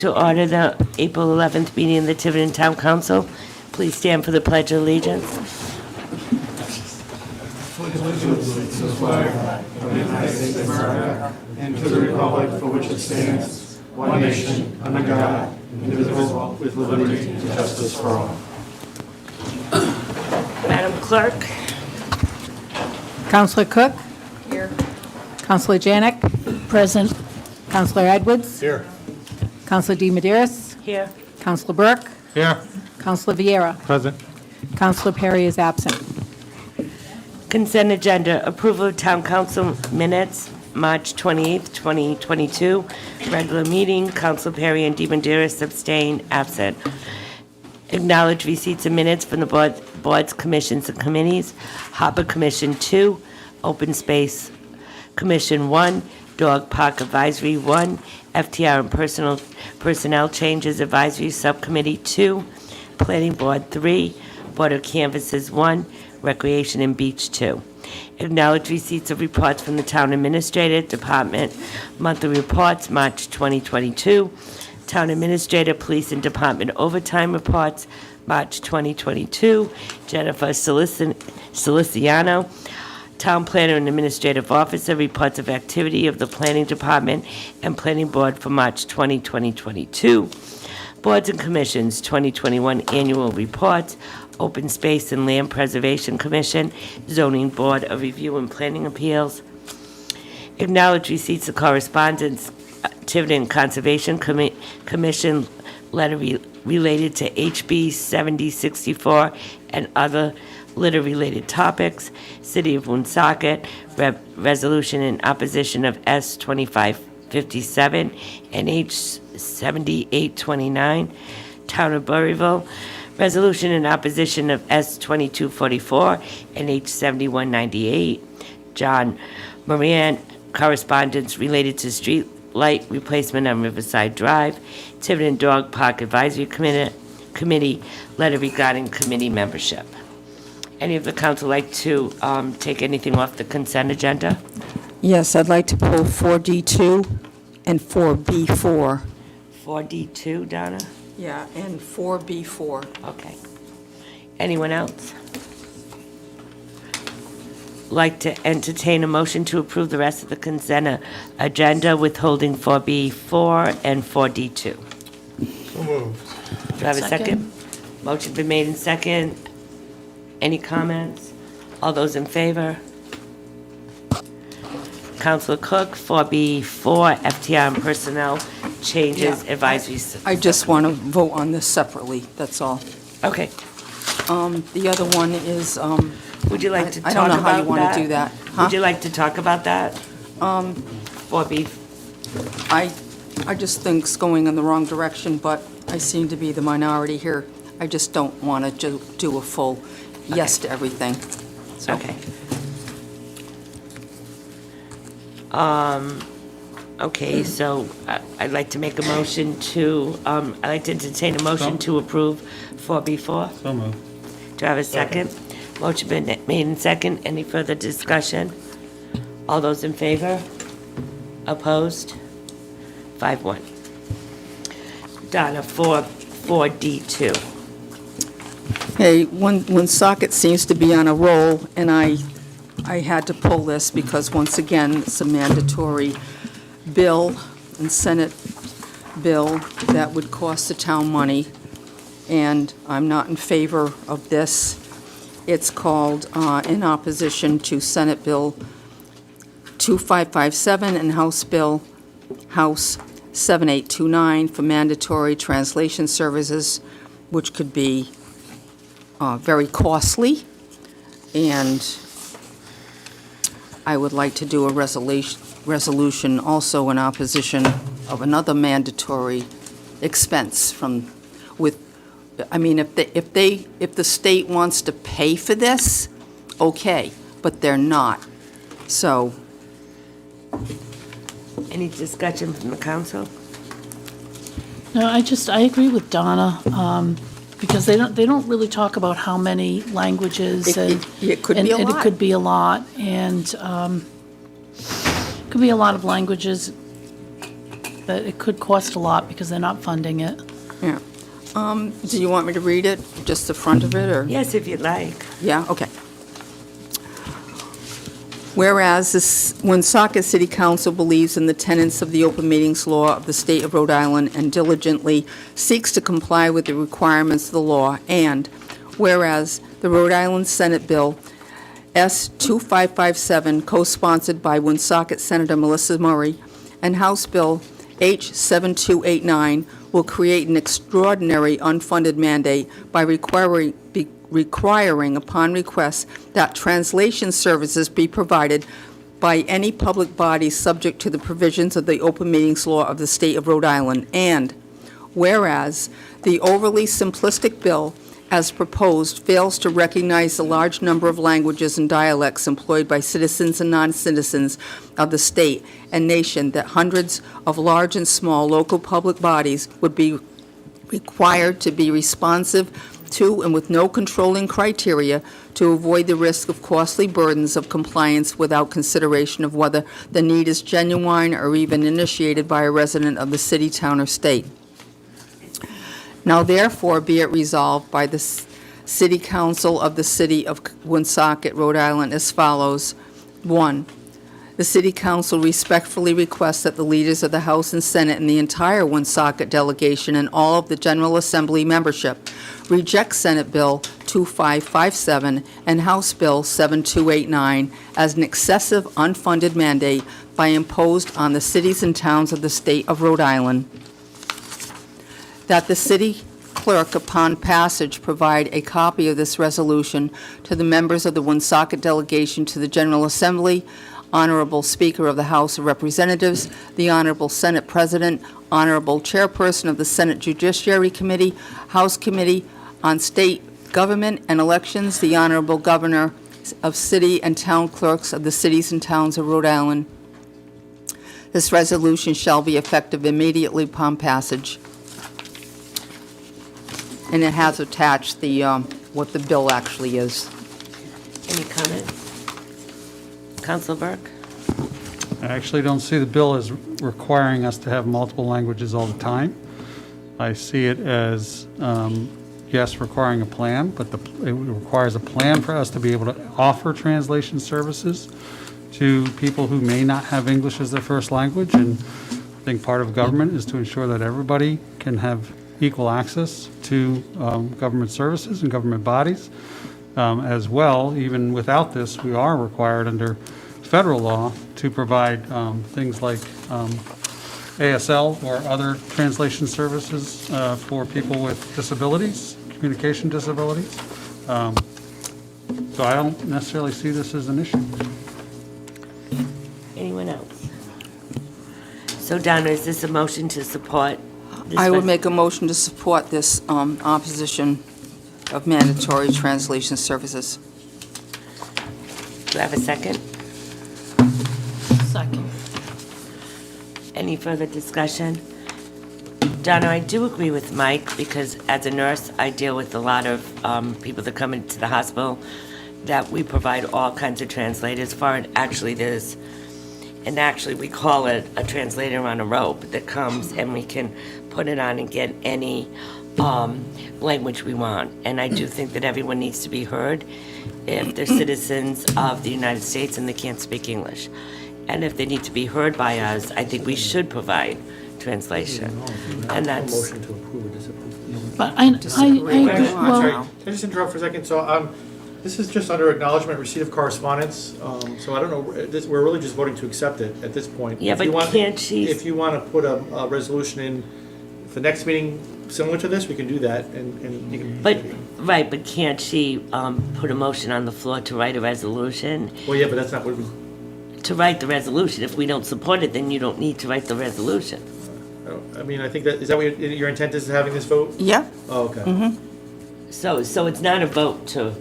To order the April 11th meeting of the Tiverton Town Council. Please stand for the Pledge of Allegiance. Pledge allegiance to the flag of the United States of America and to the republic for which it stands, one nation, under God, indivisible, with liberty and justice for all. Madam Clerk. Councillor Cook? Here. Councillor Janik? Present. Councillor Edwards? Here. Councillor DiMederos? Here. Councillor Burke? Here. Councillor Vieira? Present. Councillor Perry is absent. Consent agenda. Approval of Town Council minutes, March 28th, 2022. Regular meeting. Council Perry and DiMederos abstain, absent. Acknowledge receipts of minutes from the boards, commissions, and committees. Harbor Commission 2, Open Space Commission 1, Dog Park Advisory 1, FTR and Personnel Changes Advisory Subcommittee 2, Planning Board 3, Board of Canvassers 1, Recreation and Beach 2. Acknowledge receipts of reports from the Town Administrator Department, monthly reports, March 2022, Town Administrator, Police and Department overtime reports, March 2022, Jennifer Siciliano, Town Planner and Administrative Officer, reports of activity of the Planning Department and Planning Board for March 2022. Boards and Commissions, 2021 Annual Reports, Open Space and Land Preservation Commission, Zoning Board of Review and Planning Appeals. Acknowledge receipts of correspondence, Tiverton Conservation Commission letter related to HB 7064 and other litter-related topics, City of Woonsocket, resolution in opposition of S 2557 and H 7829, Town of Burryville, resolution in opposition of S 2244 and H 7198, John Moran, correspondence related to street light replacement on Riverside Drive, Tiverton Dog Park Advisory Committee, letter regarding committee membership. Any of the council like to take anything off the consent agenda? Yes, I'd like to pull 4D2 and 4B4. 4D2, Donna? Yeah, and 4B4. Okay. Anyone else? Like to entertain a motion to approve the rest of the consent agenda, withholding 4B4 and 4D2. So moved. Do I have a second? Motion been made in second. Any comments? All those in favor? Councilor Cook, 4B4, FTR and Personnel Changes Yeah. Advisory. I just want to vote on this separately, that's all. Okay. The other one is, Would you like to talk I don't know about that? how you want to do that. Huh? Would you like to talk about that? 4B. I just think it's going in the wrong direction, but I seem to be the minority here. I just don't want to do a full yes to everything. So. Okay. Okay, so I'd like to make a motion to, I'd like to entertain a motion to approve 4B4. So moved. Do I have a second? Motion been made in second. Any further discussion? All those in favor? Opposed? 5-1. Donna, 4D2. Okay, when Socket seems to be on a roll, and I had to pull this because, once again, it's a mandatory bill and Senate bill that would cost the town money, and I'm not in favor of this. It's called in opposition to Senate Bill 2557 and House 7829 for mandatory translation services, which could be very costly, and I would like to do a resolution also in opposition of another mandatory expense if the state wants to pay for this, okay, but they're not. So, Any discussion from the council? No, I agree with Donna, because they don't really talk about how many languages. it could be a And lot. it could be a lot, and could be a lot of languages that it could cost a lot because they're not funding it. Yeah. Do you want me to read it, just the front of it, or? Yes, if you'd like. Yeah, okay. Whereas this Woonsocket City Council believes in the tenets of the open meetings law of the state of Rhode Island and diligently seeks to comply with the requirements of the law, and whereas the Rhode Island Senate Bill S-2557, co-sponsored by Woonsocket Senator Melissa Murray, and House Bill H-7289 will create an extraordinary unfunded mandate by requiring upon request that translation services be provided by any public body subject to the provisions of the open meetings law of the state of Rhode Island. And whereas the overly simplistic bill as proposed fails to recognize the large number of languages and dialects employed by citizens and non-citizens of the state and nation, that hundreds of large and small local public bodies would be required to be responsive to and with no controlling criteria to avoid the risk of costly burdens of compliance without consideration of whether the need is genuine or even initiated by a resident of the city, town, or state. Now therefore be it resolved by the City Council of the City of Woonsocket, Rhode Island, as follows. 1. The City Council respectfully requests that the leaders of the House and Senate and the entire Woonsocket delegation and all of the General Assembly membership reject Senate Bill 2557 and House Bill 7289 as an excessive unfunded mandate imposed on the cities and towns of the state of Rhode Island. That the city clerk, upon passage, provide a copy of this resolution to the members of the Woonsocket delegation to the General Assembly, Honorable Speaker of the House of Representatives, the Honorable Senate President, Honorable Chairperson of the Senate Judiciary Committee, House Committee on State Government and Elections, the Honorable Governor of City and Town Clerks of the cities and towns of Rhode Island. This resolution shall be effective immediately upon passage. And it has attached the, what the bill actually is. Any comment? Council Burke? I actually don't see the bill as requiring us to have multiple languages all the time. I see it as, yes, requiring a plan, but it requires a plan for us to be able to offer translation services to people who may not have English as their first language. And I think part of government is to ensure that everybody can have equal access to government services and government bodies. As well, even without this, we are required under federal law to provide things like ASL or other translation services for people with disabilities, communication disabilities. So I don't necessarily see this as an issue. Anyone else? So Donna, is this a motion to support this? I would make a motion to support this opposition of mandatory translation services. Do I have a second? Second. Any further discussion? Donna, I do agree with Mike, because as a nurse, I deal with a lot of people that come into the hospital, that we provide all kinds of translators for, and actually we call it a translator on a rope that comes and we can put it on and get any language we want. And I do think that everyone needs to be heard if they're citizens of the United States and they can't speak English. And if they need to be heard by us, I think we should provide translation. And that's, Motion to approve or disapprove. But I agree, I'm sorry, well, can I just interrupt for a second? So, this is just under acknowledgement, receipt of correspondence, so I don't know, we're really just voting to accept it at this point. yeah, If you but want- can't she? If you want to put a resolution in for next meeting similar to this, we can do that, and you can. But, right, but can't she put a motion on the floor to write a resolution? Well, yeah, but that's not what we, To write the resolution. If we don't support it, then you don't need to write the resolution. I mean, I think is that what your intent is, having this vote? Yeah? Oh, okay. So it's not a vote to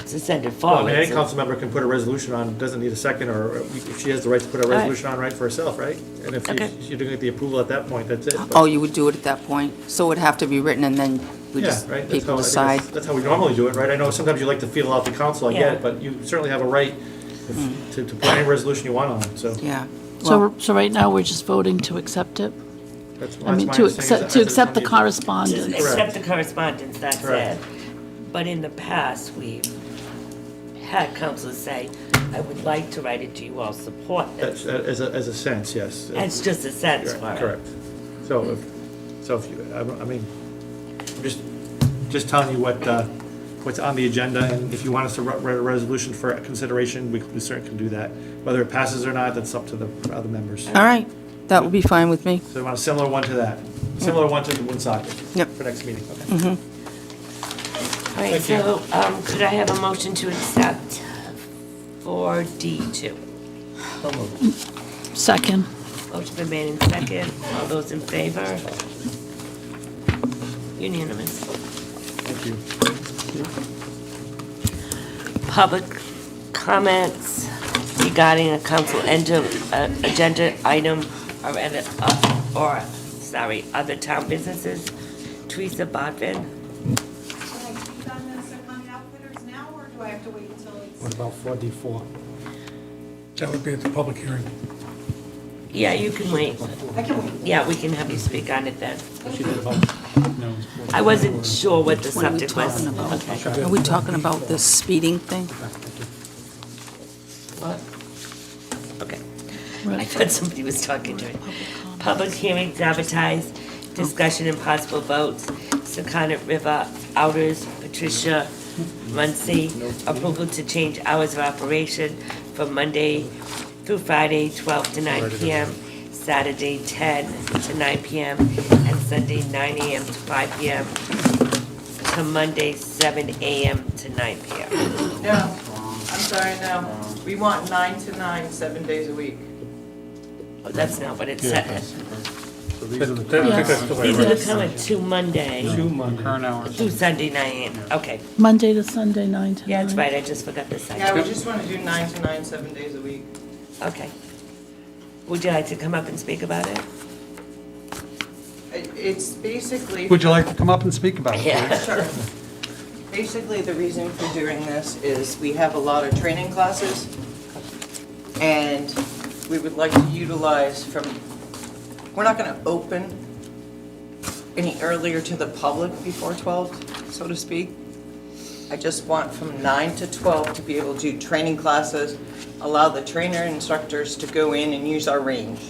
send it Well, I forward. mean, any so- council member can put a resolution on, doesn't need a second, or if she has the right to put a right. resolution on, right, for herself, right? And if Okay. you're doing the approval at that point, that's it. But- Oh, you would do it at that point? So it would have to be written and then we Yeah, just, right, that's people how, I think decide? that's how we normally do it, right? I know sometimes you like to feel out the council, I get Yeah. it, but you certainly have a right to put any resolution you want on, so. Yeah. Well, so right now, we're just voting to accept it? That's I mean, my to understanding accept, as to it's accept on the the- correspondence. Accept the correspondence, that's it. Correct. But in the past, we've had councilors say, I would like to write it to you all, support this. That's, as a sense, yes. That's just a sense for it. Correct. So if you, I mean, I'm just telling you what's on the agenda, and if you want us to write a resolution for consideration, we certainly can do that. Whether it passes or not, that's up to the other members. All right, that would be fine with me. So you want a similar one to that, similar one to the Woonsocket? Yep. For next meeting, okay. All right, Thank you. so, could I have a motion to accept for D2? Second. Motion been made in second. All those in favor? Unanimous. Thank you. Public comments regarding a council agenda item other town businesses. Teresa Bodvin. Can I speak on the Subcommittee outfitters now, or do I have to wait until it's? What about 4D4? That would be at the public hearing. Yeah, you can wait. I can wait. Yeah, we can have you speak on it then. She did about, no. I wasn't sure what the What are we subject was. talking about? Okay. Are we talking about this speeding thing? What? Okay. I thought somebody was talking to me. Public hearings advertised, discussion and possible votes, Secundit River Outers, Patricia Muncy, approval to change hours of operation from Monday through Friday, 12 to 9 p.m., Saturday, 10 to 9 p.m., and Sunday, 9 a.m. to 5 p.m., to Monday, 7 a.m. to 9 p.m. No, I'm sorry, no. We want 9 to 9, 7 days a week. Oh, that's not what it said. So these are the, I think that's the way These it are the is. coming to Monday Current hours. through Sunday 9 a.m. Okay. Monday to Sunday, 9 to 9. Yeah, that's right, I just forgot the Yeah, second. we just want to do 9 to 9, 7 days a week. Okay. Would you like to come up and speak about it? It's basically. Would you like to come up and speak about it? Yeah. Sure. Basically, the reason for doing this is we have a lot of training classes, and we would like to utilize we're not going to open any earlier to the public before 12, so to speak. I just want from 9 to 12 to be able to do training classes, allow the trainer and instructors to go in and use our range.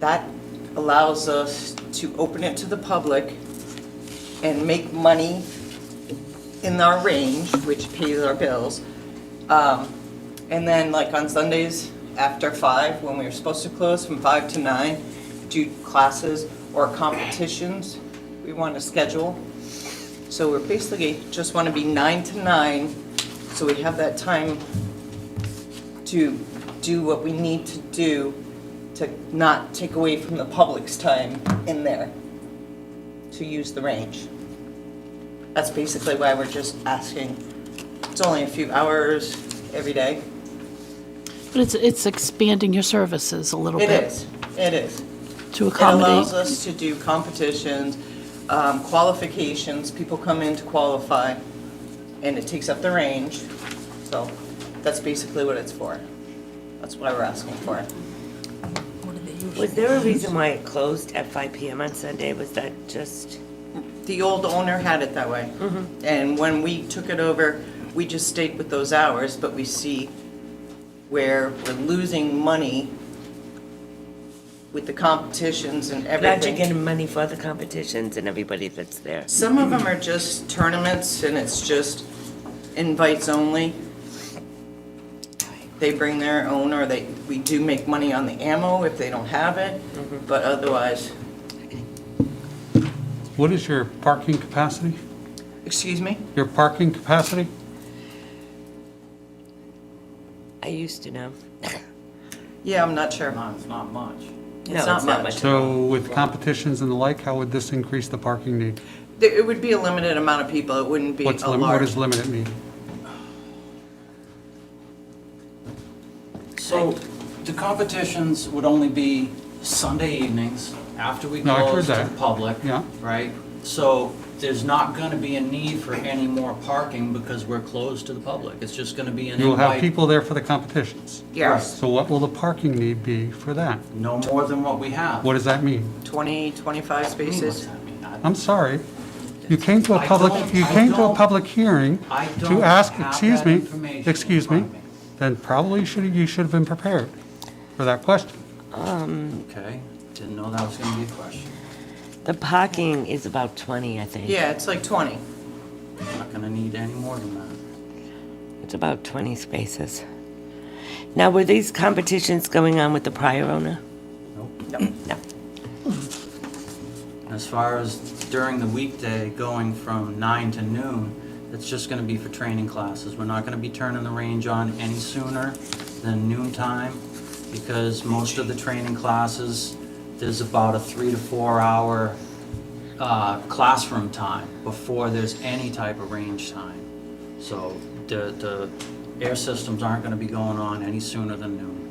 That allows us to open it to the public and make money in our range, which pays our bills. And then like on Sundays after 5, when we're supposed to close from 5 to 9, do classes or competitions we want to schedule. So we're basically just want to be 9 to 9, so we have that time to do what we need to do to not take away from the public's time in there to use the range. That's basically why we're just asking. It's only a few hours every day. But it's expanding your services a little It bit. is. To It allows accommodate. us to do competitions, qualifications, people come in to qualify, and it takes up the range. So that's basically what it's for. That's why we're asking for it. Was there a reason why it closed at 5 p.m. on Sunday? Was that just, The old owner had it that way. And when we took it over, we just stayed with those hours, but we see where we're losing money with the competitions and glad you're everything. getting money for the competitions and everybody that's there? Some of them are just tournaments and it's just invites only. They bring their own, or we do make money on the ammo if they don't have it, but otherwise, What is your parking capacity? excuse me? Your parking capacity? I used to know. Yeah, I'm not sure. It's not much. No, it's not much. So with competitions and the like, how would this increase the parking need? It would be a limited amount of people, it wouldn't be a What large. does limited mean? So the competitions would only be Sunday evenings after we No, I heard close to that. the public. Yeah. Right? So there's not gonna be a need for any more parking because we're closed to the public. It's just gonna be an You will have invite, people there for the competitions. Yes, So what will the parking need be for that? no more than what we have. What does that mean? 20, 25 What's spaces. that mean? I'm sorry. You came to a I public, don't- you I came to a don't- public hearing I to don't ask, have excuse that me, information excuse in front me, of me. then probably you should have been prepared for that question. Okay, didn't know that was gonna be a question. The parking is about 20, I think. Yeah, it's like 20. Not gonna need any more than that. It's about 20 spaces. Now, were these competitions going on with the prior owner? Nope. No. As far as during the weekday, going from 9 to noon, it's just gonna be for training classes. We're not gonna be turning the range on any sooner than noon time, because most of the training classes, there's about a 3 to 4 hour classroom time before there's any type of range time. So the air systems aren't gonna be going on any sooner than noon.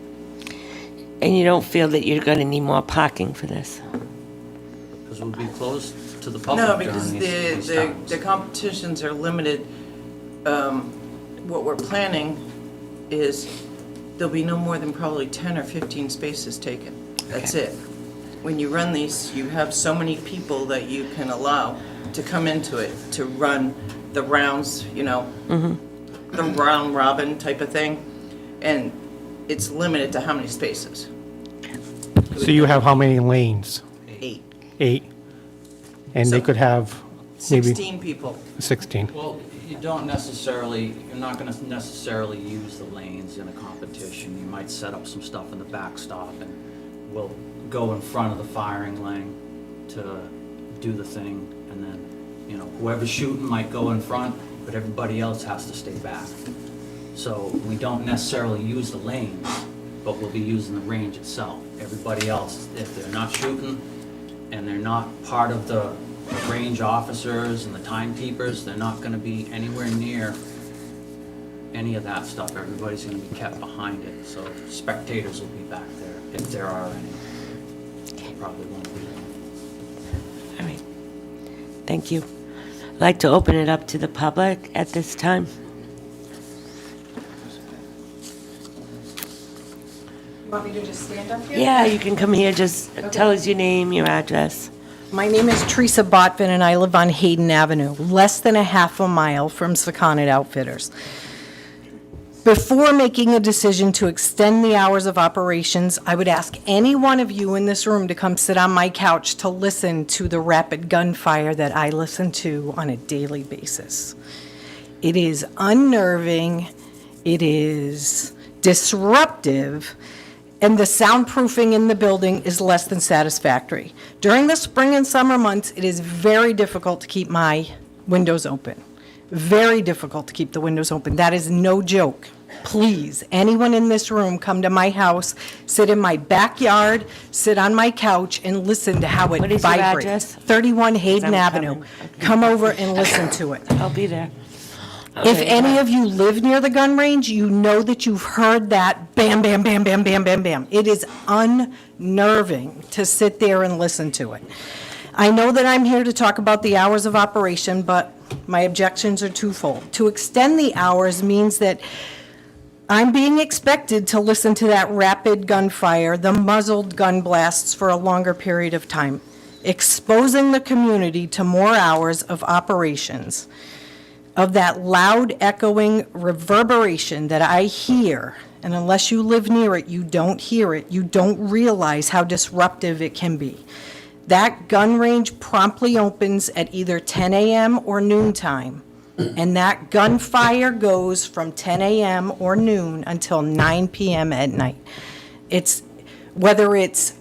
And you don't feel that you're going to need more parking for this? Because we'll be closed to the public No, during because these the times. competitions are limited. What we're planning is there'll be no more than probably 10 or 15 spaces taken. That's it. When you run these, you have so many people that you can allow to come into it, to run the rounds, you know, the round robin type of thing. And it's limited to how many spaces? So you have how many lanes? 8. 8? And they So- could have maybe 16 people. 16. Well, you're not gonna necessarily use the lanes in a competition. You might set up some stuff in the backstop and we'll go in front of the firing lane to do the thing. And then, you know, whoever's shooting might go in front, but everybody else has to stay back. So we don't necessarily use the lanes, but we'll be using the range itself. Everybody else, if they're not shooting and they're not part of the range officers and the timekeepers, they're not gonna be anywhere near any of that stuff. Everybody's gonna be kept behind it, so spectators will be back there, if there are any. There probably won't be. All right. Thank you. I'd like to open it up to the public at this time. You want me to just stand up here? Yeah, you can come here, just tell us your name, your address. My name is Teresa Botvin, and I live on Hayden Avenue, less than a half a mile from Siciliano Outfitters. Before making a decision to extend the hours of operations, I would ask any one of you in this room to come sit on my couch to listen to the rapid gunfire that I listen to on a daily basis. It is unnerving, it is disruptive, and the soundproofing in the building is less than satisfactory. During the spring and summer months, it is very difficult to keep my windows open. Very difficult to keep the windows open. That is no joke. Please, anyone in this room, come to my house, sit in my backyard, sit on my couch, and listen to how it What is your vibrates. address? 31 Hayden I'm Avenue. coming. Okay. Come over and listen to it. I'll be there. If Okay, any bye. of you live near the gun range, you know that you've heard that bam, bam, bam, bam, bam, bam, bam. It is unnerving to sit there and listen to it. I know that I'm here to talk about the hours of operation, but my objections are twofold. To extend the hours means that I'm being expected to listen to that rapid gunfire, the muzzled gun blasts for a longer period of time, exposing the community to more hours of operations, of that loud echoing reverberation that I hear, and unless you live near it, you don't hear it, you don't realize how disruptive it can be. That gun range promptly opens at either 10 a.m. or noontime, and that gunfire goes from 10 a.m. or noon until 9 p.m. at night. It's, whether it's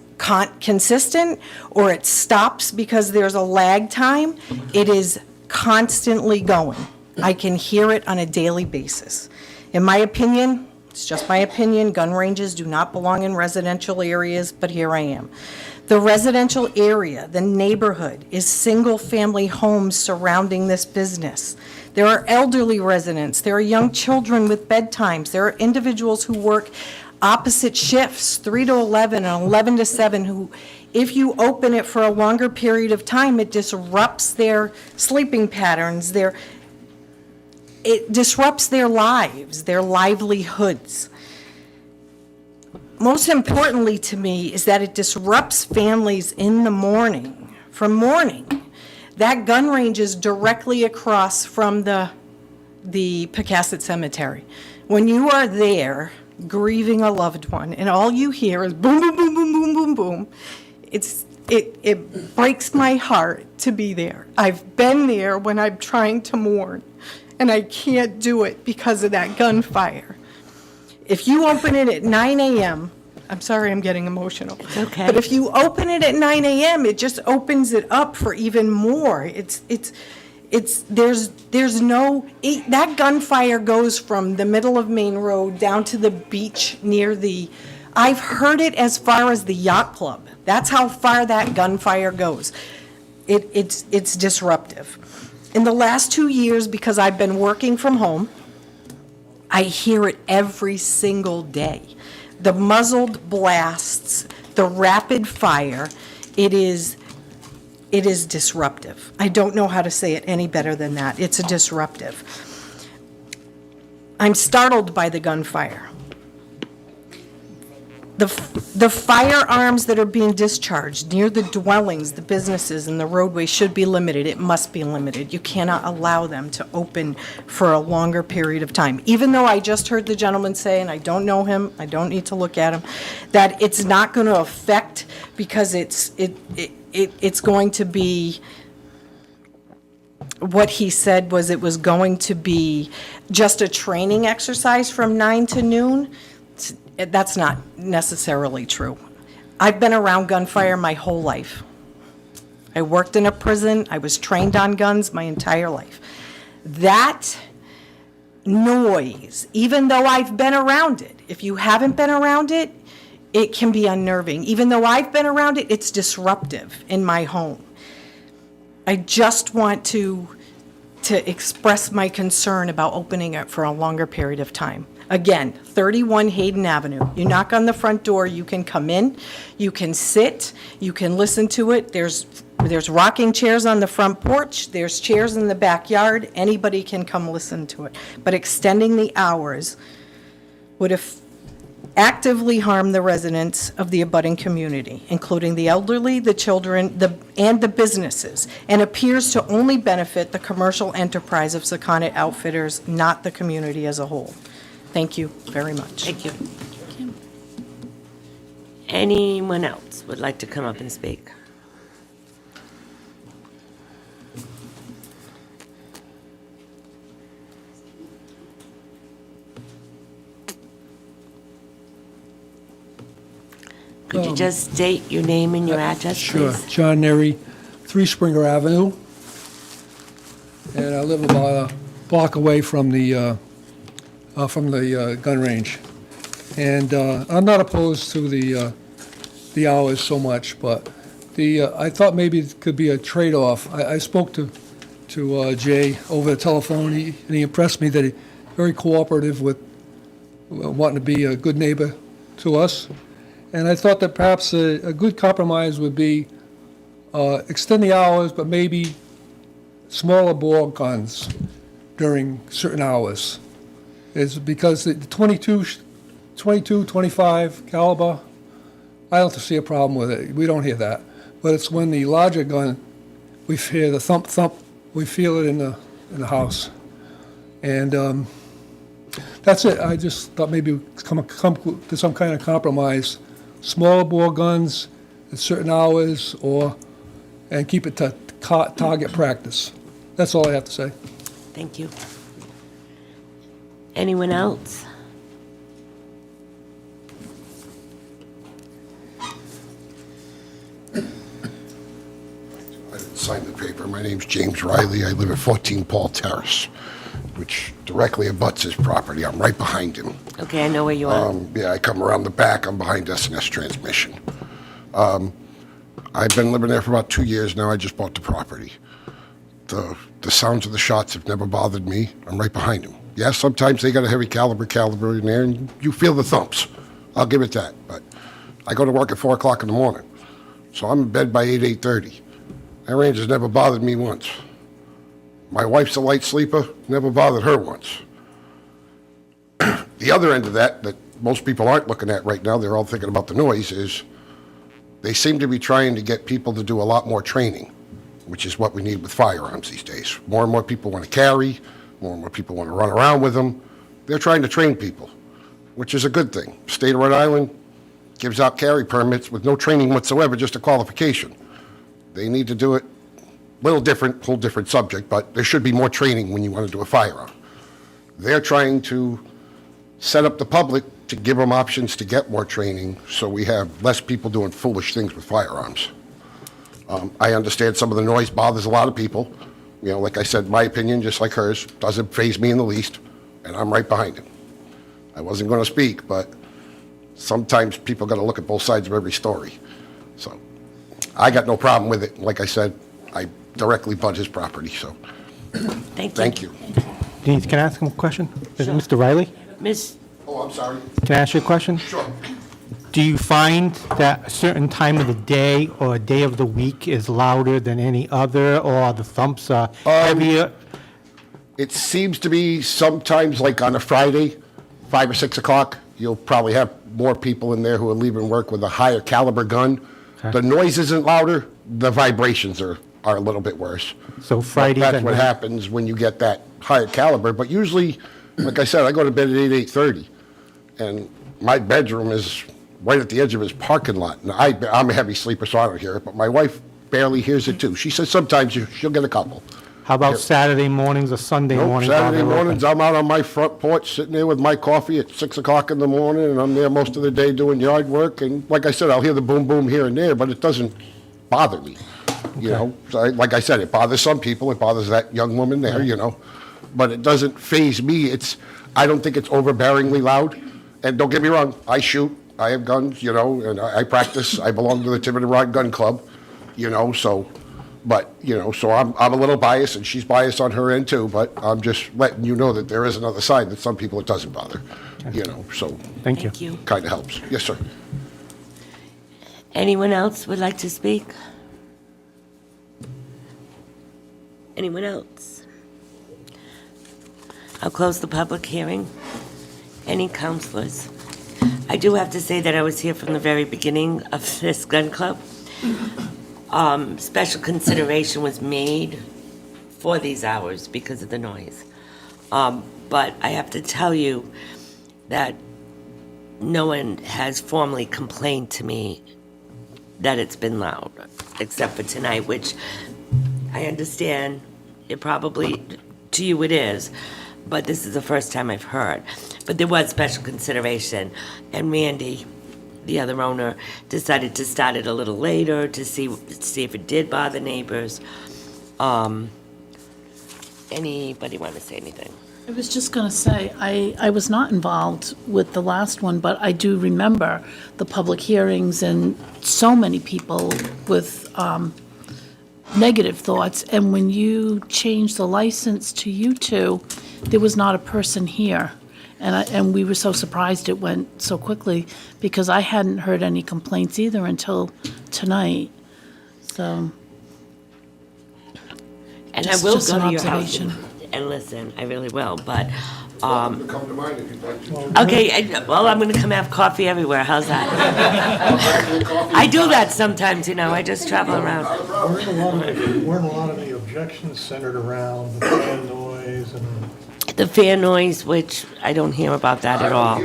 consistent or it stops because there's a lag time, it is constantly going. I can hear it on a daily basis. In my opinion, it's just my opinion, gun ranges do not belong in residential areas, but here I am. The residential area, the neighborhood, is single-family homes surrounding this business. There are elderly residents, there are young children with bedtimes, there are individuals who work opposite shifts, 3 to 11 and 11 to 7, who if you open it for a longer period of time, it disrupts their sleeping patterns, it disrupts their lives, their livelihoods. Most importantly to me is that it disrupts families in the morning, from morning. That gun range is directly across from the Pecasset Cemetery. When you are there grieving a loved one and all you hear is boom, boom, boom, boom, boom, boom, boom, it breaks my heart to be there. I've been there when I'm trying to mourn, and I can't do it because of that gunfire. If you open it at 9 a.m., I'm sorry I'm getting emotional. It's okay. But if you open it at 9 a.m., it just opens it up for even more. There's no, that gunfire goes from the middle of Main Road down to the beach near I've heard it as far as the yacht club. That's how far that gunfire goes. It's disruptive. In the last 2 years, because I've been working from home, I hear it every single day. The muzzled blasts, the rapid fire, it is disruptive. I don't know how to say it any better than that. It's a disruptive. I'm startled by the gunfire. The firearms that are being discharged near the dwellings, the businesses, and the roadways should be limited. It must be limited. You cannot allow them to open for a longer period of time. Even though I just heard the gentleman say, and I don't know him, I don't need to look at him, that it's not going to affect because it's going to be, what he said was it was going to be just a training exercise from 9 to noon. That's not necessarily true. I've been around gunfire my whole life. I worked in a prison. I was trained on guns my entire life. That noise, even though I've been around it, if you haven't been around it, it can be unnerving. Even though I've been around it, it's disruptive in my home. I just want to express my concern about opening it for a longer period of time. Again, 31 Hayden Avenue. You knock on the front door, you can come in, you can sit, you can listen to it. There's rocking chairs on the front porch, there's chairs in the backyard, anybody can come listen to it. But extending the hours would actively harm the residents of the abutting community, including the elderly, the children, and the businesses, and appears to only benefit the commercial enterprise of Siciliano Outfitters, not the community as a whole. Thank you very much. Thank you. Anyone else would like to come up and speak? Could you just state your name and your address, Sure. please? John Neary, 3 Springer Avenue. And I live about a block away from the gun range. And I'm not opposed to the hours so much, but I thought maybe it could be a trade-off. I spoke to Jay over the telephone, and he impressed me that he's very cooperative with wanting to be a good neighbor to us. And I thought that perhaps a good compromise would be extend the hours, but maybe smaller bore guns during certain hours. It's because the 22, 25 caliber, I don't see a problem with it. We don't hear that. But it's when the larger gun, we hear the thump, thump, we feel it in the house. And that's it. I just thought maybe come to some kind of compromise. Smaller bore guns at certain hours, and keep it to target practice. That's all I have to say. Thank you. Anyone else? I didn't sign the paper. My name's James Riley. I live at 14 Paul Terrace, which directly abuts his property. I'm right behind him. Okay, I know where you are. Yeah, I come around the back. I'm behind S&S Transmission. I've been living there for about 2 years now. I just bought the property. The sounds of the shots have never bothered me. I'm right behind him. Yeah, sometimes they got a heavy caliber in there, and you feel the thumps. I'll give it that. But I go to work at 4 o'clock in the morning. So I'm in bed by 8:30. That range has never bothered me once. My wife's a light sleeper, never bothered her once. The other end of that most people aren't looking at right now, they're all thinking about the noise, is they seem to be trying to get people to do a lot more training, which is what we need with firearms these days. More and more people want to carry, more and more people want to run around with them. They're trying to train people, which is a good thing. State of Rhode Island gives out carry permits with no training whatsoever, just a qualification. They need to do it a little different, whole different subject, but there should be more training when you want to do a firearm. They're trying to set up the public to give them options to get more training so we have less people doing foolish things with firearms. I understand some of the noise bothers a lot of people. You know, like I said, my opinion, just like hers, doesn't faze me in the least, and I'm right behind him. I wasn't going to speak, but sometimes people got to look at both sides of every story. So I got no problem with it. Like I said, I directly bought his property, so thank you. Denise, can I ask him a question? Is it Mr. Riley? Miss, Oh, I'm sorry. Can I ask you a question? Sure. Do you find that a certain time of the day or a day of the week is louder than any other, or the thumps are heavier? It seems to be sometimes like on a Friday, 5 or 6 o'clock, you'll probably have more people in there who are leaving work with a higher caliber gun. Okay. The noise isn't louder, the vibrations are a little bit worse. So Fridays That's at what night? happens when you get that higher caliber. But usually, like I said, I go to bed at 8:30, and my bedroom is right at the edge of his parking lot. Now, I'm a heavy sleeper, so I don't hear it, but my wife barely hears it too. She says sometimes she'll get a couple. How about Saturday mornings or Sunday Nope, mornings? while Saturday they're open? mornings, I'm out on my front porch, sitting there with my coffee at 6 o'clock in the morning, and I'm there most of the day doing yard work. And like I said, I'll hear the boom boom here and there, but it doesn't bother me. You know, so like I said, it bothers some people. It bothers that young woman there, you know, but it doesn't faze me. I don't think it's overbearingly loud. And don't get me wrong, I shoot, I have guns, you know, and I practice. I belong to the Tiverton Rod Gun Club, you know, so. But, you know, so I'm a little biased, and she's biased on her end too, but I'm just letting you know that there is another side that some people it doesn't bother, you know, so Thank you. thank you. kind of helps. Yes, sir. Anyone else would like to speak? Anyone else? I'll close the public hearing. Any counselors? I do have to say that I was here from the very beginning of this gun club. Special consideration was made for these hours because of the noise. But I have to tell you that no one has formally complained to me that it's been loud, except for tonight, which I understand it probably, to you it is, but this is the first time I've heard. But there was special consideration, and Randy, the other owner, decided to start it a little later to see if it did bother neighbors. Anybody want to say anything? I was just going to say, I was not involved with the last one, but I do remember the public hearings and so many people with negative thoughts. And when you changed the license to U2, there was not a person here. And we were so surprised it went so quickly because I hadn't heard any complaints either until tonight. So. And Just- I will just go an to your house observation. and listen, I really will, but, Come to mine if you'd like to. okay, well, I'm gonna come have coffee everywhere, how's that? I do that sometimes, you know, I just travel around. Weren't a lot of the objections centered around the fan noise and? The fan noise, which I don't hear about that at all.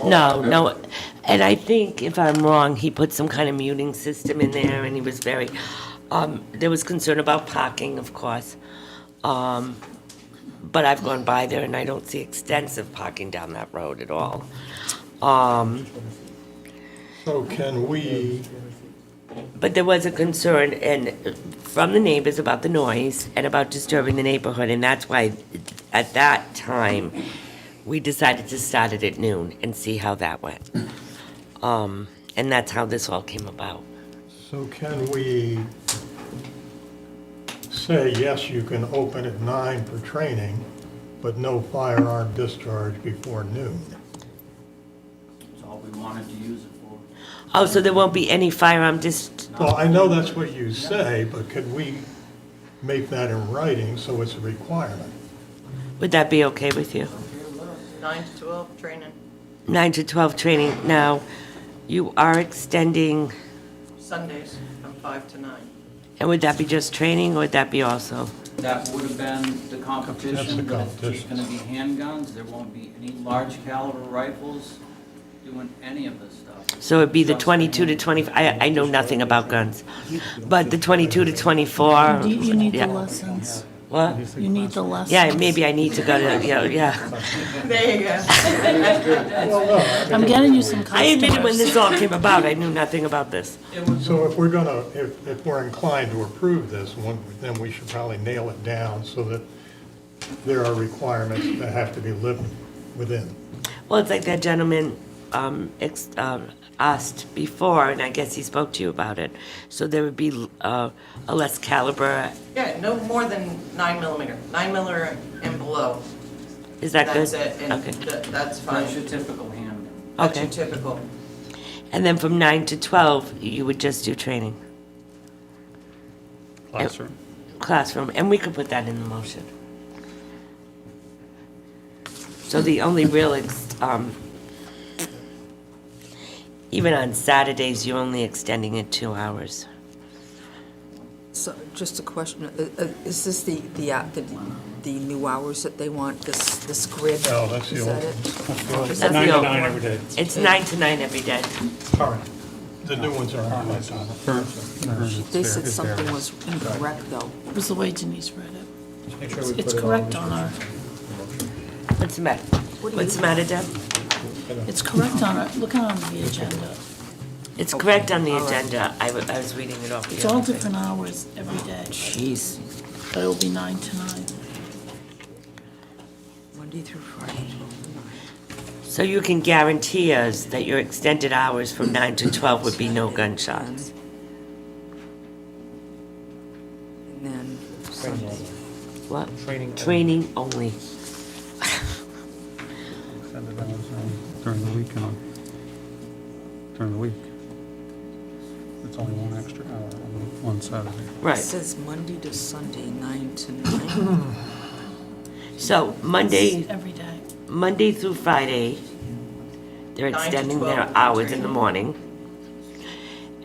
No, and I think, if I'm wrong, he put some kind of muting system in there, and he was very, there was concern about parking, of course. But I've gone by there, and I don't see extensive parking down that road at all. So can we, But there was a concern from the neighbors about the noise and about disturbing the neighborhood, and that's why, at that time, we decided to start it at noon and see how that went. And that's how this all came about. so can we say, yes, you can open at 9 for training, but no firearm discharge before noon? That's all we wanted to use it for. Oh, so there won't be any firearm Well, I know that's what you say, but could we make that in writing so it's a requirement? Would that be okay with you? 9 to 12 training, 9 to 12 training. Now, you are extending, Sundays from 5 to 9. and would that be just training, or would that be also? That would have been the competition, but it's just gonna be handguns. There won't be any large caliber rifles doing any of this stuff. So it'd be the Just 22 to 20, I know nothing about guns, but the 22 to 24. You need the yeah. lessons. What? You need the lessons. Yeah, maybe I need to go to, yeah. There you go. Well, no, I mean, I'm getting you some customers. I admitted when this all came about, I knew nothing about this. so if we're gonna, if we're inclined to approve this, then we should probably nail it down so that there are requirements that have to be lived within. Well, it's like that gentleman asked before, and I guess he spoke to you about it. So there would be a less caliber, Yeah, no more than 9 millimeter, 9 millimeter and below. is that good? That's it, and Okay. that's fine. That's your typical handgun. That's your Okay. typical. And then from 9 to 12, you would just do training? Classroom, and we could put that in the motion. So the only real, even on Saturdays, you're only extending it 2 hours. So, just a question, is this the new hours that they want, this grid? No, that's the Is old. that it? That's the old- day. It's 9 to 9 every day. Current. The new ones are. They said something was incorrect, though. It was the way Denise read it. It's correct on our, What's the matter? What's the matter, Deb? it's correct on our, look on the agenda. It's correct on the agenda. I was reading it off. the It's all other thing. different hours every day, Jeez. but it'll be 9 to 9. Monday through Friday. So you can guarantee us that your extended hours from 9 to 12 would be no gunshots? And then Sunday. What? Training only. During the week during the week. It's only one extra hour on Saturday. It Right. says Monday to Sunday, 9 to 9. So Monday through Friday, they're 9 to extending their 12 hours in the morning.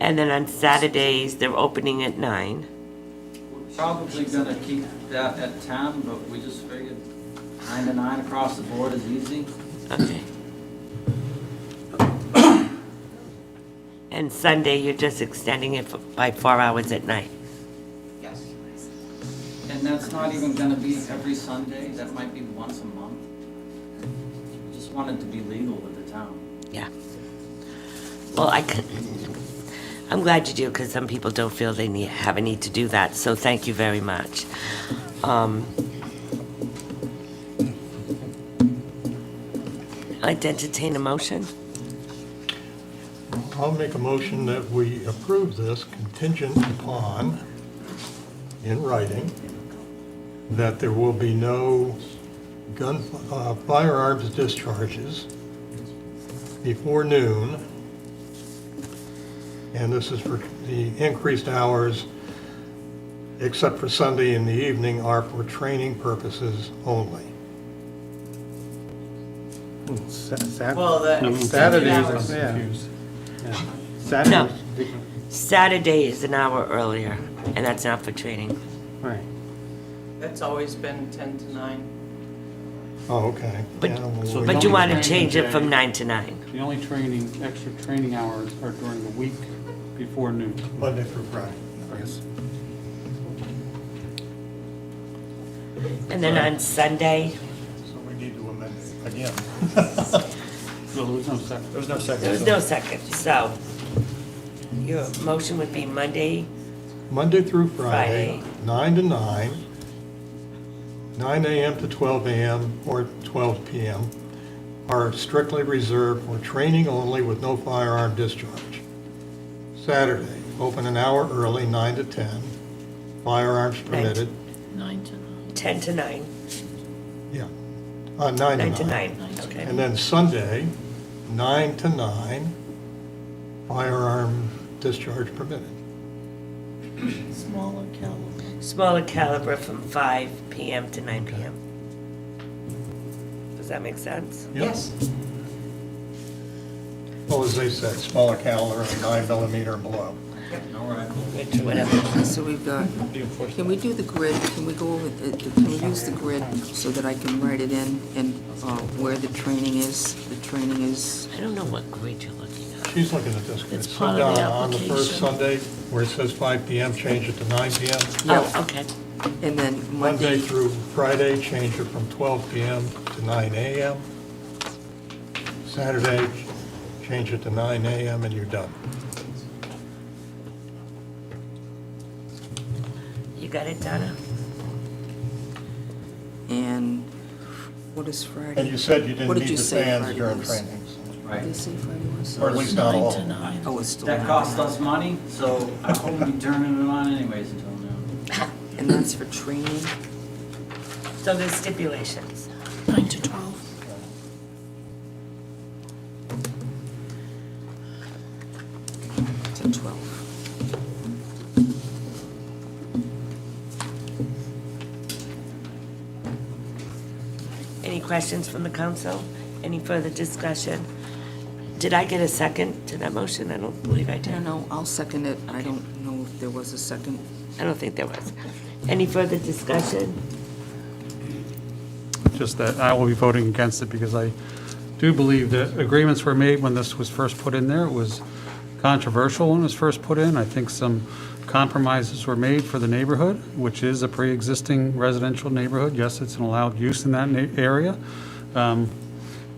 And then on Saturdays, they're opening at 9. We're probably gonna keep that at 10, but we just figured 9 to 9 across the board is easy. Okay. And Sunday, you're just extending it by 4 hours at night. Yes. And that's not even gonna be every Sunday, that might be once a month. We just want it to be legal with the town. Yeah. Well, I'm glad you do, because some people don't feel they have a need to do that, so thank you very much. I'd entertain a motion. I'll make a motion that we approve this contingent upon, in writing, that there will be no firearms discharges before noon, and this is for the increased hours, except for Sunday in the evening, are for training purposes only. Well, the extended hours. No. Saturday is an hour earlier, and that's not for training. Right. It's always been 10 to 9. Oh, okay. But- Yeah, well, So we- But you want to Training change it day. from 9 to 9. The only extra training hours are during the week before noon. Monday through Friday. Yes. And then on Sunday, So we need to amend it again. No, there was no second. There's no second. there was no second, so your motion would be Monday, Monday through Friday, Friday. 9 to 9, 9 a.m. to 12 a.m. or 12 p.m. are strictly reserved for training only with no firearm discharge. Saturday, open an hour early, 9 to 10, firearms permitted. 9 to 9. 10 to 9, Yeah, 9 to 9. 9 to 9, okay. And then Sunday, 9 to 9, firearm discharge permitted. Smaller caliber. Smaller caliber from 5 PM to 9 PM. Does that make sense? Yes. Well, as they said, smaller caliber and 9mm and below. Whatever. So we've got, can we do the grid? Can we go over, can we use the grid so that I can write it in and where the training is? The training is, I don't know what grade you're looking at. She's looking at this. It's So part of the down on the first application. Sunday, where it says 5 PM, change it to 9 PM. Oh, okay. and then Monday Monday, through Friday, change it from 12 PM to 9 AM. Saturday, change it to 9 AM, and you're done. You got it, Donna? and what is And Friday? you said you didn't What did need you the say fans Friday during was? trainings, What did they say Friday was? or at least not all. 9 to 9. Oh, it's still. That cost us money, so I wouldn't be turning it on anyways until noon. And that's for training? So there's stipulations. 9 to 12. To 12. Any questions from the council? Any further discussion? Did I get a second to that motion? I don't believe I I did. don't know, I'll second it. I don't know if there was a second. I don't think there was. Any further discussion? Just that I will be voting against it because I do believe that agreements were made when this was first put in there. It was controversial when it was first put in. I think some compromises were made for the neighborhood, which is a pre-existing residential neighborhood. Yes, it's an allowed use in that area.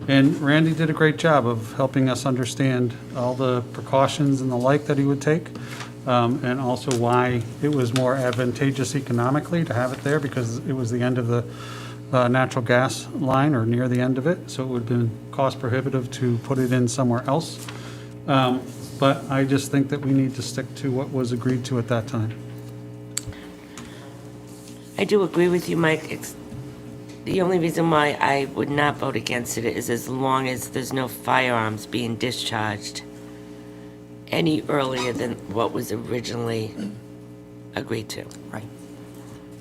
And Randy did a great job of helping us understand all the precautions and the like that he would take, and also why it was more advantageous economically to have it there because it was the end of the natural gas line or near the end of it, so it would have been cost prohibitive to put it in somewhere else. But I just think that we need to stick to what was agreed to at that time. I do agree with you, Mike. The only reason why I would not vote against it is as long as there's no firearms being discharged any earlier than what was originally agreed to. Right.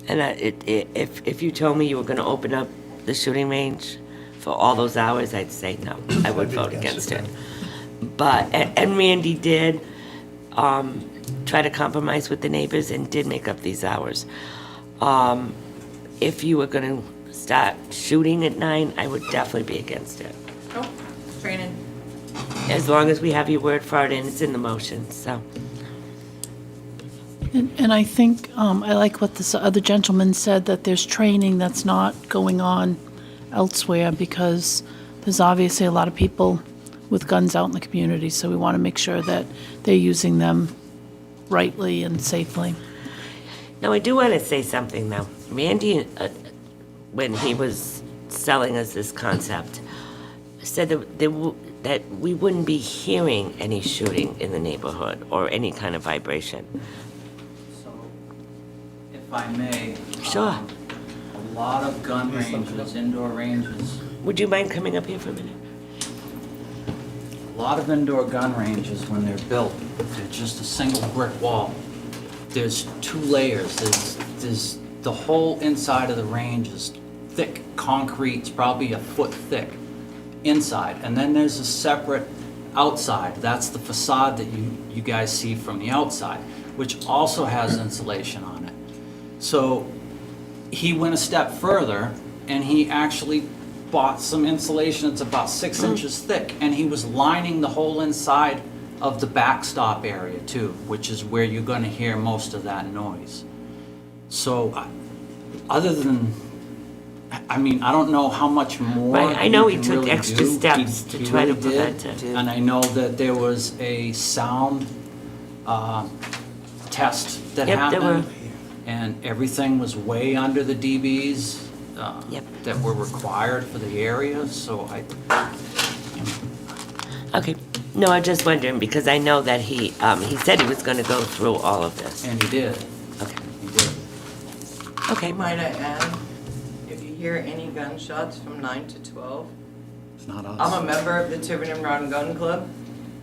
And if you told me you were going to open up the shooting range for all those hours, I'd say no. I would vote against it. But, and Randy did try to compromise with the neighbors and did make up these hours. If you were going to start shooting at 9, I would definitely be against it. Oh, training. As long as we have your word for it and it's in the motion, so. And I think, I like what this other gentleman said, that there's training that's not going on elsewhere because there's obviously a lot of people with guns out in the community, so we want to make sure that they're using them rightly and safely. Now, I do want to say something, though. Randy, when he was selling us this concept, said that we wouldn't be hearing any shooting in the neighborhood or any kind of vibration. So, if I may. Sure. A lot of gun ranges, indoor ranges, Would you mind coming up here for a minute? a lot of indoor gun ranges, when they're built, they're just a single brick wall. There's 2 layers. There's the whole inside of the range is thick concrete. It's probably a foot thick inside. And then there's a separate outside. That's the facade that you guys see from the outside, which also has insulation on it. So he went a step further and he actually bought some insulation that's about 6 inches thick, and he was lining the whole inside of the backstop area too, which is where you're going to hear most of that noise. So other than, I mean, I don't know how much more. Right, I know you he can took really extra do. steps to He try to really did. prevent it. And I know that there was a sound test that Yep, there were. happened, and everything was way under the dBs Yep. that were required for the area, so Okay. No, I'm just wondering, because I know that he said he was going to go through all of this. and he did, Okay. he did. Okay. Might I add, if you hear any gunshots from 9 to 12, It's not us. I'm a member of the Tiverton Gun Club,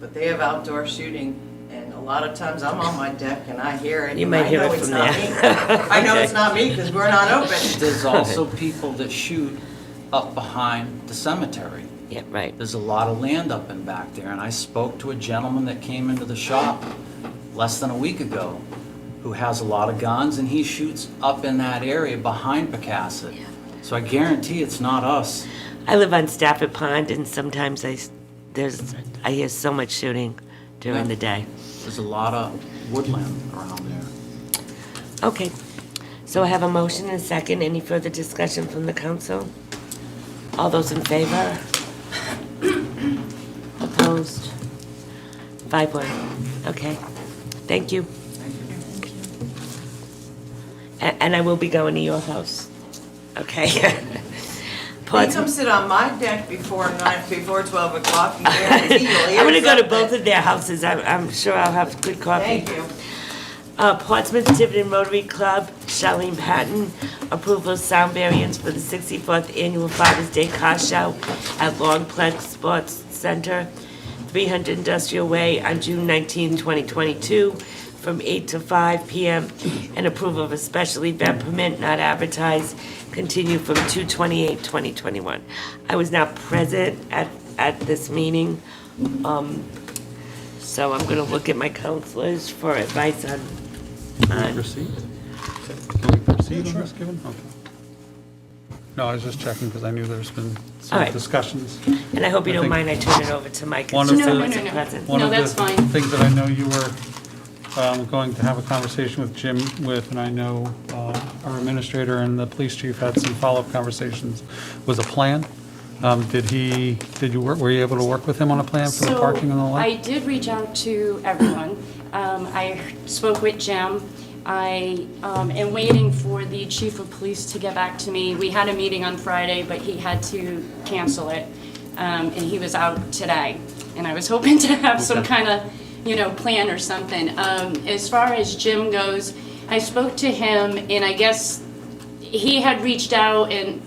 but they have outdoor shooting, and a lot of times I'm on my deck and I hear it. You and might I hear know it it's from not there. me. I know Okay. it's not me because we're not open. There's also people that shoot up behind the cemetery. Yeah, right. There's a lot of land up and back there, and I spoke to a gentleman that came into the shop less than a week ago who has a lot of guns, and he shoots up in that area behind Pecasset. So I guarantee it's not us. I live on Stafford Pond, and sometimes I hear so much shooting during Yeah. the day. There's a lot of woodland around there. Okay, so I have a motion and a second. Any further discussion from the council? All those in favor? Opposed? 5-1. Okay, thank you. And I will be going to your house, okay? You come sit on my deck before 12 o'clock. And guarantee you'll hear I'm gonna go to something. both of their houses. I'm sure I'll have good coffee. Thank you. Portsmouth Tiverton Rotary Club, Charlene Patton, approval of sound variance for the 64th Annual Father's Day Car Show at Longplex Sports Center, 300 Industrial Way on June 19, 2022, from 8 to 5 p.m., and approval of a special event permit not advertised, continue from 2/28/2021. I was not present at this meeting, so I'm gonna look at my counselors for advice on. Can we proceed? Can we proceed on this given? Okay. No, I was just checking because I knew there's been All some right. discussions. And I hope you I don't think mind I turn it over to Mike. One of since the- I wasn't present. One No, of that's the fine. things that I know you were going to have a conversation with Jim with, and I know our administrator and the police chief had some follow-up conversations, was a plan. Were you able to work with him on a plan for the parking and the So I like? did reach out to everyone. I spoke with Jim. I am waiting for the chief of police to get back to me. We had a meeting on Friday, but he had to cancel it, and he was out today. And I was hoping to have some kind of, plan or something. As far as Jim goes, I spoke to him, and I guess he had reached out and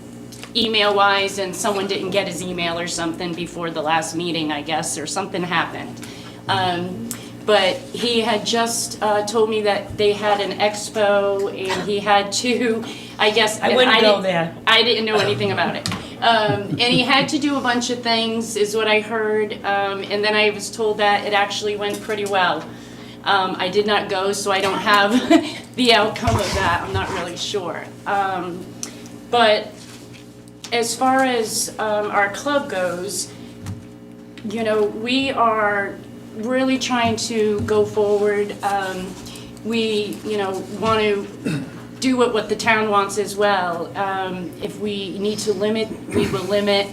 email-wise, and someone didn't get his email or something before the last meeting, I guess, or something happened. But he had just told me that they had an expo, and he had to, I guess. I wouldn't go there. I didn't know anything about it. And he had to do a bunch of things, is what I heard. And then I was told that it actually went pretty well. I did not go, so I don't have the outcome of that. I'm not really sure. But as far as our club goes, we are really trying to go forward. We, want to do what the town wants as well. If we need to limit, we will limit.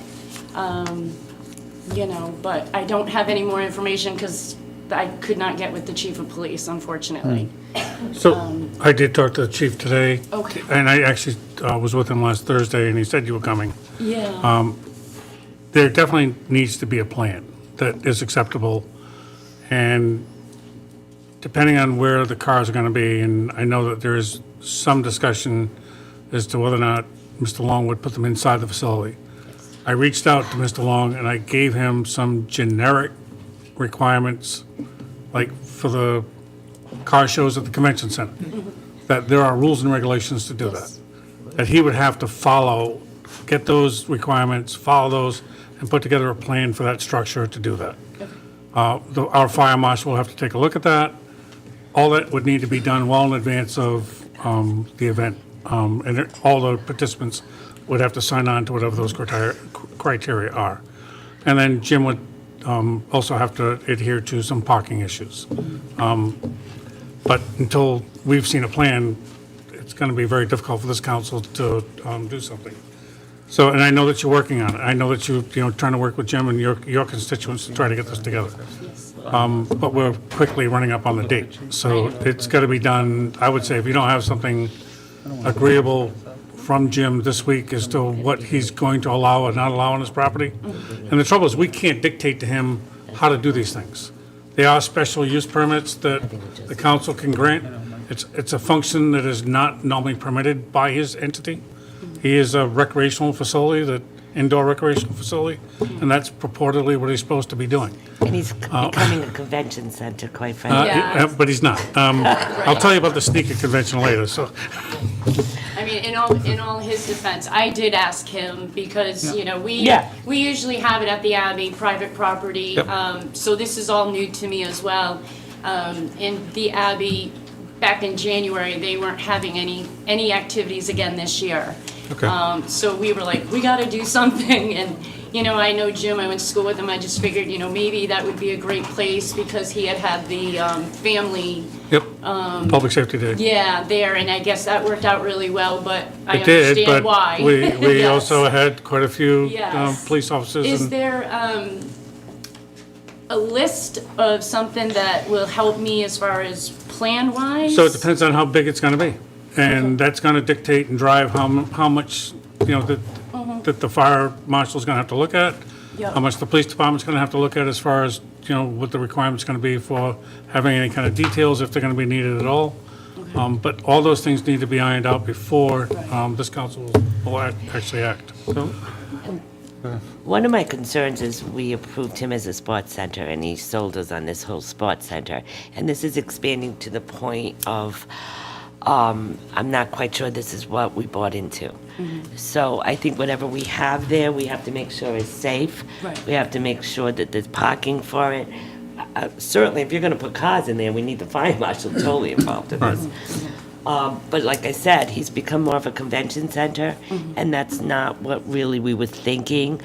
But I don't have any more information because I could not get with the chief of police, unfortunately. So I did talk to the chief today. Okay. And I actually was with him last Thursday, and he said you were coming. Yeah. There definitely needs to be a plan that is acceptable, and depending on where the cars are going to be, and I know that there is some discussion as to whether or not Mr. Long would put them inside the facility. I reached out to Mr. Long, and I gave him some generic requirements, like for the car shows at the convention center, that there are rules and regulations to do that. That he would have to follow, get those requirements, follow those, and put together a plan for that structure to do that. Our fire marshal will have to take a look at that. All that would need to be done well in advance of the event. And all the participants would have to sign on to whatever those criteria are. And then Jim would also have to adhere to some parking issues. But until we've seen a plan, it's going to be very difficult for this council to do something. So, and I know that you're working on it. I know that you're trying to work with Jim and your constituents to try to get this together. But we're quickly running up on the date. So it's got to be done, I would say, if you don't have something agreeable from Jim this week as to what he's going to allow or not allow on his property. And the trouble is, we can't dictate to him how to do these things. They are special use permits that the council can grant. It's a function that is not normally permitted by his entity. He is a recreational facility, indoor recreational facility, and that's purportedly what he's supposed to be doing. And he's becoming a convention center, quite frankly. Yeah. But he's not. I'll tell you about the sneaker convention later, so. I mean, in all his defense, I did ask him because, you know, we Yeah. usually have it at the Abbey, private property. Yep. So this is all new to me as well. In the Abbey, back in January, they weren't having any activities again this year. Okay. So we were like, we gotta do something, and, you know, I know Jim, I went to school with him, I just figured, you know, maybe that would be a great place because he had the family, Yep. Public Safety Day. yeah, there, and I guess that worked out really well, but I It did, understand why. but we Yes. also had quite a few Yes. police officers. Is and- there a list of something that will help me as far as plan-wise? So it depends on how big it's gonna be. And that's gonna dictate and drive how much, you know, that the fire marshal's gonna have to look at. Yep. How much the police department's gonna have to look at as far as, you know, what the requirement's gonna be for having any kind of details, if they're gonna be needed at all. But all those things need to be ironed out before this council will actually act. So, One of my concerns is we approved him as a sports center, and he sold us on this whole sports center. And this is expanding to the point of, I'm not quite sure this is what we bought into. So I think whatever we have there, we have to make sure is safe. Right. We have to make sure that there's parking for it. Certainly, if you're gonna put cars in there, we need the fire marshal totally involved in this. But like I said, he's become more of a convention center, and that's not what really we were thinking.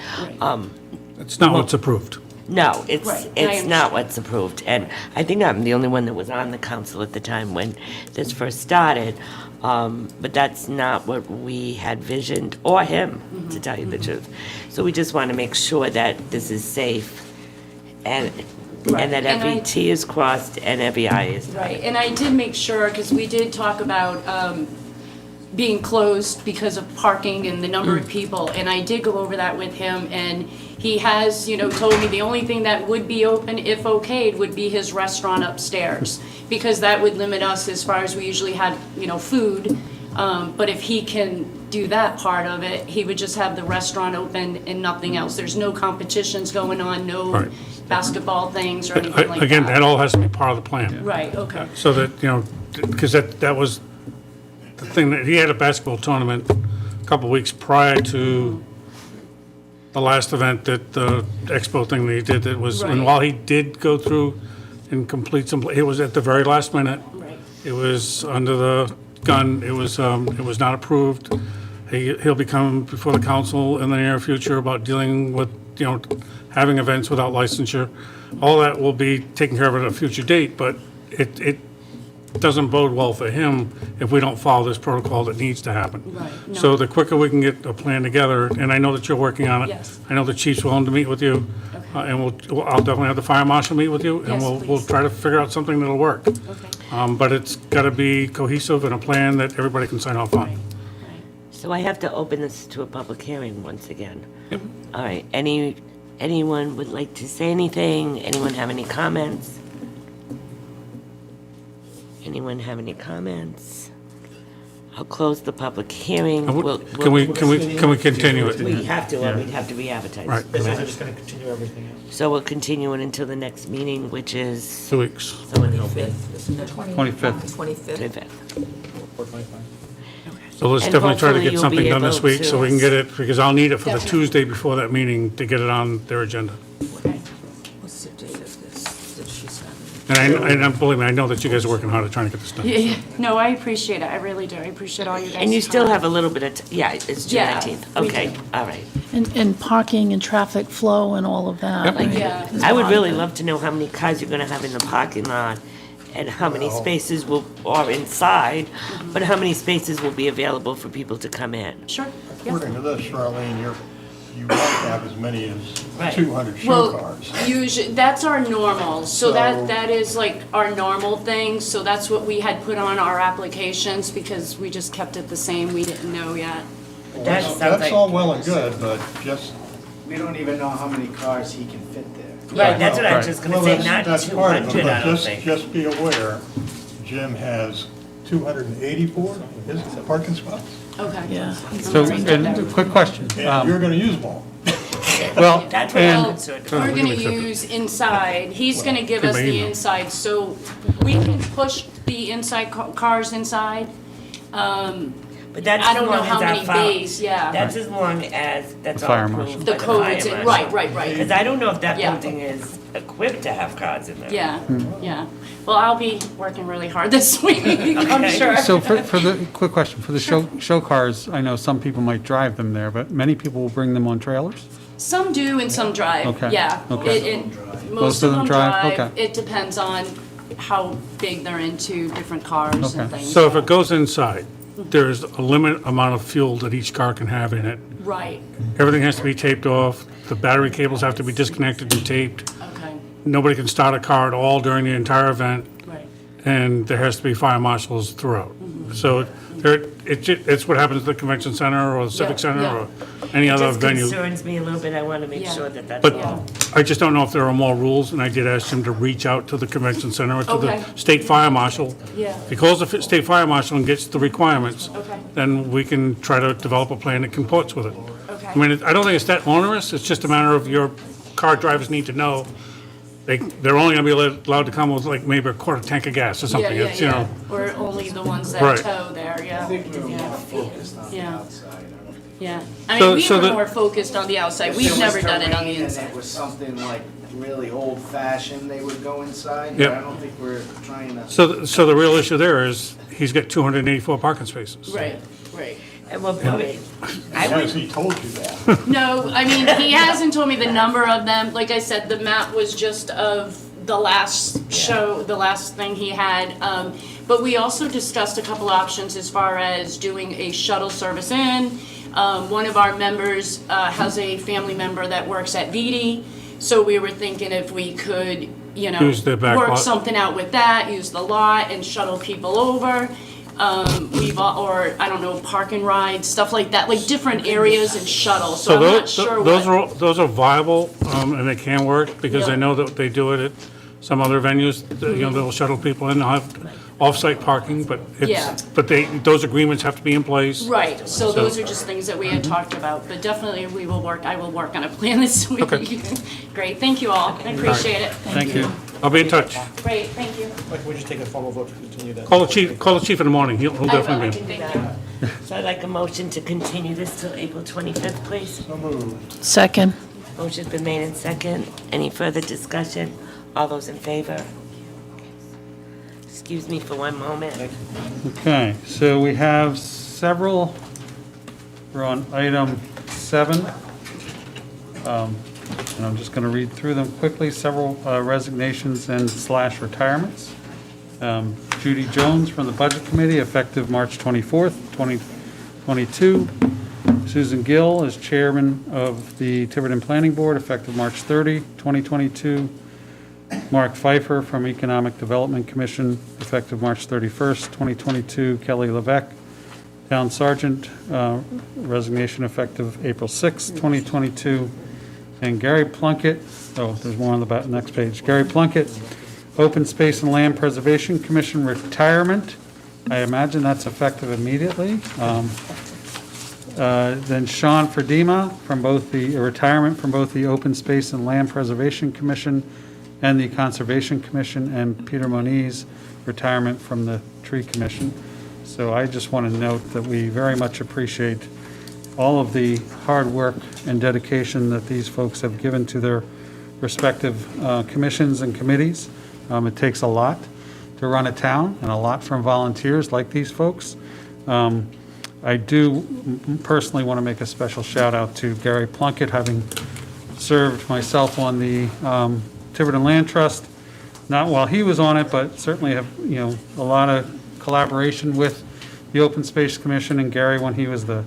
it's not what's approved. No, it's Right, I it's not understand. what's approved. And I think I'm the only one that was on the council at the time when this first started. But that's not what we had visioned, or him, to tell you the truth. So we just want to make sure that this is safe and that And every I- T is crossed and every I is dotted. Right, and I did make sure, because we did talk about being closed because of parking and the number of people, and I did go over that with him, and he has, you know, told me the only thing that would be open, if okayed, would be his restaurant upstairs, because that would limit us as far as we usually had, you know, food, but if he can do that part of it, he would just have the restaurant open and nothing else. There's no competitions going on, no Right. basketball things or anything like that. Again, that all has to be part of the plan. Right, okay. So that, you know, because that was the thing, that he had a basketball tournament a couple weeks prior to the last event, that the expo thing that he did, that was, and Right. while he did go through and complete some, it was at the very last minute. Right. It was under the gun, it was not approved. He'll be coming before the council in the near future about dealing with, you know, having events without licensure. All that will be taken care of at a future date, but it doesn't bode well for him if we don't follow this protocol that needs to happen. Right, no. So the quicker we can get a plan together, and I know that you're working on it. Yes. I know the chief's willing to meet with you, and I'll definitely have the fire marshal meet with you, and Yes, we'll please. try to figure out something that'll work. Okay. But it's gotta be cohesive and a plan that everybody can sign off on. So I have to open this to a public hearing once again. All right, anyone would like to say anything? Anyone have any comments? Anyone have any comments? I'll close the public hearing. Can we continue it? We have to, or we'd have to re-advertise. Right. Basically, just going to continue everything else. So we'll continue it until the next meeting, which is 2 weeks. the 25th. 25th. 25th. 25th. So let's And definitely try to hopefully get you'll something be done this able week so we to- can get it, because I'll need it for the Definitely. Tuesday before that meeting to get it on their agenda. What's the date of this that she sent? And believe me, I know that you guys are working hard at trying to get this done. Yeah, yeah. No, I appreciate it. I really do. I appreciate all you guys. And you still have a little bit of, yeah, it's June Yeah, 19th. we Okay, do. all right. And parking and traffic flow and all of that. I mean, Yeah. there's a I would lot really of it. love to know how many cars you're gonna have in the parking lot, and how many spaces will, or inside, but how many spaces will be available for people to come in? Sure. Yeah. According to this, Charlene, you won't have as many Right. as 200 show Well, cars. usually, that's our normal. So So- that is like our normal thing. So that's what we had put on our applications because we just kept it the same. We didn't know yet. That sounds That's like- all well and good, but just. We don't even know how many cars he can fit there. Right, that's what I was just gonna Well, say, that's- not that's part of it, 200, I but don't just- think. Just be aware, Jim has 284 parking spots, Okay. Yeah. So, and a quick question. and you're going to use them all. Well, That's what I'm and, concerned We're about. gonna use inside, he's gonna give us the inside, so we can push the inside cars inside. But that's I as don't know long how as our many fire- bays, yeah. That's as long as that's all Fire approved marshal. by The the codes, fire right, right. Because I don't know if that Yeah. building is equipped to have cars in there. Yeah, yeah. Well, I'll be working really hard this week, I'm Okay. sure. so for the, quick question, for the show cars, I know some people might drive them there, but many people will bring them on trailers? Some do and some drive, Okay, yeah. okay. Most of them drive. Okay. It depends on how big they're into different cars and Okay. things. So if it goes inside, there's a limited amount of fuel that each car can have in it. Right, Everything has to be taped off, the battery cables have to be disconnected and taped. okay, Nobody can start a car at all during the entire event, right. and there has to be fire marshals throughout. So it's what happens at the convention center or the civic Yeah, center yeah. or any It other just venue. concerns me a little bit. I want to make Yeah. sure that that's But all. I just don't know if there are more rules, and I did ask him to reach out to the convention center or to Okay. the state fire marshal. Yeah. If he calls the state fire marshal and gets the requirements, Okay. then we can try to develop a plan that comports with it. Okay. I mean, I don't think it's that onerous, it's just a matter of your car drivers need to know they're only gonna be allowed to come with like maybe a quarter tank of gas or Yeah, something. yeah, It's, you yeah. know, Or only the ones that Right. tow there, yeah. Yeah. Yeah. I So- mean, we so were the- more focused on the outside. We've never done it on the inside. If it was something like really old-fashioned, they would go inside. Yep. But I don't think we're trying to. so the real issue there is, he's got 284 parking spaces. Right, right. And well, wait, I As would, he told you that. No, I mean, he hasn't told me the number of them. Like I said, the map was just of the last show, the last thing he had. But we also discussed a couple options as far as doing a shuttle service in. One of our members has a family member that works at VD, so we were thinking if we could, you know, Use the back work lot. something out with that, use the lot and shuttle people over. Or, I don't know, park and ride, stuff like that, like different areas and shuttle, so I'm not sure what. Those are viable, and they can work, because I Yeah. know that they do it at some other venues, you know, they'll shuttle people in, they'll have off-site parking, but Yeah. those agreements have to be in place. Right, so those are just things that we had talked about, but definitely I will work on a plan this week. Okay. Great, thank you all, I appreciate it. Thank you. I'll be in touch. Great, thank you. Would you take a formal vote to continue that? Call the chief in the morning, he'll I will, definitely be. thank you. so I'd like a motion to continue this till April 25th, please. Second. Motion's been made in second. Any further discussion? All those in favor? Excuse me for one moment. Okay, so we have several, we're on item 7. And I'm just going to read through them quickly. Several resignations and / retirements. Judy Jones from the Budget Committee, effective March 24th, 2022. Susan Gill as Chairman of the Tiverton Planning Board, effective March 30, 2022. Mark Pfeiffer from Economic Development Commission, effective March 31st, 2022. Kelly Levesque, Town Sergeant, resignation effective April 6th, 2022. And Gary Plunkett, there's more on the next page. Gary Plunkett, Open Space and Land Preservation Commission, retirement. I imagine that's effective immediately. Then Sean Ferdima, from both the retirement from both the Open Space and Land Preservation Commission and the Conservation Commission, and Peter Moniz, retirement from the Tree Commission. So I just want to note that we very much appreciate all of the hard work and dedication that these folks have given to their respective commissions and committees. It takes a lot to run a town, and a lot from volunteers like these folks. I do personally want to make a special shout out to Gary Plunkett, having served myself on the Tiverton Land Trust, not while he was on it, but certainly have, a lot of collaboration with the Open Space Commission and Gary when he was the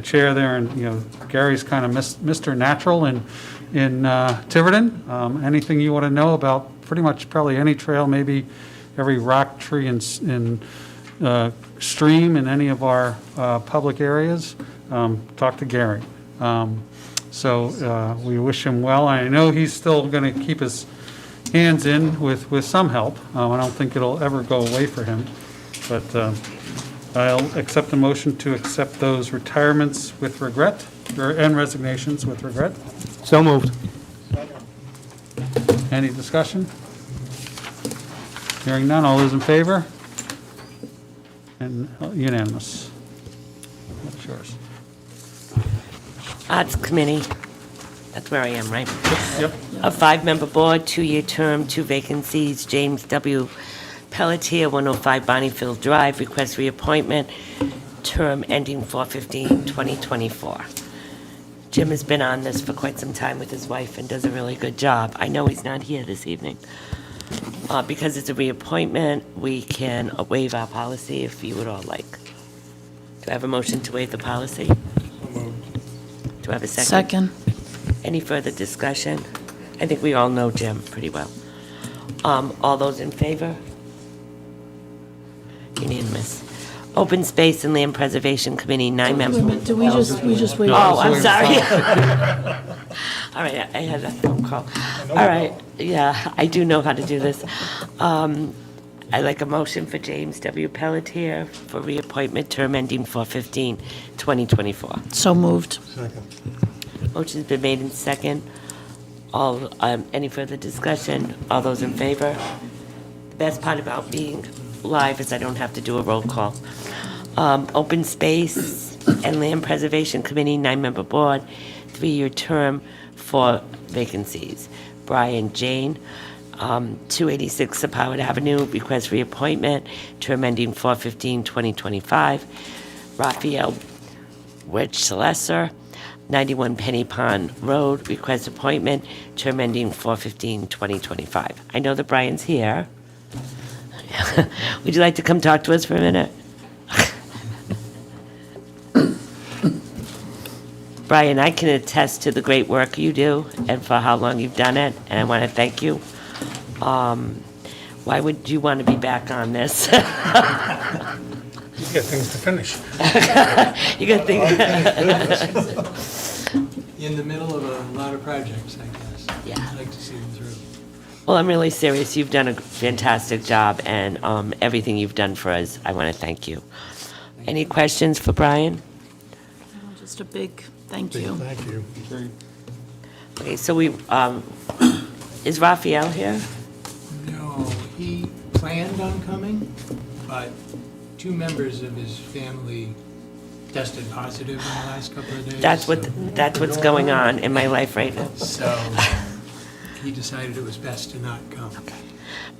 chair there. And, Gary's kind of Mr. Natural in Tiverton. Anything you want to know about pretty much probably any trail, maybe every rock, tree, and stream in any of our public areas, talk to Gary. So we wish him well. I know he's still going to keep his hands in with some help. I don't think it'll ever go away for him. But I'll accept a motion to accept those retirements with regret, and resignations with regret. So moved. Any discussion? Hearing none, all those in favor? And unanimous. What's yours? Arts Committee, that's where I am, right? Yep. A 5-member board, 2-year term, 2 vacancies. James W. Pelletier, 105 Bonniefield Drive, request reappointment, term ending 4/15/2024. Jim has been on this for quite some time with his wife and does a really good job. I know he's not here this evening. Because it's a reappointment, we can waive our policy if you would all like. Do I have a motion to waive the policy? Do I have a second? Second. Any further discussion? I think we all know Jim pretty well. All those in favor? Unanimous. Open Space and Land Preservation Committee, 9 members. Do we just wait? Oh, I'm sorry. All right, I had a phone call. All right, yeah, I do know how to do this. I'd like a motion for James W. Pelletier for reappointment, term ending 4/15/2024. So moved. Second. Motion's been made in second. All, any further discussion? All those in favor? The best part about being live is I don't have to do a roll call. Open Space and Land Preservation Committee, 9-member board, 3-year term, 4 vacancies. Brian Jane, 286 Howard Avenue, request reappointment, term ending 4/15/2025. Raphael Wedge-Lesser, 91 Penny Pond Road, request appointment, term ending 4/15/2025. I know that Brian's here. Would you like to come talk to us for a minute? Brian, I can attest to the great work you do and for how long you've done it, and I want to thank you. Why would you want to be back on this? You got things to finish. You got things. In the middle of a lot of projects, I guess. Yeah. I'd like to see them through. Well, I'm really serious. You've done a fantastic job, and everything you've done for us, I want to thank you. Any questions for Brian? Just a big thank you. Thank you. Okay, so we, is Raphael here? No, he planned on coming, but 2 members of his family tested positive in the last couple of days. That's what's going on in my life right now. So he decided it was best to not come.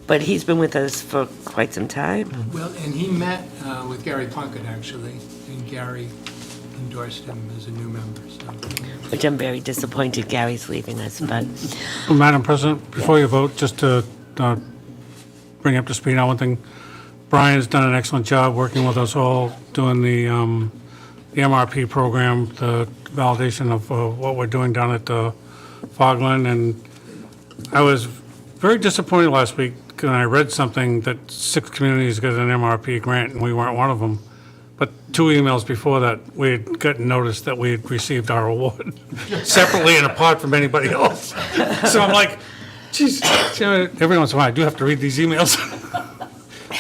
But he's been with us for quite some time. Well, and he met with Gary Plunkett, actually, and Gary endorsed him as a new member, so. Which I'm very disappointed Gary's leaving us, but Madam President, before you vote, just to bring up to speed on one thing, Brian's done an excellent job working with us all, doing the MRP program, the validation of what we're doing down at Fogland, and I was very disappointed last week when I read something that 6 communities got an MRP grant, and we weren't one of them. But 2 emails before that, we had gotten notice that we had received our award separately and apart from anybody else. So I'm like, geez, every once in a while I do have to read these emails.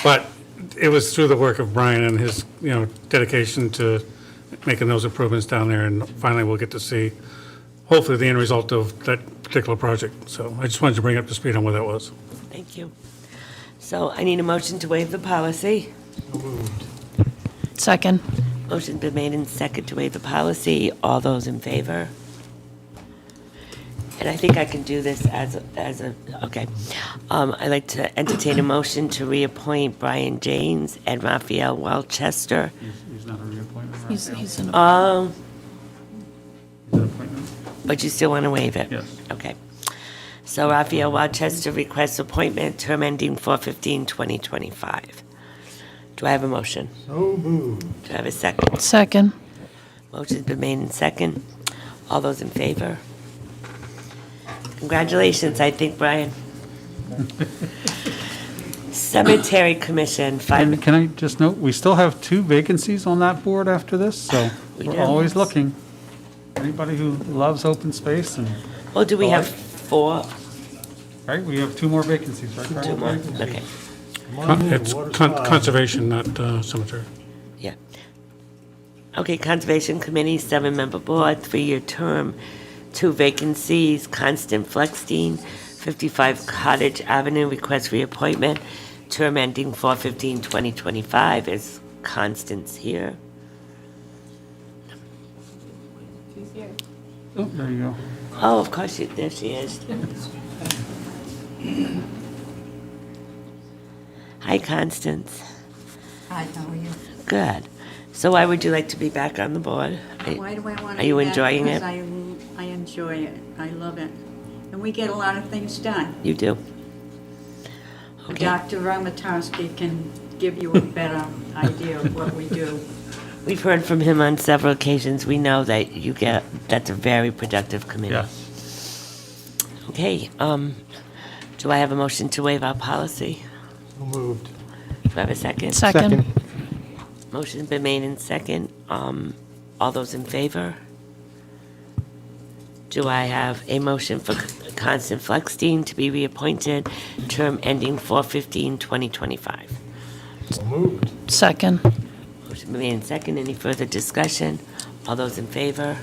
But it was through the work of Brian and his, dedication to making those improvements down there, and finally we'll get to see, hopefully, the end result of that particular project. So I just wanted to bring up to speed on what that was. thank you. So I need a motion to waive the policy. Second. Motion's been made in second to waive the policy. All those in favor? And I think I can do this as a okay. I'd like to entertain a motion to reappoint Brian James and Raphael Welchester. He's not a reappointment, right? He's an He's an appointment? But you still want to waive it? Yes. Okay. So Raphael Welchester requests appointment, term ending 4/15/2025. Do I have a motion? So moved. Do I have a second? Second. Motion's been made in second. All those in favor? Congratulations, I think, Brian. Cemetery Commission, 5. And can I just note, we still have 2 vacancies on that board after this, so We we're do. always looking. Anybody who loves open space and, Well, do we have 4? right, we have 2 more vacancies, right? 2 more, okay. It's conservation, not cemetery. Yeah. Okay, Conservation Committee, 7-member board, 3-year term, 2 vacancies, Constant Flexstein, 55 Cottage Avenue, request reappointment, term ending 4/15/2025. Is Constance here? Oh, there you go. Oh, of course, there she is. Hi, Constance. Hi, how are you? Good. So why would you like to be back on the board? Why do I want to Are be you back? enjoying it? Because I enjoy it. I love it. And we get a lot of things done. You do? Okay. Dr. Ramatowski can give you a better idea of what we do. We've heard from him on several occasions. We know that that's a very productive committee. Yes. Okay, do I have a motion to waive our policy? So moved. Do I have a second? Second. Motion's been made in second. All those in favor? Do I have a motion for Constant Flexstein to be reappointed, term ending 4/15/2025? So moved. Second. Motion been made in second. Any further discussion? All those in favor?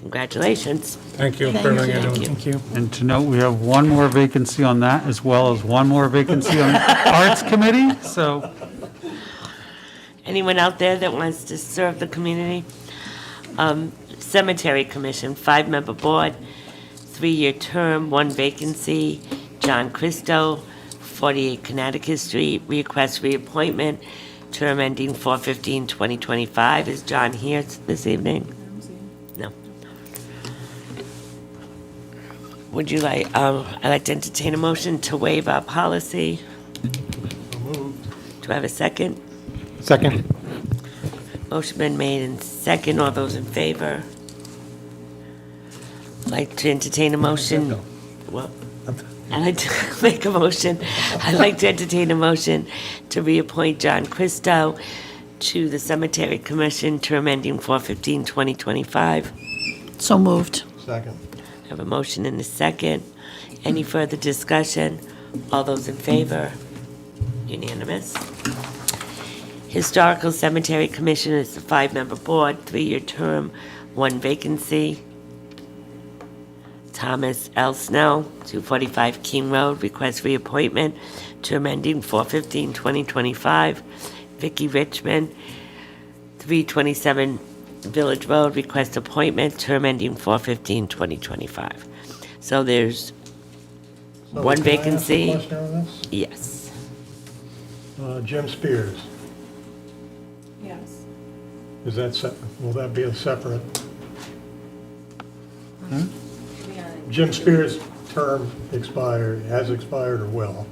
Congratulations. Thank you for everything you're doing. Thank you. And to note, we have one more vacancy on that, as well as one more vacancy on the Arts Committee, so Anyone out there that wants to serve the community? Cemetery Commission, 5-member board, 3-year term, 1 vacancy. John Christo, 48 Connecticut Street, request reappointment, term ending 4/15/2025. Is John here this evening? No. Would you like, I'd like to entertain a motion to waive our policy. So moved. Do I have a second? Second. Motion been made in second. All those in favor? I'd like to entertain a motion. Well, I'd like to make a motion. I'd like to entertain a motion to reappoint John Christo to the Cemetery Commission, term ending 4/15/2025. So moved. Second. I have a motion and a second. Any further discussion? All those in favor? Unanimous. Historical Cemetery Commission is a 5-member board, 3-year term, 1 vacancy. Thomas L. Snell, 245 King Road, request reappointment, term ending 4/15/2025. Vicky Richmond, 327 Village Road, request appointment, term ending 4/15/2025. So there's So one can I ask a vacancy. question on this? Yes. Jim Spears, Yes. is that, will that be a separate? Jim Spears' term expired, has expired or will?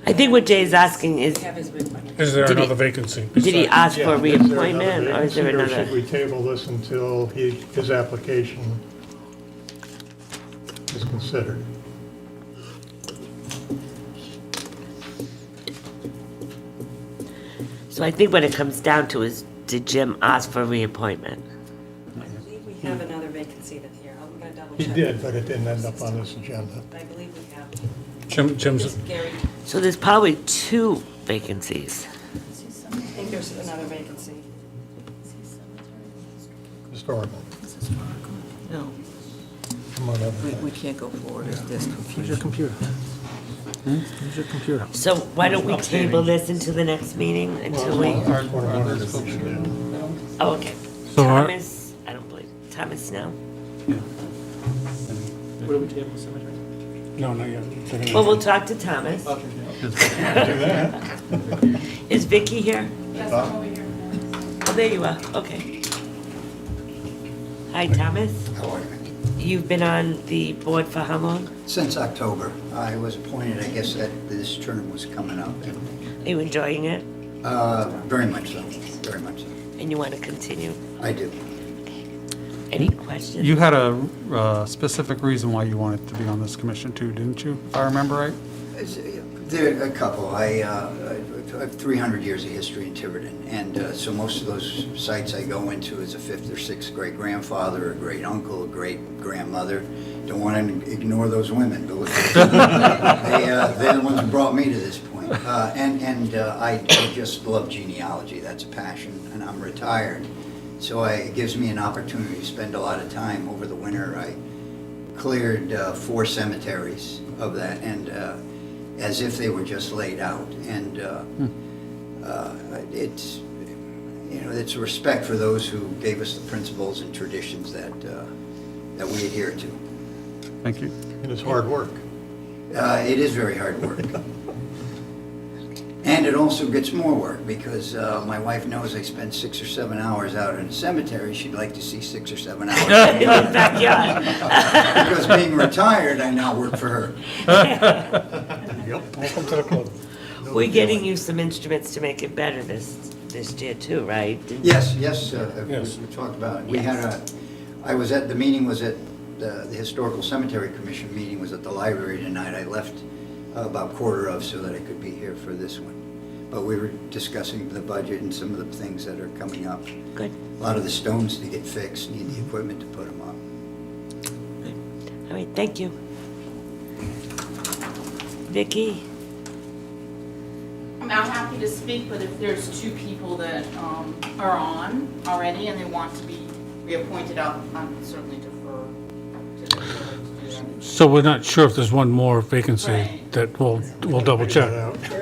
I think what Jay's asking is, Is there Did he- another vacancy? did he ask for Yeah, a is there another reappointment, or is there vacancy, Or should another? we table this until his application is considered? So I think what it comes down to is, did Jim ask for a reappointment? I believe we have another vacancy that's here. I'm going to double He check. did, but it didn't end up on this agenda. I believe we have. Jim's, Just Gary, So there's probably 2 vacancies. I think there's another vacancy. Historical. No, Come on up. we can't go forward with this Use your computer. Use your computer. So why don't we table this until the next meeting, until we, oh, okay. So our- Thomas, I don't believe, Thomas Snell? What do we table, cemetery? No, not yet. Well, we'll talk to Thomas. Is Vicky here? Yes, I'm over here. Oh, there you are, okay. Hi, Thomas. How are you? You've been on the board for how long? Since October, I was appointed, I guess that this term was coming up. Are you enjoying it? Very much so, very much so. And you want to continue? I do. Any questions? you had a specific reason why you wanted to be on this commission too, didn't you, if I remember right? There are a couple. I have 300 years of history in Tiverton, and so most of those sites I go into as a 5th or 6th great-grandfather, a great-uncle, a great-grandmother. Don't want to ignore those women, but they're the ones who brought me to this point. I just love genealogy, that's a passion, and I'm retired. So it gives me an opportunity to spend a lot of time over the winter. I cleared 4 cemeteries of that, and as if they were just laid out. And it's, you know, it's respect for those who gave us the principles and traditions that we adhere to. Thank you. And it's hard work. It is very hard work. And it also gets more work because my wife knows I spend 6 or 7 hours out in the cemetery. She'd like to see 6 or 7 hours in the backyard. Because being retired, I now work for her. Yep, welcome to the club. We're getting you some instruments to make it better this year too, right? Yes, we talked about it. We had I was at, the meeting was at, the Historical Cemetery Commission meeting was at the library tonight. I left about 1/4 so that I could be here for this one. But we were discussing the budget and some of the things that are coming up. Good. A lot of the stones to get fixed, need the equipment to put them up. Good. All right, thank you. Vicki? I'm happy to speak, but if there's 2 people that are on already and they want to be reappointed, I'm certainly defer to the board to do that. So we're not sure if there's one more vacancy Right. that we'll double check.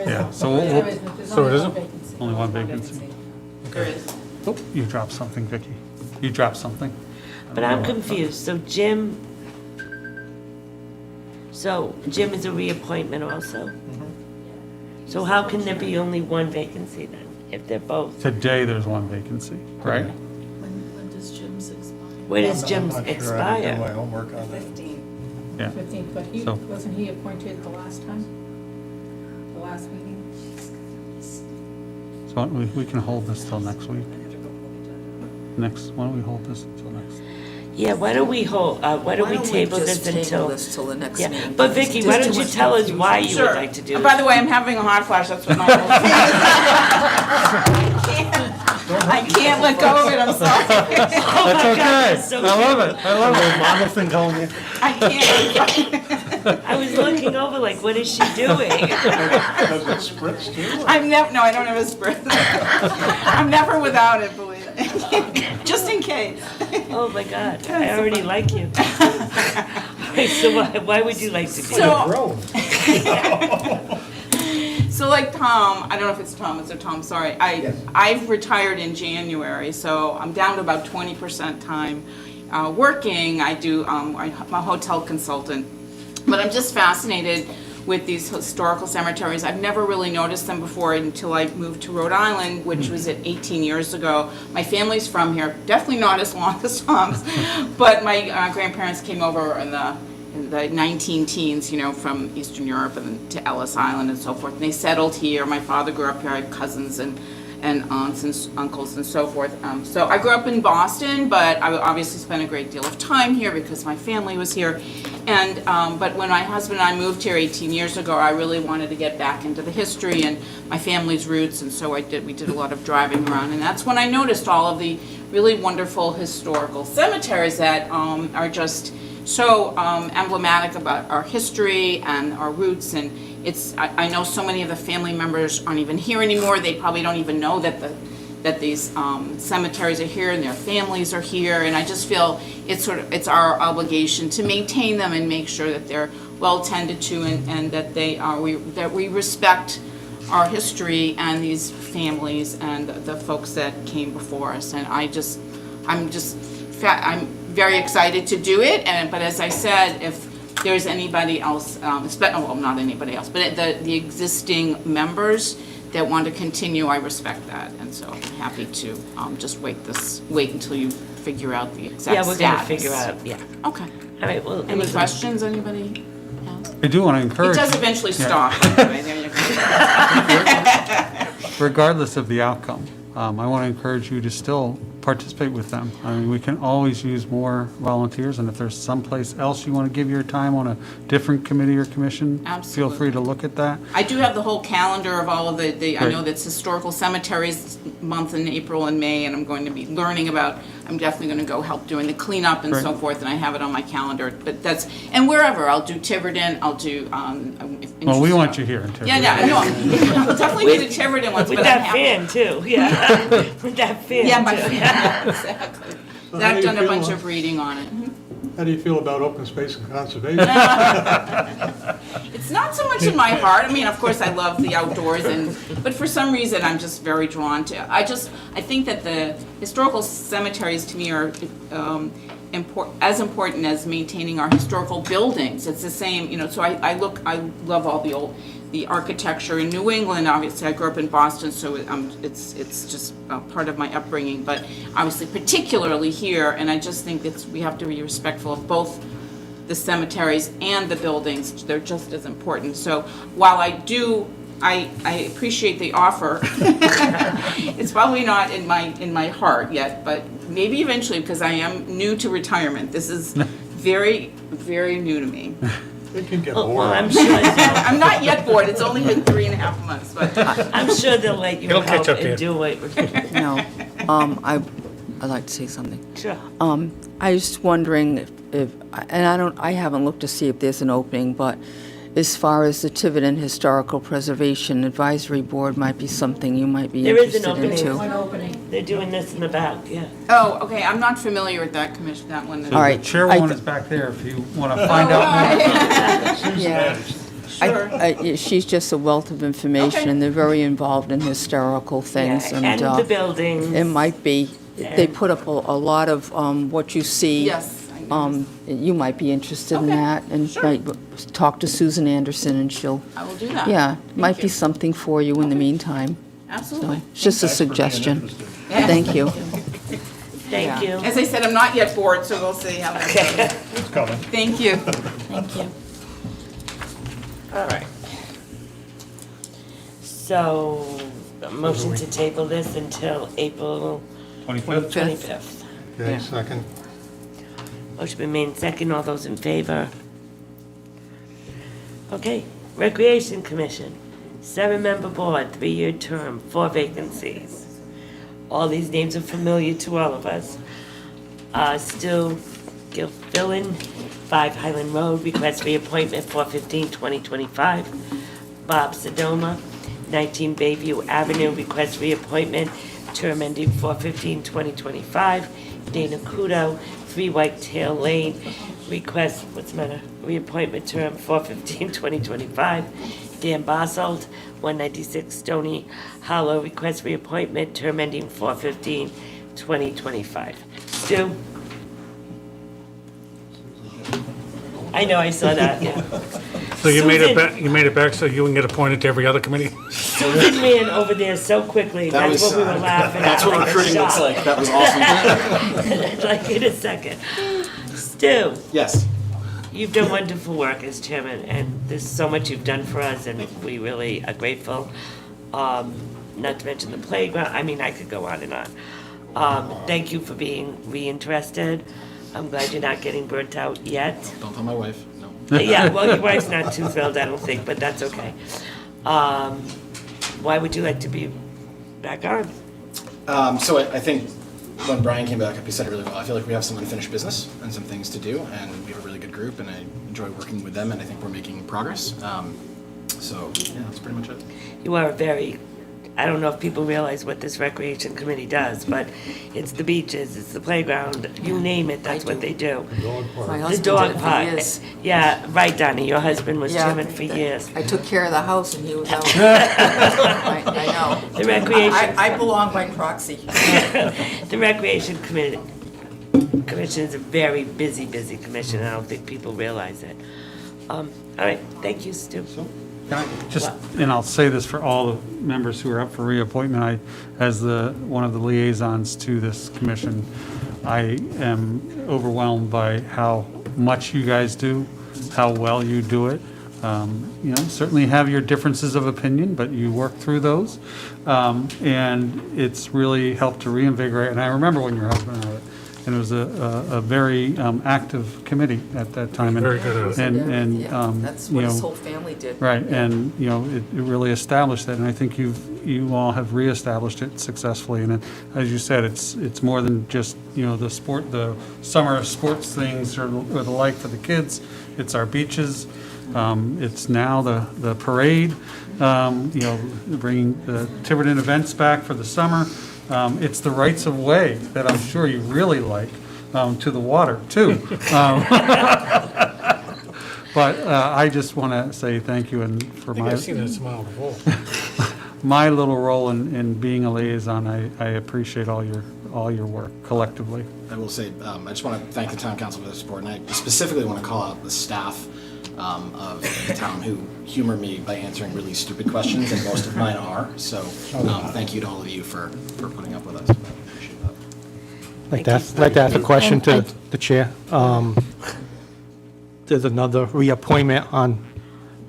Yeah, so So it isn't? Only one vacancy. There is. Oh, you dropped something, Vicki. You dropped something. But I'm confused, so Jim is a reappointment also? So how can there be only one vacancy then, if they're both? Today, there's one vacancy, right? When does Jim's expire? When does Jim's I'm not sure. I didn't do my expire? homework on that. 15th. Yeah. 15th, but So- wasn't he appointed the last time? The last meeting? So why don't we can hold this till next week. Why don't we hold this until next? Yeah, why don't we table this just until? table this till the next Yeah, meeting? but Vicki, why don't you tell us why you would Sure. like to do And this? by the way, I'm having a hot flash, that's what my whole I can't let go of it, I'm sorry. That's okay. so I love it. I love it. Model thing going in. I can't. I was looking over like, what is she doing? Does it spritz too? No, I don't have a spritz. I'm never without it, believe it. Just in case. Oh my God, I already like you. Wait, so why would you like to be? So like Tom, I don't know if it's Tom, sorry. I've retired in January, so I'm down to about 20% time working. I'm a hotel consultant. But I'm just fascinated with these historical cemeteries. I've never really noticed them before until I moved to Rhode Island, which was 18 years ago. My family's from here, definitely not as long as Tom's, but my grandparents came over in the 19-teens, from Eastern Europe and to Ellis Island and so forth. And they settled here. My father grew up here. I have cousins and aunts and uncles and so forth. So I grew up in Boston, but I obviously spent a great deal of time here because my family was here. And but when my husband and I moved here 18 years ago, I really wanted to get back into the history and my family's roots, and so we did a lot of driving around. And that's when I noticed all of the really wonderful historical cemeteries that are just so emblematic about our history and our roots. And I know so many of the family members aren't even here anymore. They probably don't even know that these cemeteries are here and their families are here. And I just feel it's our obligation to maintain them and make sure that they're well tended to and that that we respect our history and these families and the folks that came before us. And I'm very excited to do it. But as I said, if there's anybody else, not anybody else, but the existing members that want to continue, I respect that. And so I'm happy to just wait until you figure out the exact status. Yeah, we're gonna figure out, yeah. Okay. All right, well. Any questions, anybody? I do want to encourage. It does eventually Yeah. stop, anyway. There you go. Regardless of the outcome, I want to encourage you to still participate with them. I mean, we can always use more volunteers, and if there's someplace else you want to give your time on a different committee or commission, feel free to look at that. I do have the whole calendar of all of I Great. know that's historical cemeteries month in April and May, and I'm going to be learning about, I'm definitely going to go help doing the cleanup and so Great. forth, and I have it on my calendar, but that's, and wherever, I'll do Tiverton, I'll do, Well, we want you here in Tiverton. Yeah, no, I'll definitely do the Tiverton ones, With but I'm that happy. fan, too, yeah. With that fan, Yeah, my too. fan, yeah, exactly. So how do I've you done a feel bunch on- of reading on it. How do you feel about open space and conservation? It's not so much in my heart. I mean, of course, I love the outdoors, but for some reason, I'm just very drawn to. I think that the historical cemeteries to me are as important as maintaining our historical buildings. It's the same, you know. So I love all the architecture in New England. Obviously, I grew up in Boston, so it's just part of my upbringing. But obviously, particularly here, and I just think we have to be respectful of both the cemeteries and the buildings. They're just as important. So while I appreciate the offer, it's probably not in my heart yet, but maybe eventually, because I am new to retirement. This is very, very new to me. It can get Well, boring. I'm sure, I'm not yet bored. It's only been 3.5 months, but I'm sure they'll let you It'll catch help up to and you. do it. No, I'd like to say something. Sure. I was wondering if, and I haven't looked to see if there's an opening, but as far as the Tiverton Historical Preservation Advisory Board might be something you might be There is an interested opening. into. They're doing this in the back, yeah. oh, okay. I'm not familiar with that commission. That one. All right. The chairwoman is back there if you want to find out more. Yeah. She's just a wealth of information, Okay. and they're very involved in historical things. Yeah, and the buildings. It might be, they put up a lot of what you see. Yes. You might be interested in Okay, that, and sure. might talk to Susan Anderson, and she'll, I will do that. yeah, Thank might you. be something for you in the meantime. Absolutely. It's just a suggestion. Thank you. Thank you. As I said, I'm not yet bored, so we'll see how that goes. It's coming. Thank you. Thank you. All right. So, a motion to table this until April 25th? 25th. Okay, second. Motion been made second. All those in favor? Okay. Recreation Commission, 7-member board, 3-year term, 4 vacancies. All these names are familiar to all of us. Stu Gilfillan, 5 Highland Road, request reappointment, 4/15/2025. Bob Sedoma, 19 Bayview Avenue, request reappointment, term ending 4/15/2025. Dana Kudo, 3 Whitetail Lane, request, what's the matter? Reappointment term 4/15/2025. Dan Bosselt, 196 Stony Hollow, request reappointment, term ending 4/15/2025. Stu? I know, I saw that, yeah. So you made it Susan. back, so you can get appointed to every other committee? Susan ran over there so quickly, That that's was, what we were laughing at. That's what like a recruiting looks shot. like. That was awesome. Like in a second. Stu, Yes. you've done wonderful work as chairman, and there's so much you've done for us, and we really are grateful. Not to mention the playground, I mean, I could go on and on. Thank you for being reinterested. I'm glad you're not getting burnt out yet. Don't tell my wife. No. Yeah, well, your wife's not too thrilled, I don't think, but that's okay. Why would you like to be back on? So I think when Brian came back up, he said it really well. I feel like we have some unfinished business and some things to do, and we have a really good group, and I enjoy working with them, and I think we're making progress. So yeah, that's pretty much it. You are a very, I don't know if people realize what this recreation committee does, but it's the beaches, it's the playground, you name it, that's what they do. My The husband dog did it for park. years. Yeah, right, Donnie, your husband was Yeah. chairman for years. I took care of the house, and he was out. I know. The recreation. I belong by proxy. The Recreation Commission is a very busy, busy commission, and I don't think people realize it. All right, thank you, Stu. Can I just, and I'll say this for all the members who are up for reappointment, as one of the liaisons to this commission, I am overwhelmed by how much you guys do, how well you do it. certainly have your differences of opinion, but you work through those. And it's really helped to reinvigorate, and I remember when your husband had it, and it was a very active committee at that time. Very good. And, That's what his whole family did. right, and, it really established that, and I think you all have reestablished it successfully. And as you said, it's more than just, the summer sports things or the like for the kids. It's our beaches. It's now the parade, bringing the Tiverton events back for the summer. It's the rights of way that I'm sure you really like, to the water, too. But I just want to say thank you, and for I think I've seen that smile before. my little role in being a liaison, I appreciate all your work collectively. I will say, I just want to thank the town council for the support, and I specifically want to call out the staff of the town who humor me by answering really stupid questions, and most of mine are. So thank you to all of you for putting up with us. I appreciate that. I'd like to ask a question to the chair. There's another reappointment on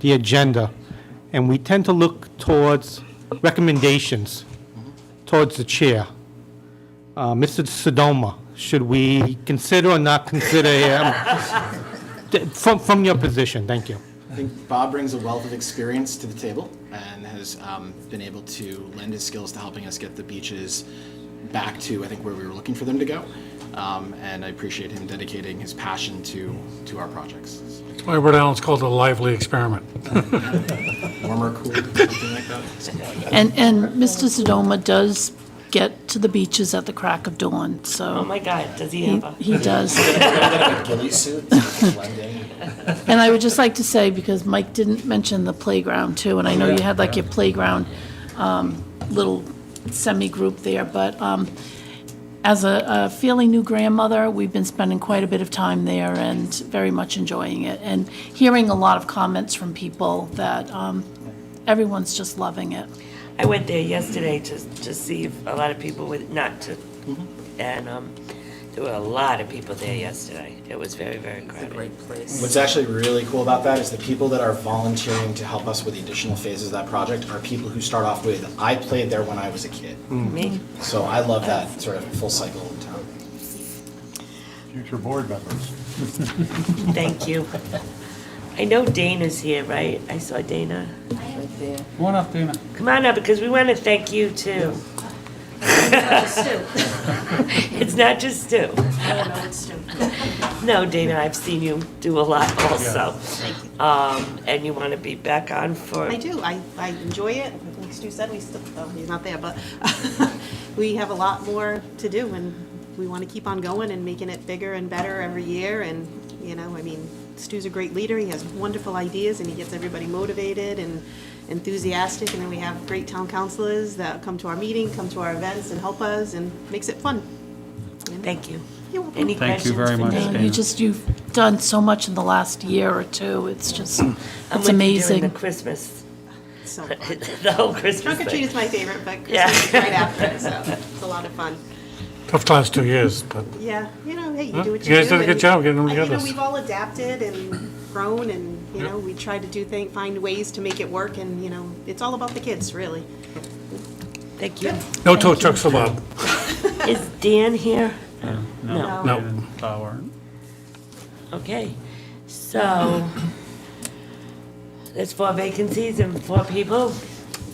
the agenda, and we tend to look towards recommendations towards the chair. Mr. Sodoma, should we consider or not consider him? From your position, thank you. I think Bob brings a wealth of experience to the table and has been able to lend his skills to helping us get the beaches back to, I think, where we were looking for them to go. And I appreciate him dedicating his passion to our projects. That's why Rhode Island's called a lively experiment. Warmer, cool, something like that. And Mr. Sodoma does get to the beaches at the crack of dawn, so. Oh, my God, does he ever? He does. Ghillie suit, blending. And I would just like to say, because Mike didn't mention the playground too, and I know you had like your playground little semi-group there, but as a fairly new grandmother, we've been spending quite a bit of time there and very much enjoying it, and hearing a lot of comments from people that everyone's just loving it. I went there yesterday to see if a lot of people would not to, and there were a lot of people there yesterday. It was very, very crowded. It's a great place. What's actually really cool about that is the people that are volunteering to help us with the additional phases of that project are people who start off with, I played there when I was a kid. Me? So I love that sort of full cycle in town. Future board members. Thank you. I know Dana's here, right? I saw Dana. Right there. Come on up, Dana. Come on up, because we want to thank you, too. It's not just Stu. No, it's Stu. No, Dana, I've seen you do a lot also. And you want to be back on for... I do. I enjoy it. Like Stu said, we still, well, he's not there, but we have a lot more to do, and we want to keep on going and making it bigger and better every year. And, Stu's a great leader. He has wonderful ideas, and he gets everybody motivated and enthusiastic. And then we have great town councilors that come to our meeting, come to our events, and help us, and makes it fun. Thank you. You're welcome. Any Thank you questions very for much, Dana? Dana. You've done so much in the last year or two. It's just, I'm it's with you during amazing. the Christmas, So fun. the whole Christmas Trunk or treat thing. is my favorite, but Yeah. Christmas is right after, so it's a lot of fun. Tough times 2 years, but Yeah, hey, you Huh? do what you do. You guys did a good and job getting them I- together. We've all adapted and grown, and, we try to find ways to make it work, and, it's all about the kids, really. Thank you. no tow trucks for Bob. Is Dan here? No. Dan and Bob aren't. Okay, so there's 4 vacancies and 4 people.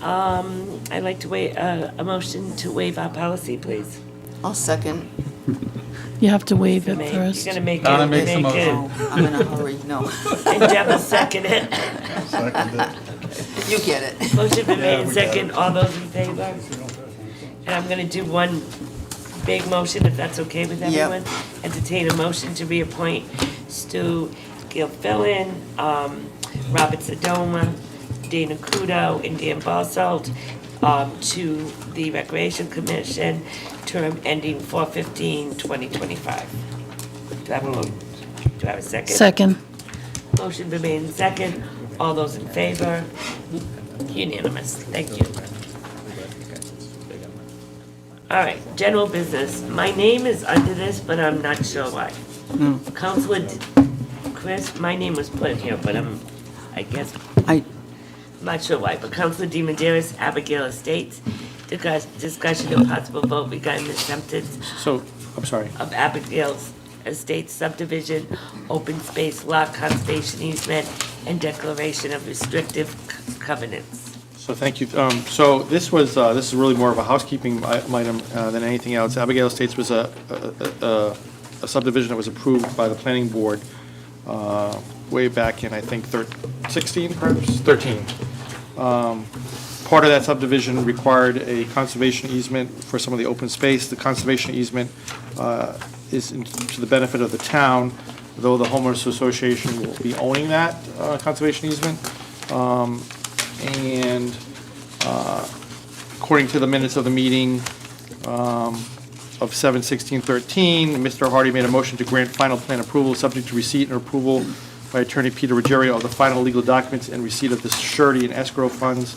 I'd like to waive a motion to waive our policy, please. I'll second. You have to waive it You're first. gonna make it. Donna makes a make motion. it. I'm in a hurry, no. And Deb will second it. You get it. Motion been made and second. All those in favor? And I'm gonna do one big motion, if that's okay with Yep. everyone. Entertain a motion to reappoint Stu Gilfillan, Robert Sodoma, Dana Kudo, and Dan Balsalt to the Recreation Commission, term ending 4/15/2025. Do I have a second? Second. Motion been made and second. All those in favor? Unanimous. Thank you. All right, general business. My name is under this, but I'm not sure why. Councilor Chris, my name was put here, but I guess, I, I'm not sure why, but Councilor DiMederos, Abigail Estates, discussion and possible vote regarding the acceptance So, I'm sorry. of Abigail's Estates subdivision, open space lot conservation easement, and declaration of restrictive covenants. So thank you. So this is really more of a housekeeping item than anything else. Abigail Estates was a subdivision that was approved by the planning board way back in, I think, 16, perhaps, 13. Part of that subdivision required a conservation easement for some of the open space. The conservation easement is to the benefit of the town, though the homeowners association will be owning that conservation easement. And according to the minutes of the meeting of 7/16/13, Mr. Hardy made a motion to grant final plan approval, subject to receipt and approval by Attorney Peter Ruggiero of the final legal documents and receipt of the surety and escrow funds.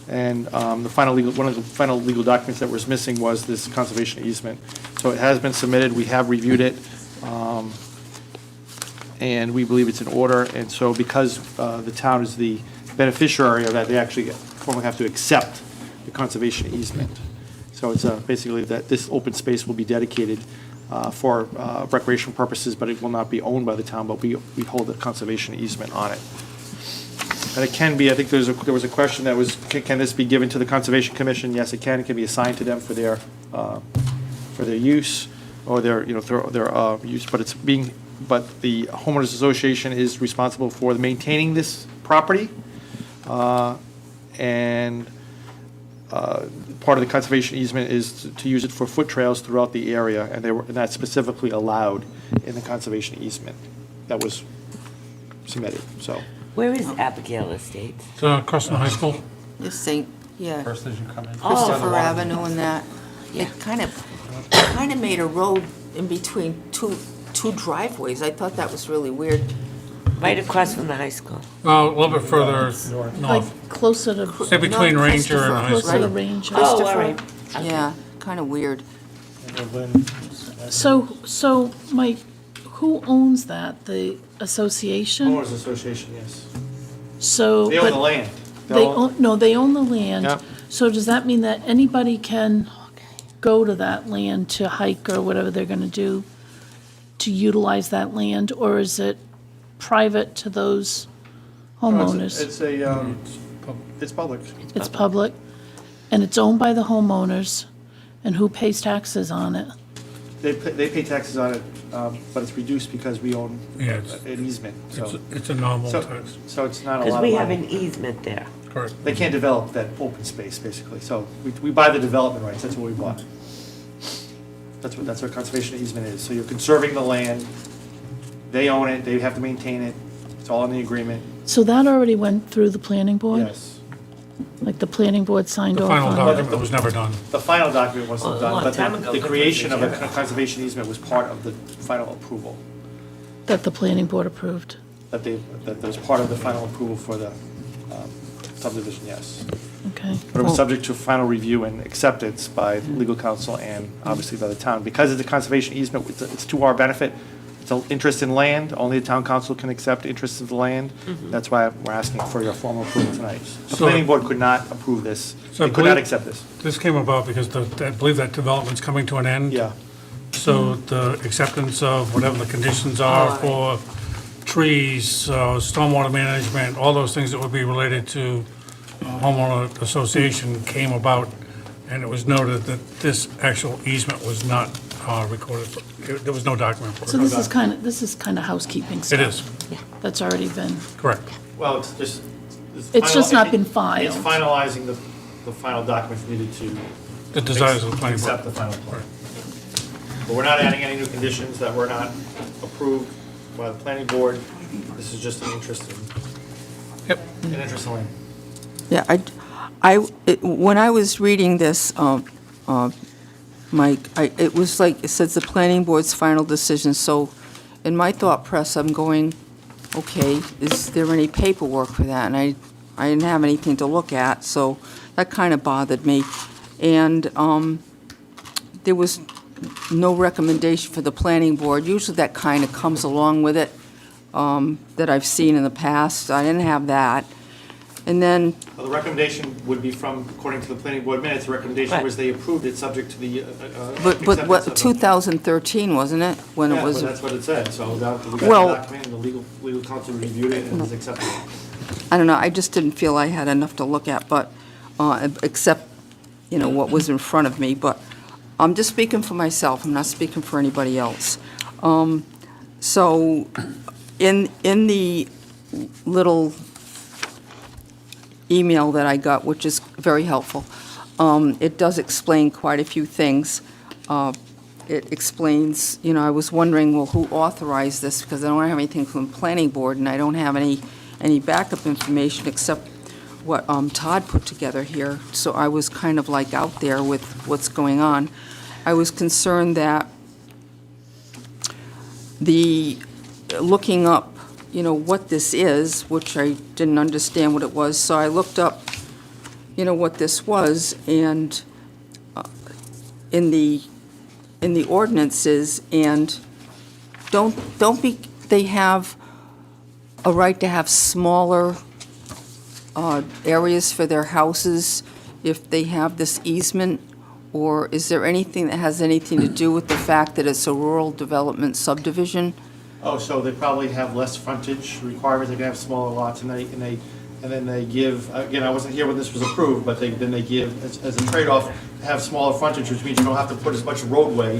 And one of the final legal documents that was missing was this conservation easement. So it has been submitted. We have reviewed it. And we believe it's in order. And so because the town is the beneficiary of that, they actually formally have to accept the conservation easement. So it's basically that this open space will be dedicated for recreational purposes, but it will not be owned by the town, but we hold a conservation easement on it. And it can be, I think there was a question that was, can this be given to the Conservation Commission? Yes, it can. It can be assigned to them for their use or their use, but the homeowners association is responsible for maintaining this property. And part of the conservation easement is to use it for foot trails throughout the area, and that's specifically allowed in the conservation easement that was submitted, so. Where is Abigail Estates? It's across from the high school. this thing, yeah, First as you come in. Christopher Avenue and that. It kind of made a road in between two driveways. I thought that was really weird. Right across from the high school. A little bit further Like north. closer to, Say between No, Ranger and High closer to School. Ranger. Oh, all right. Yeah, kind of weird. So, Mike, who owns that? The association? Homeowners association, yes. So. They own but the land. They own, no, they own the land. Yep. So does that mean that anybody can go to that land to hike or whatever they're gonna do to utilize that land, or is it private to those homeowners? It's public. It's public, and it's owned by the homeowners, and who pays taxes on it? They pay taxes on it, but it's reduced because we own Yeah, it's- an easement, so. It's a normal So- tax. So it's not a lot Because of we have money. an easement there. Correct. They can't develop that open space, basically, so we buy the development rights, that's what we bought. That's what conservation easement is, so you're conserving the land, they own it, they have to maintain it, it's all in the agreement, So that already went through the planning board? yes. Like the planning board signed The off final on it? document was never done. The final document Well, wasn't a done, long but time ago, the but creation of a yeah. conservation easement was part of the final approval. That the planning board approved? That was part of the final approval for the subdivision, yes. Okay. But it was subject to final review and acceptance by legal counsel and obviously by the town. Because it's a conservation easement, it's to our benefit. It's an interest in land, only the town council can accept interest in the land. That's why we're asking for your formal approval tonight. The So- planning board could not approve this, So I they could not believe- accept this. This came about because I believe that development's coming to an end. Yeah. So the acceptance of whatever the conditions are for trees, stormwater management, all those things that would be related to homeowner association came about, and it was noted that this actual easement was not recorded. There was no document for it. So this is kind of housekeeping stuff? It is, That's already been, correct. Well, it's just. It's just not been filed. It's finalizing the final documents needed to. The desires of the planning board. Accept the final plan. But we're not adding any new conditions that were not approved by the planning board. This is just an interest in. Yep. An interest in land. Yeah, when I was reading this, Mike, it was like, it says the planning board's final decision, so in my thought press, I'm going, okay, is there any paperwork for that? And I didn't have anything to look at, so that kind of bothered me. And there was no recommendation for the planning board. Usually that kind of comes along with it. that I've seen in the past. I didn't have that. And then, Well, the recommendation would be from, according to the planning board minutes, the recommendation was they approved it subject to the but acceptance what, of 2013, wasn't it? When it Yeah, was. well, that's what it said, so that, we got Well- the document, and the legal counsel reviewed it and has accepted it. I don't know, I just didn't feel I had enough to look at, but, except, what was in front of me, but I'm just speaking for myself, I'm not speaking for anybody else. So, in the little email that I got, which is very helpful, it does explain quite a few things. It explains, I was wondering, well, who authorized this, because I don't have anything from the planning board, and I don't have any backup information except what Todd put together here, so I was kind of like out there with what's going on. I was concerned that looking up, what this is, which I didn't understand what it was, so I looked up, what this was, and in the ordinances, and they have a right to have smaller areas for their houses if they have this easement? Or is there anything that has anything to do with the fact that it's a rural development subdivision? Oh, so they probably have less frontage requirements, they can have smaller lots, and then they give, again, I wasn't here when this was approved, but then they give, as a trade-off, have smaller frontage, which means you don't have to put as much roadway,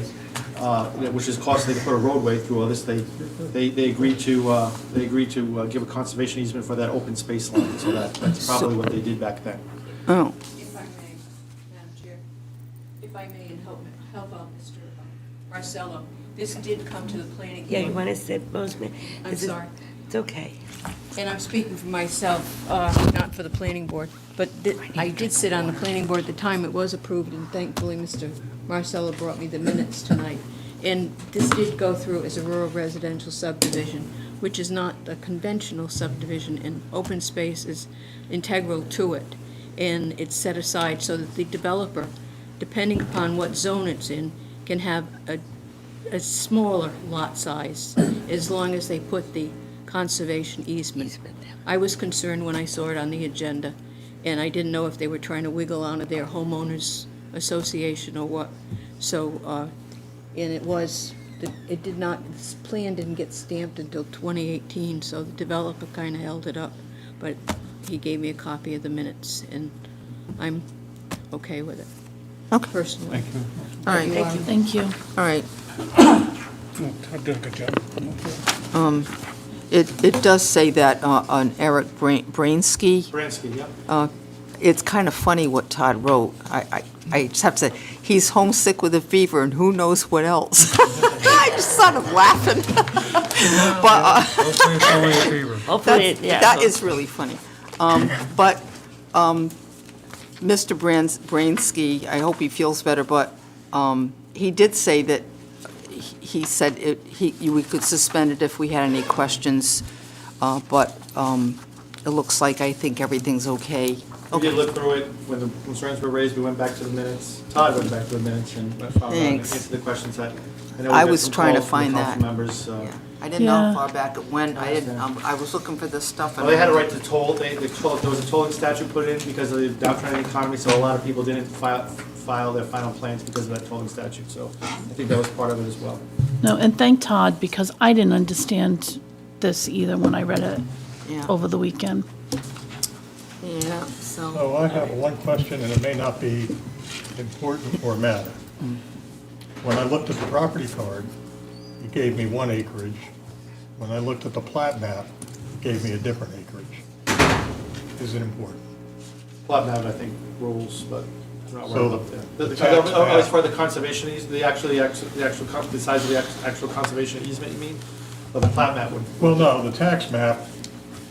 which is costly to put a roadway through all this. They agreed to give a conservation easement for that open space line, so that's probably what they did back then. Oh. If I may, Madam Chair, if I may, and help out Mr. Marcello, this did come to the planning board. Yeah, you want to sit, Rosemary? I'm sorry. It's okay. And I'm speaking for myself, not for the planning board, but I did sit on the planning board at the time it was approved, and thankfully Mr. Marcello brought me the minutes tonight. And this did go through as a rural residential subdivision, which is not a conventional subdivision, and open space is integral to it. And it's set aside so that the developer, depending upon what zone it's in, can have a smaller lot size, as long as they put the conservation easement. I was concerned when I saw it on the agenda, and I didn't know if they were trying to wiggle out of their homeowners association or what. So, and it did not, this plan didn't get stamped until 2018, so the developer kind of held it up. But he gave me a copy of the minutes, and I'm okay with it. Okay. Personally. Thank you. All right. Thank you. Thank you. All right. Todd did a good job. It does say that on Eric Bransky. Bransky, yeah. It's kind of funny what Todd wrote. I just have to say, he's homesick with a fever and who knows what else. I just started laughing. But Hopefully it's only a fever. Hopefully, yeah. that is really funny. But Mr. Bransky, I hope he feels better, but he did say that he said we could suspend it if we had any questions, but it looks like I think everything's okay. We did look through it. When the concerns were raised, we went back to the minutes. Todd went back to the minutes and found out and Thanks. answered the questions that. I know we I got was some trying to calls from the find council that. members. I didn't know Yeah. how far back it went. I was looking for this stuff. Well, they had a right to toll, there was a tolling statute put in because of the downturn economy, so a lot of people didn't file their final plans because of that tolling statute, so I think that was part of it as well. No, and thank Todd, because I didn't understand this either when I read it Yeah. over the weekend. Yeah, so. So I have one question, and it may not be important or matter. When I looked at the property card, it gave me one acreage. When I looked at the plat map, it gave me a different acreage. Is it important? Plot map, I think, rules, but I'm not So worried about that. the tax map- As far as the conservation easement, the size of the actual conservation easement, you mean? Or the plat map would? Well, no, the tax map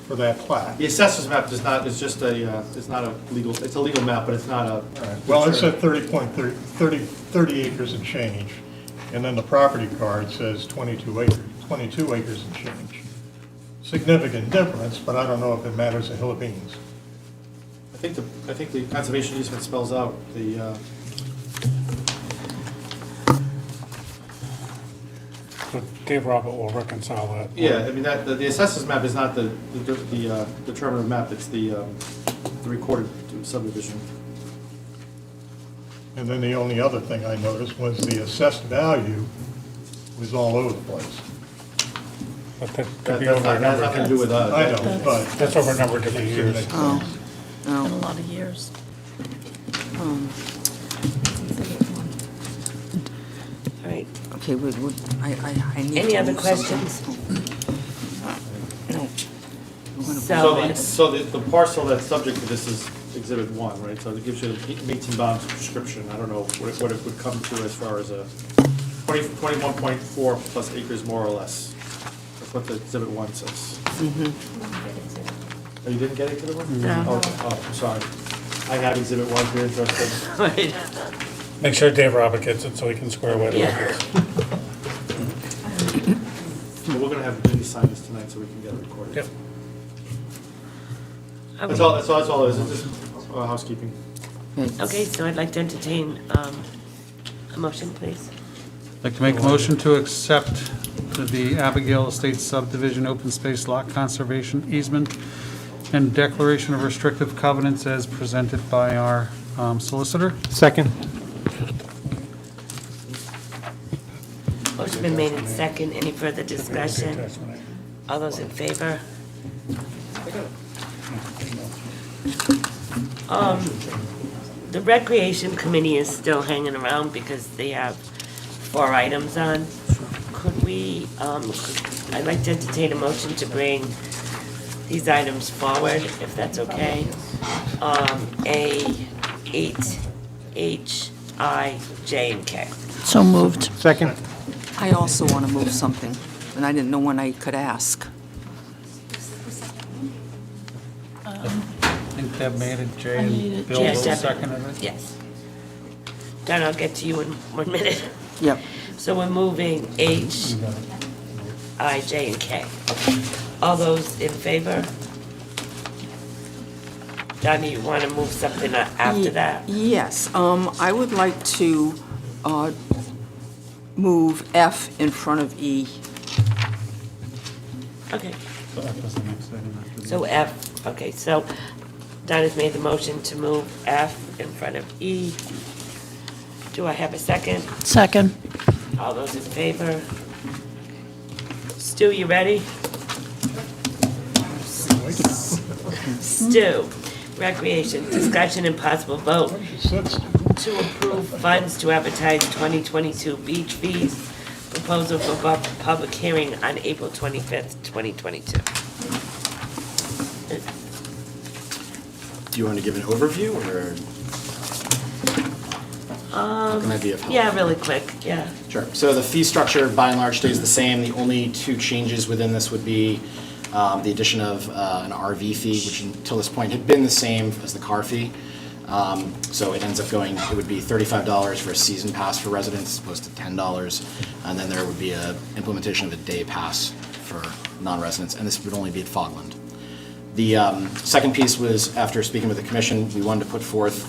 for that plat. The assessor's map does not, it's just it's not a legal, it's a legal map, but it's not a. All right. Well, it said 30 acres and change, and then the property card says 22 acres and change. Significant difference, but I don't know if it matters a hill of beans. I think the conservation easement spells out the, But Dave Robert will reconcile that. Yeah, I mean, that, the assessors map is not the determinative map, it's the recorded subdivision. And then the only other thing I noticed was the assessed value was all over the place. But that That could be has over a number nothing to do with us. I know, but. That's over a number of different years. Oh, Been a no. lot of years. All right. Okay, I need to. Any other move something. questions? No. So, The parcel that's subject to this is Exhibit 1, right? So it gives you the meets and bounds description. I don't know what it would come to as far as a 21.4 plus acres more or less. That's what the Exhibit 1 says. Oh, you didn't get Exhibit 1? No. Oh, sorry. I have Exhibit 1 if you're interested. right. Make sure Dave Robert gets it so he can square away the Yeah. records. So we're gonna have Denise sign this tonight so we can get it recorded. Yep. That's all it is. It's just housekeeping. Okay, so I'd like to entertain a motion, please. I'd like to make a motion to accept the Abigail Estates subdivision open space lot conservation easement and declaration of restrictive covenants as presented by our solicitor. Second. Motion been made in second. Any further discussion? All those in favor? The Recreation Committee is still hanging around because they have 4 items on. Could we, I'd like to entertain a motion to bring these items forward, if that's okay. A, 8, H, I, J, and K. So moved. Second. I also want to move something, and I didn't know when I could ask. I think Deb made it, Jay, I made it. and Bill Yes, Deb. seconded it. Yes. Don, I'll get to you in 1 minute. Yep. So we're moving H, I, J, and K. All those in favor? Don, you want to move something after that? Yes, I would like to move F in front of E. Okay, So that was the next item after so this. F, okay, so Don has made the motion to move F in front of E. Do I have a second? Second. All those in favor? Stu, you ready? Stu, recreation, discussion and possible vote to approve funds to advertise 2022 beach fees. Proposal for public hearing on April 25th, 2022. Do you want to give an overview, or can I be of help? Yeah, really quick, yeah. Sure. So the fee structure, by and large, stays the same. The only 2 changes within this would be the addition of an RV fee, which until this point had been the same as the car fee. So it ends up going, it would be $35 for a season pass for residents as opposed to $10. And then there would be a implementation of a day pass for non-residents, and this would only be at Fogland. The second piece was, after speaking with the commission, we wanted to put forth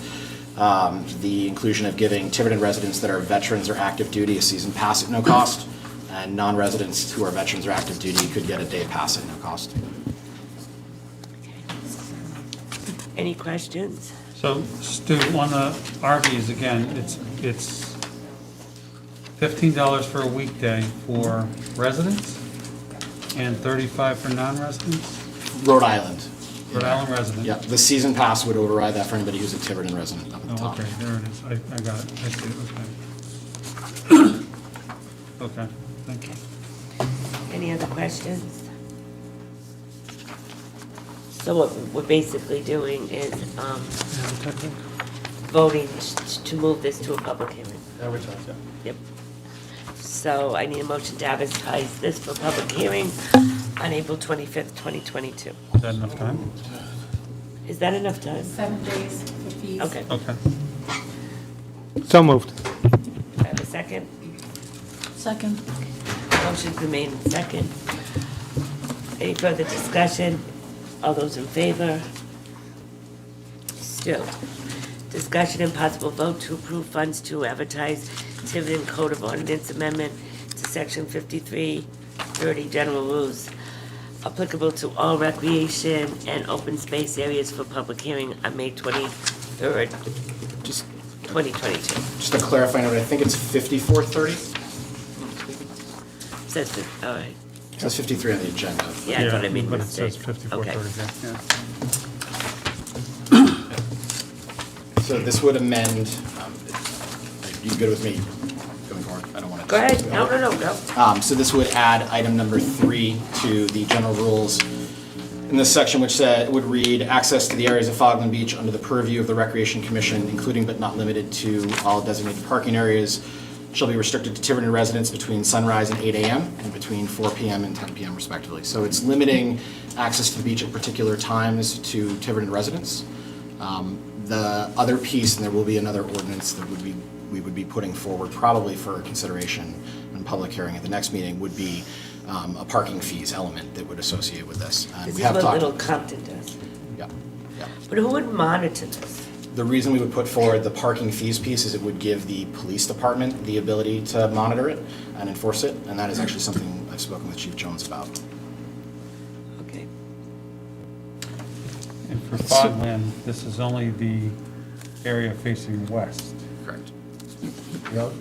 the inclusion of giving Tiverton residents that are veterans or active duty a season pass at no cost, and non-residents who are veterans or active duty could get a day pass at no cost. Any questions? So, Stu, on the RVs, again, it's $15 for a weekday for residents and $35 for non-residents? Rhode Island. Rhode Island residents? Yeah, the season pass would override that for anybody who's a Tiverton resident up at the Oh, top. okay, there it is. I got it. I see it, okay. Okay, thank you. Any other questions? So what we're basically doing is voting to move this to a public hearing. Advertise, yeah. Yep. So I need a motion to advertise this for public hearing on April 25th, 2022. Is that enough time? Is that enough time? 7 days for fees. Okay. Okay. So moved. I have a second? Second. Motion's been made in second. Any further discussion? All those in favor? Still. Discussion and possible vote to approve funds to advertise Tiverton Code of Ordinance Amendment to Section 5330 General Rules applicable to all recreation and open space areas for public hearing on May 23rd, Just 2022. Just a clarifying note, I think it's 5430. Says it, all right. It says 53 on the agenda. Yeah, I thought I made a But it mistake. says 5430, yeah. So this would amend, you good with me going forward? I don't want to. Go ahead, no, go. So this would add item number 3 to the general rules in this section, which would read, access to the areas of Fogland Beach under the purview of the Recreation Commission, including but not limited to all designated parking areas, shall be restricted to Tiverton residents between sunrise and 8 a.m. and between 4 p.m. and 10 p.m. respectively. So it's limiting access to the beach at particular times to Tiverton residents. The other piece, and there will be another ordinance that we would be putting forward probably for consideration in public hearing at the next meeting, would be a parking fees element that would associate with this. And This we is have what talked. Little Compton does. Yeah, yeah. But who would monitor this? The reason we would put forward the parking fees piece is it would give the police department the ability to monitor it and enforce it, and that is actually something I've spoken with Chief Jones about. Okay. And for Fogland, this is only the area facing west. Correct.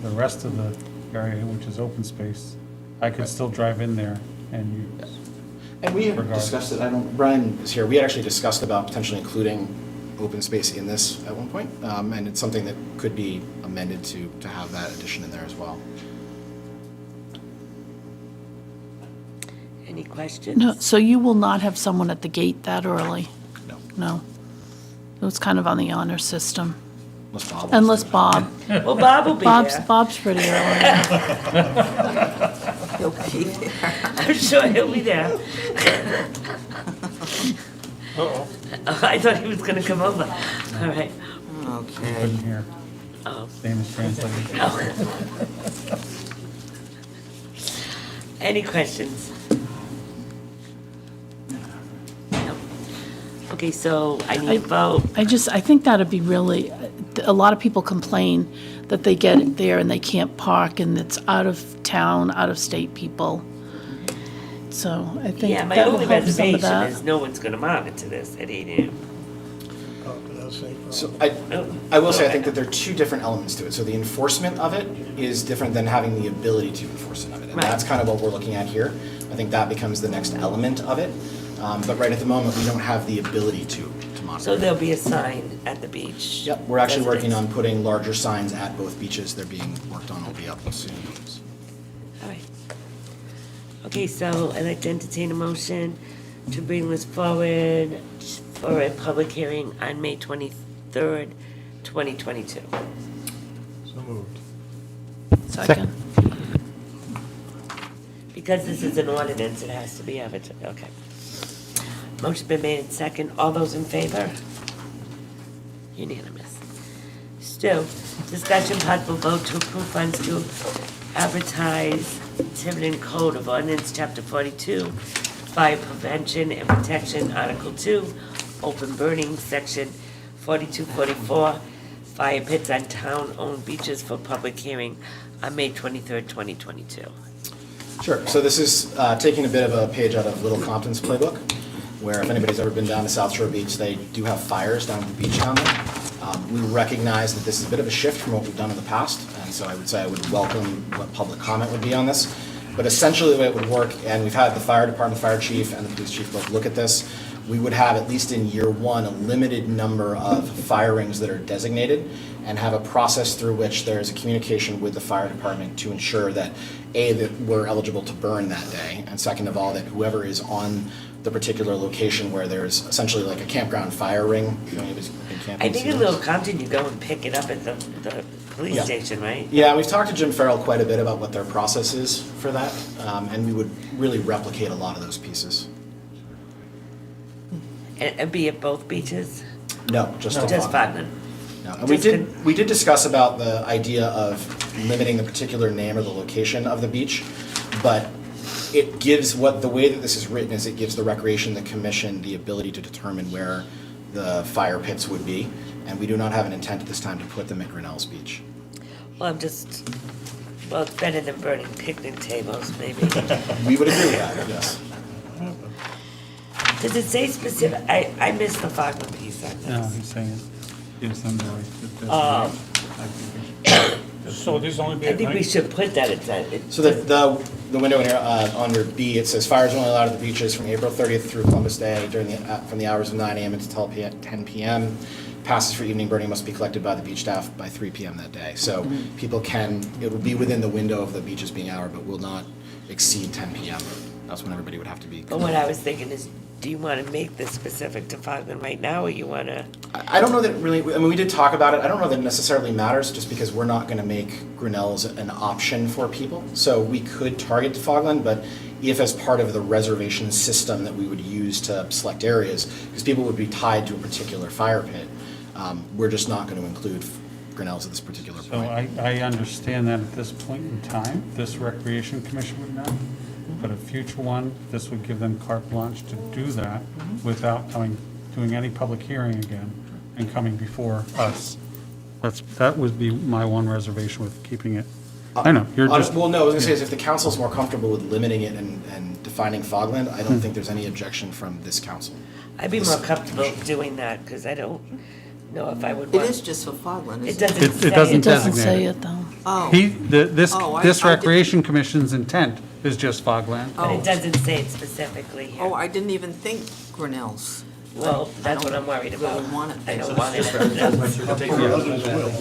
The rest of the area, which is open space, I could still drive in there and use. And we had Regardless. discussed it, Brian is here, we had actually discussed about potentially including open space in this at one point, and it's something that could be amended to have that addition in there as well. Any questions? No, so you will not have someone at the gate that early? No. No. It was kind of on the honor system. Unless Bob. Unless Bob. Well, Bob will be there. Bob's pretty early. He'll be there. I'm sure he'll be there. Uh-oh. I thought he was gonna come over. All right. Couldn't hear. Oh. Same as translated. Oh. Any questions? No. Okay, so I need a vote. I think that'd be really, a lot of people complain that they get there and they can't park and it's out of town, out of state people. So I think Yeah, my that will only help some of reservation that. is no one's gonna monitor this at 8 AM. So I will say, I think that there are two different elements to it. So the enforcement of it is different than having the ability to enforce it of it. And Right. that's kind of what we're looking at here. I think that becomes the next element of it. But right at the moment, we don't have the ability to monitor. So there'll be a sign at the beach. Yep, we're actually working on Residents. putting larger signs at both beaches. They're being worked on, will be up soon. All right. Okay, so I'd like to entertain a motion to bring this forward for a public hearing on May 23rd, 2022. So moved. Second. Because this is an ordinance, it has to be advertised, okay. Motion been made and second, all those in favor? Unanimous. Stu, discussion possible vote to approve funds to advertise Tiverton Code of Ordinance, Chapter 42, Fire Prevention and Protection, Article 2, Open Burning, Section 4244, fire pits on town-owned beaches for public hearing on May 23rd, 2022. Sure, so this is taking a bit of a page out of Little Compton's playbook, where if anybody's ever been down to South Shore Beach, they do have fires down at the beach down there. We recognize that this is a bit of a shift from what we've done in the past, and so I would say I would welcome what public comment would be on this. But essentially the way it would work, and we've had the fire department, fire chief, and the police chief both look at this, we would have, at least in year one, a limited number of fire rings that are designated, and have a process through which there's a communication with the fire department to ensure that, A, that we're eligible to burn that day, and second of all, that whoever is on the particular location where there's essentially like a campground fire ring, you know, anybody's been camping. I think in Little Compton, you go and pick it up at the police Yeah. station, right? Yeah, we've talked to Jim Farrell quite a bit about what their process is for that, and we would really replicate a lot of those pieces. And be at both beaches? No, just No, at just Fogland. Fogland. No, and we did discuss about the idea of limiting the particular name or the location of the beach, but it gives the way that this is written is it gives the Recreation, the Commission, the ability to determine where the fire pits would be, and we do not have an intent at this time to put them at Grinnell's Beach. Well, I'm just Well, it's better than burning picnic tables, maybe. We would agree with that, yes. Does it say specific, I missed the Fogland piece on No, this. he's saying, yes, I'm right. So these only be I at think we night? should put that, it's that, So the window in here, under B, it says fires are only allowed at the beaches from April 30th through Columbus Day from the hours of 9 a.m. until 10 p.m. Passes for evening burning must be collected by the beach staff by 3 p.m. that day. So people can, it will be within the window of the beach's being hour, but will not exceed 10 p.m. That's when everybody would have to be. but what I was thinking is, do you want to make this specific to Fogland right now, or you want to? I don't know that it really, I mean, we did talk about it. I don't know that it necessarily matters just because we're not going to make Grinnell's an option for people. So we could target Fogland, but if as part of the reservation system that we would use to select areas, because people would be tied to a particular fire pit, we're just not going to include Grinnell's at this particular So point. I understand that at this point in time, this Recreation Commission would not, but a future one, this would give them carte blanche to do that without doing any public hearing again and coming before us. That would be my one reservation with keeping it. I know, you're just. Well, no, I was going to say is if the council's more comfortable with limiting it and defining Fogland, I don't think there's any objection from this council. I'd be more comfortable doing that, because I don't know if I would want. It is just for Fogland, It isn't it? doesn't say. It doesn't It doesn't designate say it. it, though. Oh. This Oh, I this didn't- Recreation Commission's intent is just Fogland. But it doesn't say it specifically here. Oh, I didn't even think Grinnell's. Well, that's what I'm worried about. really want it I there. don't want it.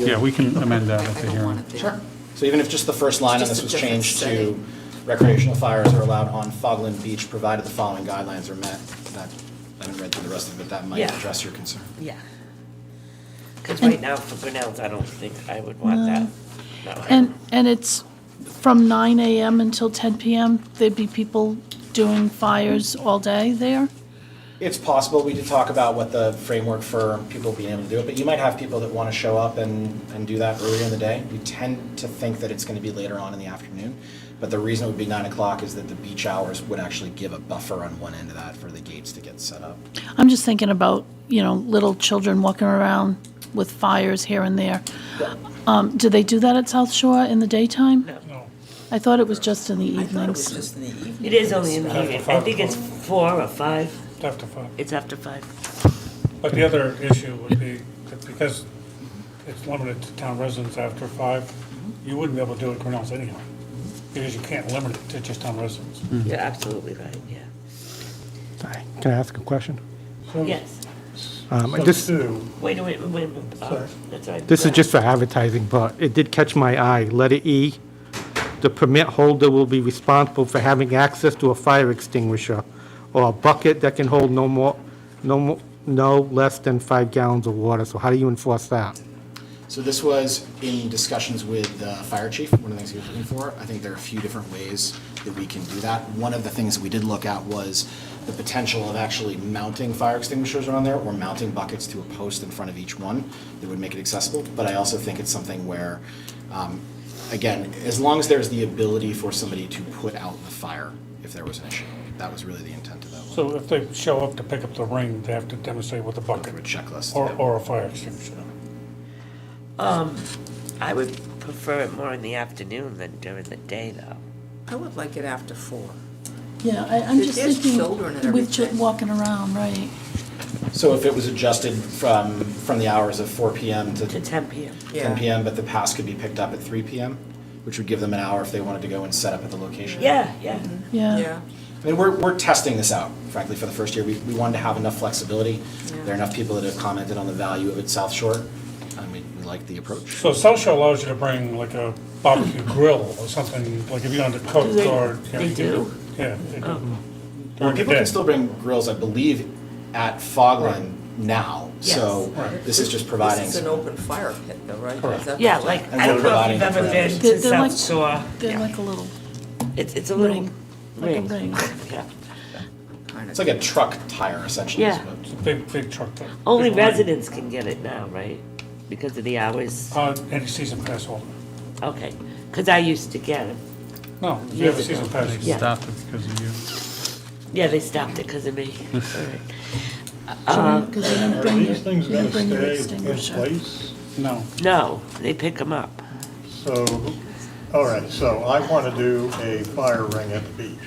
Yeah, we can amend that at the hearing. Sure. So even if just the first line on Just this a was different changed to setting. recreational fires are allowed on Fogland Beach provided the following guidelines are met, that, I haven't read through the rest of it, but that might Yeah. address your concern. Yeah. Because right now for Grinnell's, I don't think I would want that. No. And it's from 9 a.m. until 10 p.m., there'd be people doing fires all day there? It's possible, we did talk about what the framework for people being able to do it, but you might have people that want to show up and do that earlier in the day. We tend to think that it's going to be later on in the afternoon, but the reason it would be 9 o'clock is that the beach hours would actually give a buffer on one end of that for the gates to get set up. I'm just thinking about, little children walking around with fires here and there. Do they do that at South Shore in the daytime? No. I thought it was just in the I thought it was evenings. just in the evening. It is only in the After evening. I 5 think it's 4 or 5. After 5. It's after 5. But the other issue would be that because it's limited to town residents after 5, you wouldn't be able to do it at Grinnell's anyhow, because you can't limit it to just town residents. You're absolutely right, yeah. Sorry, can I ask a question? So- Yes. This, Wait a minute. Sorry. That's all right. this is just for advertising, but it did catch my eye. Letter E, the permit holder will be responsible for having access to a fire extinguisher or a bucket that can hold no less than 5 gallons of water. So how do you enforce that? So this was in discussions with the fire chief, one of the things he was looking for. I think there are a few different ways that we can do that. One of the things we did look at was the potential of actually mounting fire extinguishers around there or mounting buckets to a post in front of each one that would make it accessible. But I also think it's something where, again, as long as there's the ability for somebody to put out the fire if there was an issue. That was really the intent of that one. So if they show up to pick up the ring, they have to demonstrate with a bucket. Through a checklist. Or a fire extinguisher. I would prefer it more in the afternoon than during the day, though. I would like it after 4. Yeah, I'm just There's thinking children and with everything. walking around, right? So if it was adjusted from the hours of 4 PM to To 10 p.m. 10 PM, but the pass could be picked up at 3 PM, which would give them an hour if they wanted to go and set up at the location. Yeah. Yeah. I mean, we're testing this out, frankly, for the first year. We wanted to have enough flexibility. There are enough people that have commented on the value of it South Shore. I mean, we like the approach. So South Shore allows you to bring like a barbecue grill or something, like if you're on the coast They- or. they do? Yeah, they do. Well, During the people can day. still bring grills, I believe, at Fogland now. So Right. this is just providing. This is an open fire pit though, right? Correct. Is that- Yeah, like, And I we're don't know if providing you've ever for them. been They're to South like- Shore. They're Yeah. like a little It's a little ring, like a ring. Yeah. It's like a truck tire essentially. is Yeah. what- It's a big truck. that- Only big ring. residents can get it now, right? Because of the hours. Any season pass holder. Okay, because I used to get it. No, if you have a Years season ago. pass. They Yeah. stopped it because of you. Yeah, they stopped it because of me. All right. Because they didn't Are bring your, these things they going didn't to bring your stay in extinguisher. place? No. No, they pick them up. So All right, so I want to do a fire ring at the beach.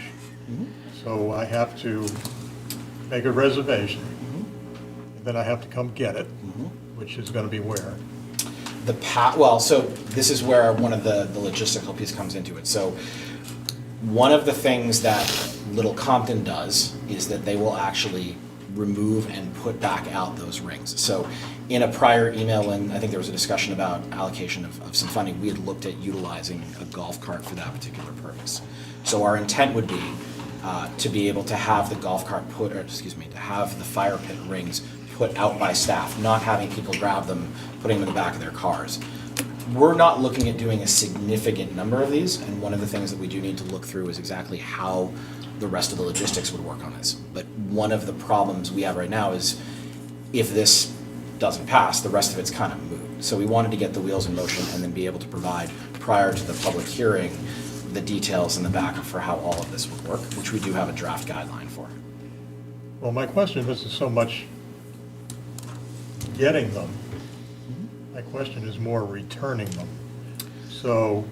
So I have to make a reservation. And then I have to come get it, which is going to be where? Well, so this is where one of the logistical piece comes into it. So one of the things that Little Compton does is that they will actually remove and put back out those rings. So in a prior email, when I think there was a discussion about allocation of some funding, we had looked at utilizing a golf cart for that particular purpose. So our intent would be to be able to have the golf cart to have the fire pit rings put out by staff, not having people grab them, putting them in the back of their cars. We're not looking at doing a significant number of these, and one of the things that we do need to look through is exactly how the rest of the logistics would work on this. But one of the problems we have right now is if this doesn't pass, the rest of it's kind of moot. So we wanted to get the wheels in motion and then be able to provide, prior to the public hearing, the details in the back for how all of this would work, which we do have a draft guideline for. Well, my question isn't so much getting them. My question is more returning them. So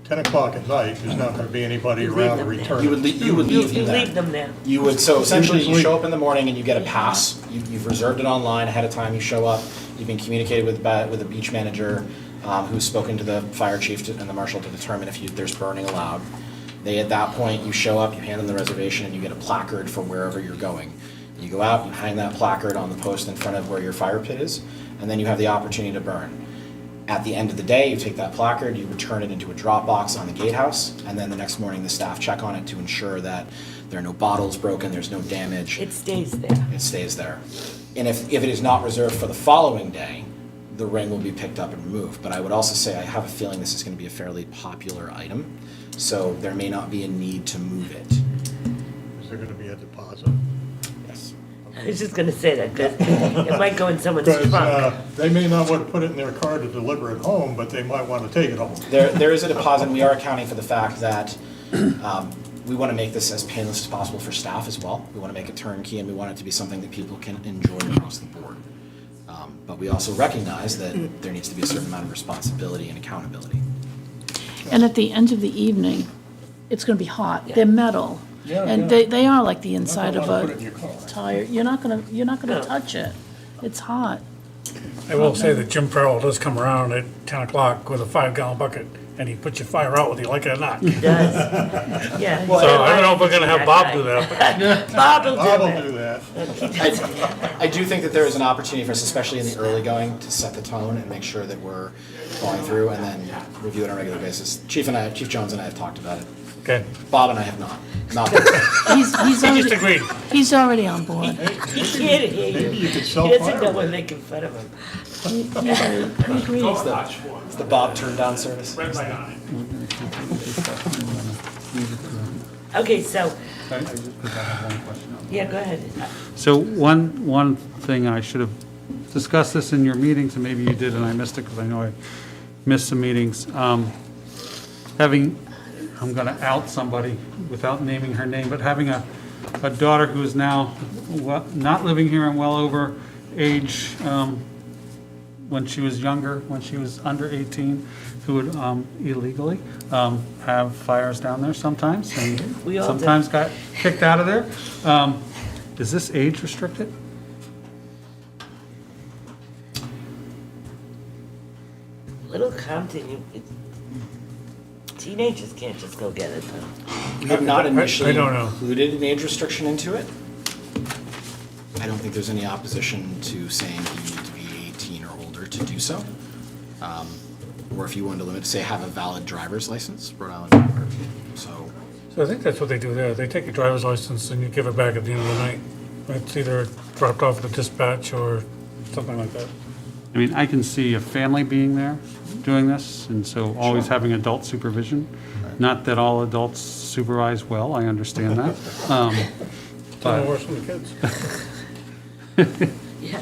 10 o'clock at night, there's not going to be anybody You leave around to them there. return. You would leave You them there. leave them there. You would, so essentially, you Usually- show up in the morning and you get a pass. You've reserved it online ahead of time. You show up. You've been communicated with a beach manager who's spoken to the fire chief and the marshal to determine if there's burning allowed. At that point, you show up, you hand them the reservation, and you get a placard for wherever you're going. You go out, you hang that placard on the post in front of where your fire pit is, and then you have the opportunity to burn. At the end of the day, you take that placard, you return it into a drop box on the gatehouse, and then the next morning, the staff check on it to ensure that there are no bottles broken, there's no damage. It stays there. It stays there. And if it is not reserved for the following day, the ring will be picked up and removed. But I would also say I have a feeling this is going to be a fairly popular item, so there may not be a need to move it. Is there going to be a deposit? Yes. I was just gonna say that, because it might go in someone's Because trunk. they may not want to put it in their car to deliver it home, but they might want to take it home. There is a deposit, and we are accounting for the fact that we want to make this as painless as possible for staff as well. We want to make it turnkey, and we want it to be something that people can enjoy across the board. But we also recognize that there needs to be a certain amount of responsibility and accountability. And at the end of the evening, it's going to be hot. They're metal. Yeah, And yeah. they are like the inside of Put it in your car. a tire. You're not gonna No. touch it. It's hot. I will say that Jim Farrell does come around at 10 o'clock with a 5-gallon bucket, and he puts your fire out whether you like it or not. He does. Yeah. So I don't know if we're gonna have Bob do that, but Bob will Bob will do do that. that. I do think that there is an opportunity for us, especially in the early going, to set the tone and make sure that we're going through and then review it on a regular basis. Chief Jones and I have talked about it. okay. Bob and I have not. He's He just already, agreed. he's already on board. He can't hear you. Maybe you could He sell doesn't know fireworks. we're making fun of him. He agrees. It's the Bob turn down service. Okay, so, I just have one question. yeah, go ahead. So one thing, I should have discussed this in your meetings, and maybe you did and I missed it, because I know I missed some meetings. I'm going to out somebody without naming her name, but having a daughter who is now not living here and well over age, when she was younger, when she was under 18, who would illegally have fires down there sometimes, and We all do. sometimes got kicked out of there. Is this age restricted? Little Compton, teenagers can't just go get it, though. We have not initially I don't know. included an age restriction into it. I don't think there's any opposition to saying you need to be 18 or older to do so. Or if you wanted to limit, say, have a valid driver's license, Rhode Island driver. So So I think that's what they do there. They take your driver's license and you give it back at the end of the night. It's either dropped off at the dispatch or something like that. I mean, I can see a family being there doing this, and so always having adult supervision. Not that all adults supervise well, I understand that. It's a little But worse than the kids. Yeah.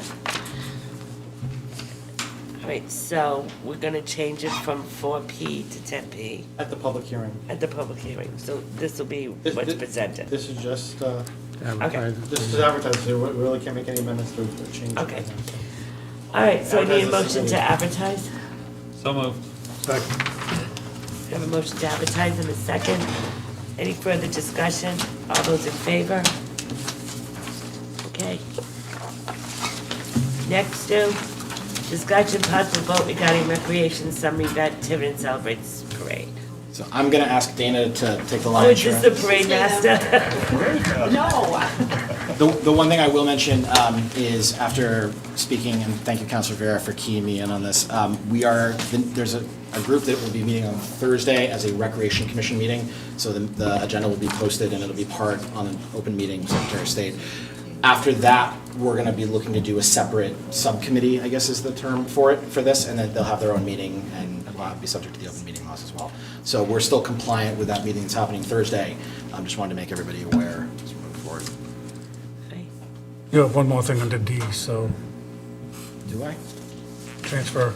All right, so we're gonna change it from 4P to 10P At the public hearing. at the public hearing. So this will be what's presented. This is just, advertise. this is advertised, so we really can't make any amendments to change it. Okay. All right, so I need a motion to advertise. So moved. Second. We have a motion to advertise in a second. Any further discussion? All those in favor? Okay. Next, discussion possible vote regarding recreation summer event Tiverton celebrates parade. So I'm going to ask Dana to take the Oh, lion's is share. this the parade master? No. The one thing I will mention is after speaking, and thank you, Councilor Vera, for keying me in on this, there's a group that will be meeting on Thursday as a Recreation Commission meeting, so the agenda will be posted and it'll be part on an open meeting, Secretary of State. After that, we're going to be looking to do a separate subcommittee, I guess is the term for this, and then they'll have their own meeting and be subject to the open meeting laws as well. So we're still compliant with that meeting that's happening Thursday. Just wanted to make everybody aware as we move forward. You have one more thing under D, so Do I? transfer.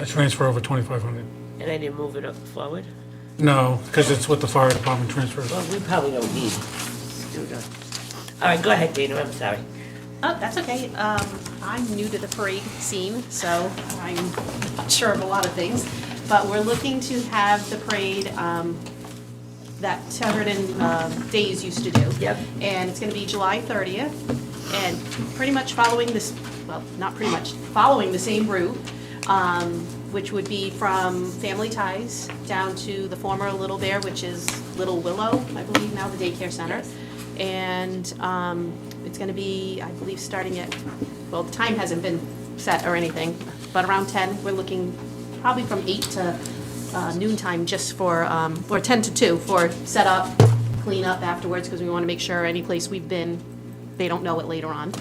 I transfer over 2,500. And I didn't move it up forward? No, because it's what the fire department transfers. Well, we probably don't need to do that. All right, go ahead, Dana, I'm sorry. Oh, that's okay. I'm new to the parade scene, so I'm not sure of a lot of things. But we're looking to have the parade that Tiverton Days used to do. Yep. And it's going to be July 30th. And pretty much following this, well, not pretty much, following the same route, which would be from Family Ties down to the former Little Bear, which is Little Willow, I believe, now the daycare center. Yes. And it's going to be, I believe, starting at, well, the time hasn't been set or anything, but around 10. We're looking probably from 8 to noon time just for, or 10 to 2 for setup, clean up afterwards, because we want to make sure any place we've been, they don't know it later on.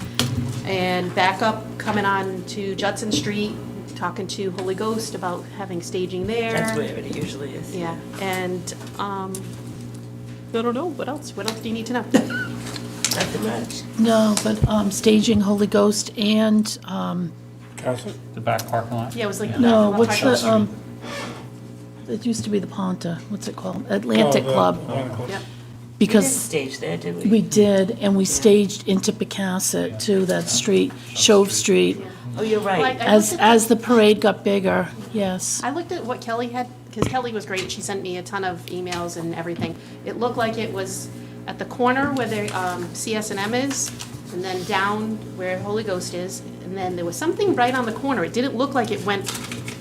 And back up, coming on to Judson Street, talking to Holy Ghost about having staging there. That's where it usually is. Yeah, and I don't know, what else? What else do you need to know? Nothing much. No, but staging Holy Ghost and, The back parking lot? Yeah, it was like. no, the what's parking- the, it used to be the Ponta, what's it called? Atlantic Oh, the Club. Atlantic Club. Yep. We didn't Because stage there, did we? we did, and we staged into Pecasset to that street, Shove Street. Oh, you're right. Like, I As, looked at as the parade got bigger, yes. I looked at what Kelly had, because Kelly was great. She sent me a ton of emails and everything. It looked like it was at the corner where the CS&M is, and then down where Holy Ghost is, and then there was something right on the corner. It didn't look like it went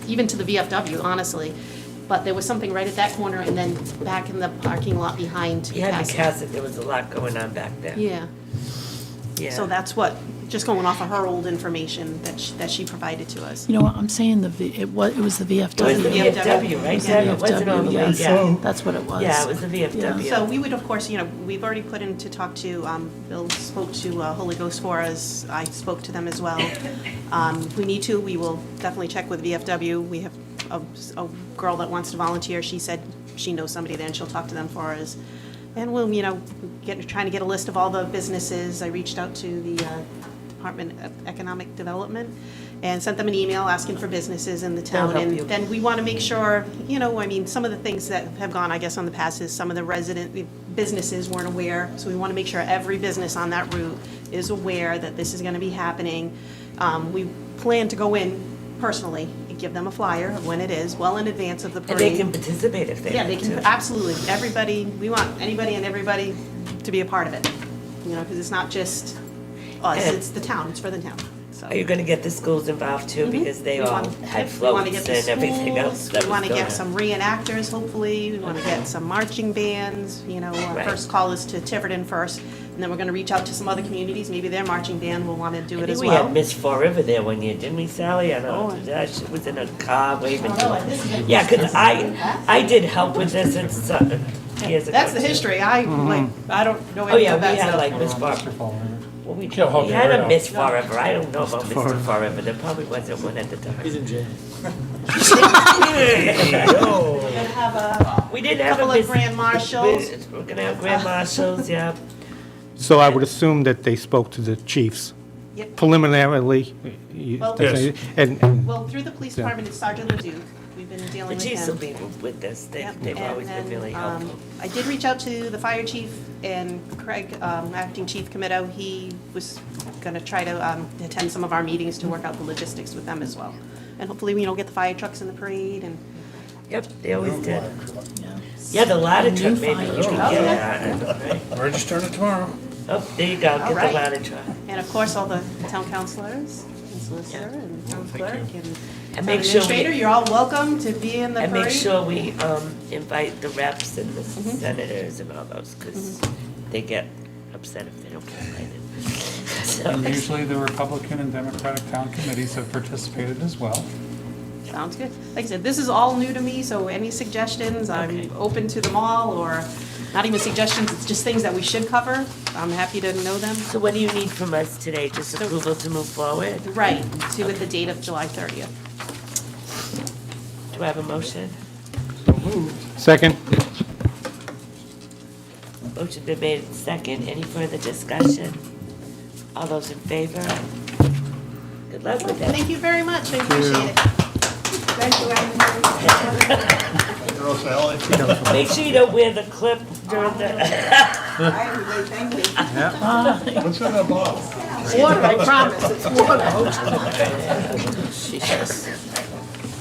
even to the VFW, honestly, but there was something right at that corner, and then back in the parking lot behind. You had Pecasset. Pecasset, there was a lot going on back there. Yeah. Yeah. So that's what, just going off of her old information that she provided to us. You know what, I'm saying it was the VFW. It was the VFW, It right, was the Deb? It wasn't all the way yes. down. That's what it was. Yeah, it was the VFW. So we would, of course, we've already put in to talk to, Bill spoke to Holy Ghost for us. I spoke to them as well. If we need to, we will definitely check with VFW. We have a girl that wants to volunteer. She said she knows somebody there and she'll talk to them for us. And we'll, trying to get a list of all the businesses. I reached out to the Department of Economic Development and sent them an email asking for businesses in the town. help And you. then we want to make sure, some of the things that have gone, I guess, on the past is some of the resident businesses weren't aware. So we want to make sure every business on that route is aware that this is going to be happening. We plan to go in personally and give them a flyer of when it is, well in advance of the parade. And they can participate if they Yeah, want they can, to. absolutely. Everybody, we want anybody and everybody to be a part of it. Because it's not just us, And- it's the town, it's for the town. So Are you gonna get the schools involved too, because they We all want- had we wanna floats get and the everything schools, else that We was want to going get on. some reenactors, hopefully. We want to get some marching bands. Right. First call is to Tiverton first, and then we're going to reach out to some other communities. Maybe their marching band will want to do I it think as we well. had Miss Fall River there one year, didn't we, Sally? I know, she was in a car waving to us. Yeah, because I did help with this and years ago. That's the history. I don't know Oh, yeah, anything we about had stuff. like Miss Fall. Well, we She'll help you had right a out. Miss Forever. I don't know about Mr. Forever. There probably wasn't one at the time. He's in jail. We're going to have a We didn't have a couple of Miss. grand marshals. We're gonna have grand marshals, yeah. So I would assume that they spoke to the chiefs Yep. preliminarily. Well- Yes. And Well, through the police Yeah. department, it's Sergeant Leduc. We've been The dealing with chiefs will him. be with this. Yep, They've and always been then, really helpful. I did reach out to the fire chief and Craig, acting chief Comito. He was going to try to attend some of our meetings to work out the logistics with them as well. And hopefully, get the fire trucks in the parade and Yep, they always did. Yeah, the ladder truck, maybe you can get it. Registering it tomorrow. Oh, there you go, All get the right. ladder truck. And of course, all the town councilors, and solicitor, and town clerk, and And town make sure administrator, we, you're all welcome to be in the parade. and make sure we invite the reps and the senators and all those, because they get upset if they don't get invited. So- And usually the Republican and Democratic town committees have participated as well. Sounds good. Like I said, this is all new to me, so any suggestions, I'm open to them all, or not even suggestions, it's just things that we should cover. I'm happy to know them. So what do you need from us today? Just approval to move forward? Right, to with the date of July 30th. Do I have a motion? Second. Motion been made and second. Any further discussion? All those in favor? Good luck with that. Thank you very much, I appreciate it. Make sure you don't wear the clip during the. What's in that bottle? Water, I promise, it's water.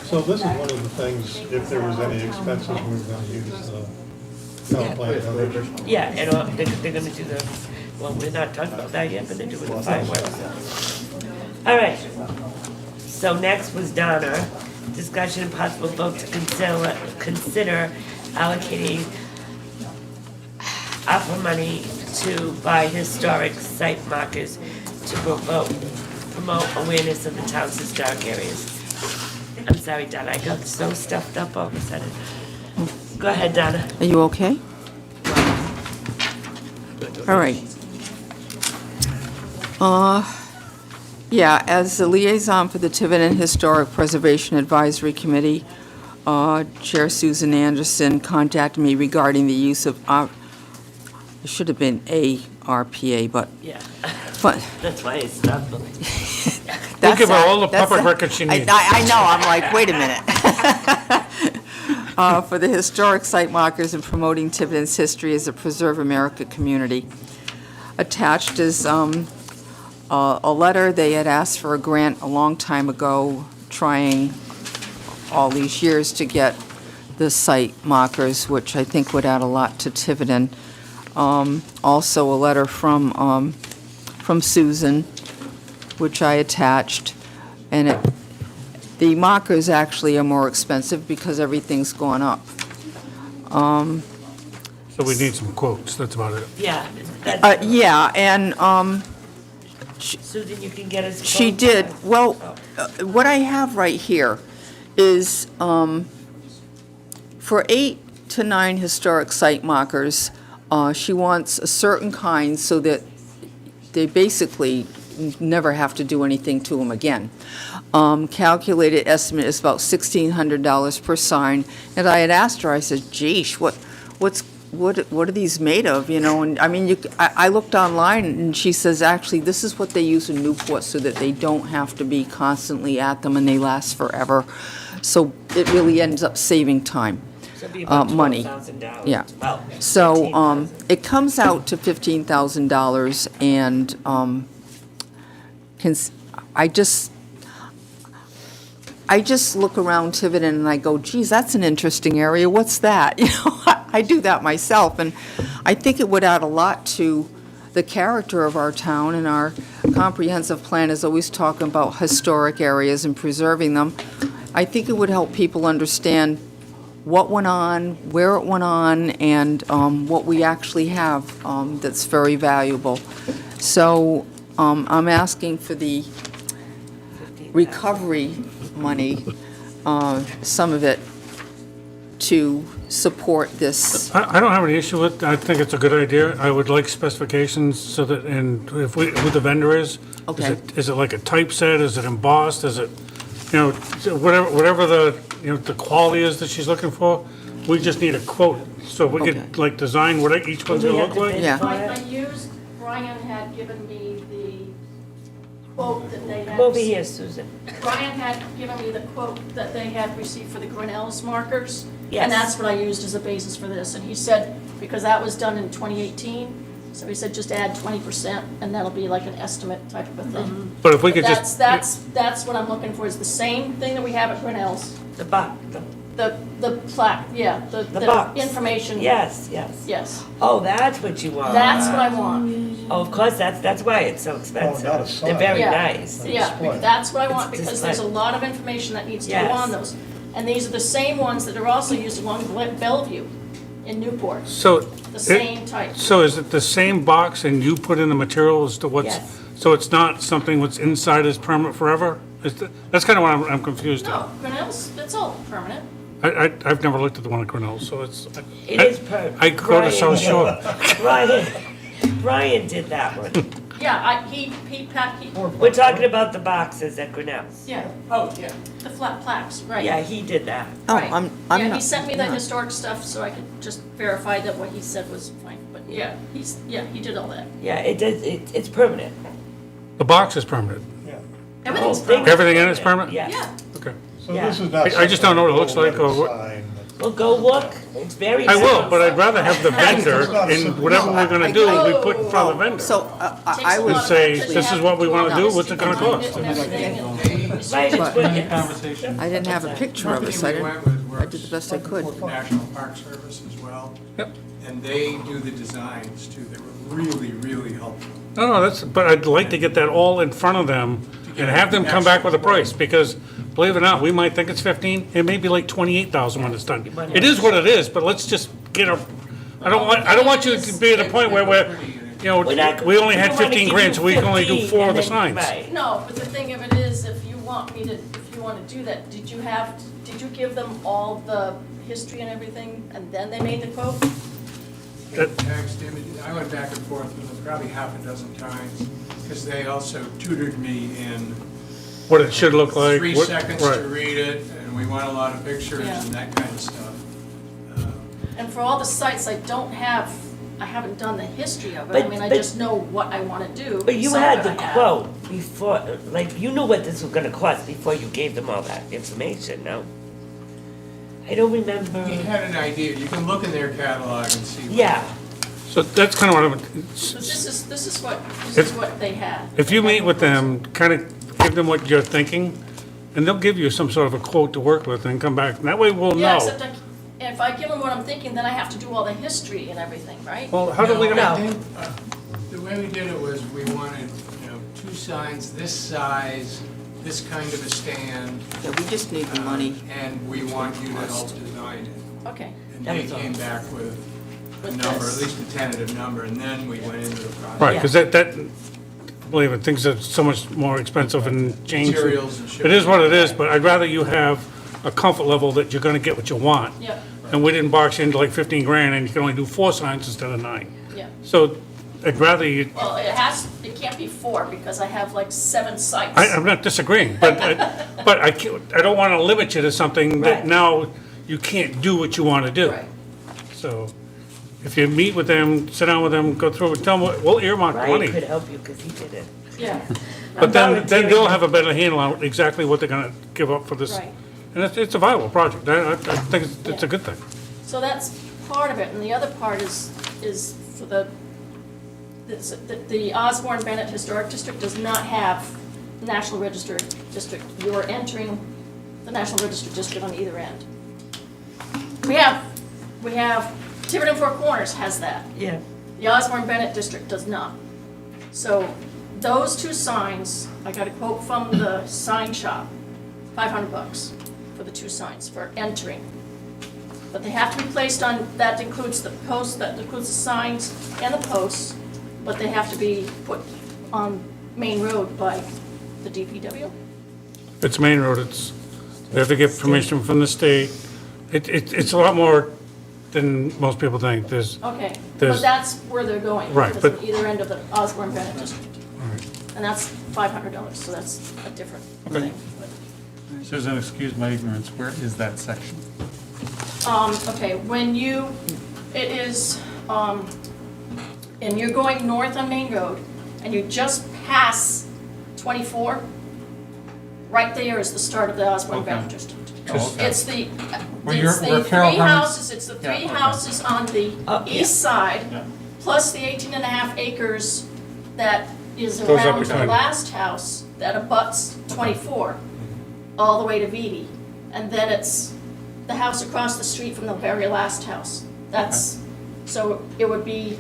So this is one of the things, if there was any expenses, we were gonna use the town plan. Yeah, and they're gonna do the, well, we're not talking about that yet, but they're doing the fireworks. All right. So next was Donna. Discussion and possible vote to consider allocating ARPA money to buy historic site markers to promote awareness of the town's historic areas. I'm sorry, Donna, I got so stuffed up all of a sudden. Go ahead, Donna. Are you okay? All right. Yeah, as the liaison for the Tiverton Historic Preservation Advisory Committee, Chair Susan Anderson contacted me regarding the use of, it should have been ARPA, but. Yeah. But That's why it's not. We'll give her all the that's public a- records she needs. I know, I'm like, wait a minute. For the historic site markers and promoting Tiverton's history as a Preserve America community. Attached is a letter. They had asked for a grant a long time ago, trying all these years to get the site markers, which I think would add a lot to Tiverton. Also, a letter from Susan, which I attached, and the markers actually are more expensive because everything's gone up. So we need some quotes, that's about it. Yeah. Yeah, and Susan, you can get us. she quotes? did. Well, what I have right here is for 8 to 9 historic site markers, she wants a certain kind so that they basically never have to do anything to them again. Calculated estimate is about $1,600 per sign. And I had asked her, I said, geesh, what are these made of, you know? And I mean, I looked online, and she says, actually, this is what they use in Newport so that they don't have to be constantly at them and they last forever. So it really ends up saving time, So it'd be about money. $12,000. Yeah. Well, So $15,000. it comes out to $15,000, and I just look around Tiverton and I go, geez, that's an interesting area, what's that? You know, I do that myself, and I think it would add a lot to the character of our town, and our comprehensive plan is always talking about historic areas and preserving them. I think it would help people understand what went on, where it went on, and what we actually have that's very valuable. So I'm asking for the recovery money, some of it, to support this. I don't have any issue with it. I think it's a good idea. I would like specifications so that, and if we, who the vendor is. Okay. Is it like a typeset? Is it embossed? Is it, you know, whatever the, you know, the quality is that she's looking for? We just need a quote, so we could like design what each one's gonna look like. I used, Brian had given me the quote that they had. Come over here, Susan. Brian had given me the quote that they had received for the Grinnell's markers. Yes. And that's what I used as a basis for this. And he said, because that was done in 2018, so he said just add 20%, and that'll be like an estimate type of a thing. But if we could just. That's what I'm looking for, is the same thing that we have at Grinnell's. The The plaque, yeah, the box. information. Yes, yes. Yes. Oh, that's what you want. That's what I want. Oh, of course, that's why it's so expensive. not a sign. They're very Yeah. nice. Yeah, that's what I want, It's because there's a display. lot of information that needs to go Yes. on those. And these are the same ones that are also used along Bellevue in Newport. So. The same type. So is it the same box and you put in the material as to what's? Yes. So it's not something what's inside is permanent forever? That's kind of what I'm confused at. No, Grinnell's, it's all permanent. I've never looked at the one at Grinnell, so it's. It is per. I go to South Shore. Brian did that one. Yeah, he. We're talking about the boxes at Grinnell's. Yeah. Oh, yeah. The flat plaques, right. Yeah, he did that. Right. Yeah, he not- sent me the yeah. historic stuff so I could just verify that what he said was fine. But yeah, he did all that. Yeah, it does, it's permanent. The box is permanent. Everything's thing permanent. Everything in it's permanent? Yeah. Okay. So Yeah. this is not. I just don't know what it looks like or what. Sign. Well, go look, it's very. I will, nice. but I'd rather have the vendor in whatever we're gonna do, we put in front of the vendor. So I And would say, this is what we wanna do, what's it gonna cost? Right, it's good. Conversation. I didn't have a picture of it, so I did the best I could. The National Park Service as well. Yep. And they do the designs too. They were really, really helpful. No, but I'd like to get that all in front of them and have them come back with a price, because believe it or not, we might think it's 15, it may be like 28,000 when it's done. It is what it is, but let's just get I don't want you to be at a point where we only had 15 grand, so we can only do 4 of the signs. No, but the thing of it is, if you want to do that, did you give them all the history and everything, and then they made the quote? Text images, I went back and forth with them probably half a dozen times, because they also tutored me in What it should look like. 3 what- seconds right. to read it, and we want a lot of pictures Yeah. and that kind of stuff. And for all the sites, I haven't done the history of it. But- I mean, I but- just know what I want to do. But you some had of the it I have. quote before, like, you knew what this was gonna cost before you gave them all that information, no? I don't remember. He had an idea, you can look in their catalog and see. Yeah. So that's kind of what But this is what If- they had. if you meet with them, kind of give them what you're thinking, and they'll give you some sort of a quote to work with and come back. And that way we'll Yeah, know. except if I give them what I'm thinking, then I have to do all the history and everything, right? Well, how do we No, know? I think, the way we did it was, we wanted, 2 signs, this size, this kind of a stand. Yeah, we just need the money. And we want you to help design it. Okay. And That they was all. came back with a With number, this. at least a tentative number, and then we went into the process. Right, because believe it, things are so much more expensive and changing. Materials and It is what it is, but I'd rather you have a comfort level that you're gonna get what you want. Yeah, And we didn't box you into like 15 grand and you can only do 4 signs instead of 9. yeah. So I'd rather you, Well, it can't be 4 because I have like 7 sites. I'm not disagreeing, but I don't want to limit you to something that Right. now you can't do what you want to do. Right. So if you meet with them, sit down with them, go through it, tell them, we'll earmark the Ryan money. could help you, because he did it. Yeah, But then they'll have a better handle on exactly what they're gonna give up for this. right. And it's a viable project. I think it's a good thing. So that's part of it, and the other part is for the Osborne Bennett Historic District does not have National Register District. You're entering the National Register District on either end. We have Tiverton Four Corners has that. Yeah. The Osborne Bennett District does not. So those 2 signs, I got a quote from the sign shop, $500 for the 2 signs for entering. But they have to be placed on, that includes the posts, that includes the signs and the posts, but they have to be put on Main Road by the DPW. It's Main Road, they have to get permission from the state. It's a lot more than most people think. There's, Okay, but There's- that's where they're going. Right, because but- on either end of the Osborne Bennett District. And that's $500, so that's a different thing. Susan, excuse my ignorance, where is that section? Okay, it is, and you're going north on Main Road, and you just pass 24, right there is the start of the Osborne Bennett District. Oh, okay. It's the, Where it's the Carol 3 Herman's- houses, it's the Yeah, 3 okay. houses on the east side, Yeah. plus the 18.5 acres that is Goes up around the behind it. last house that abuts 24, all the way to Vidy. And then the house across the street from the very last house. That's, so it would be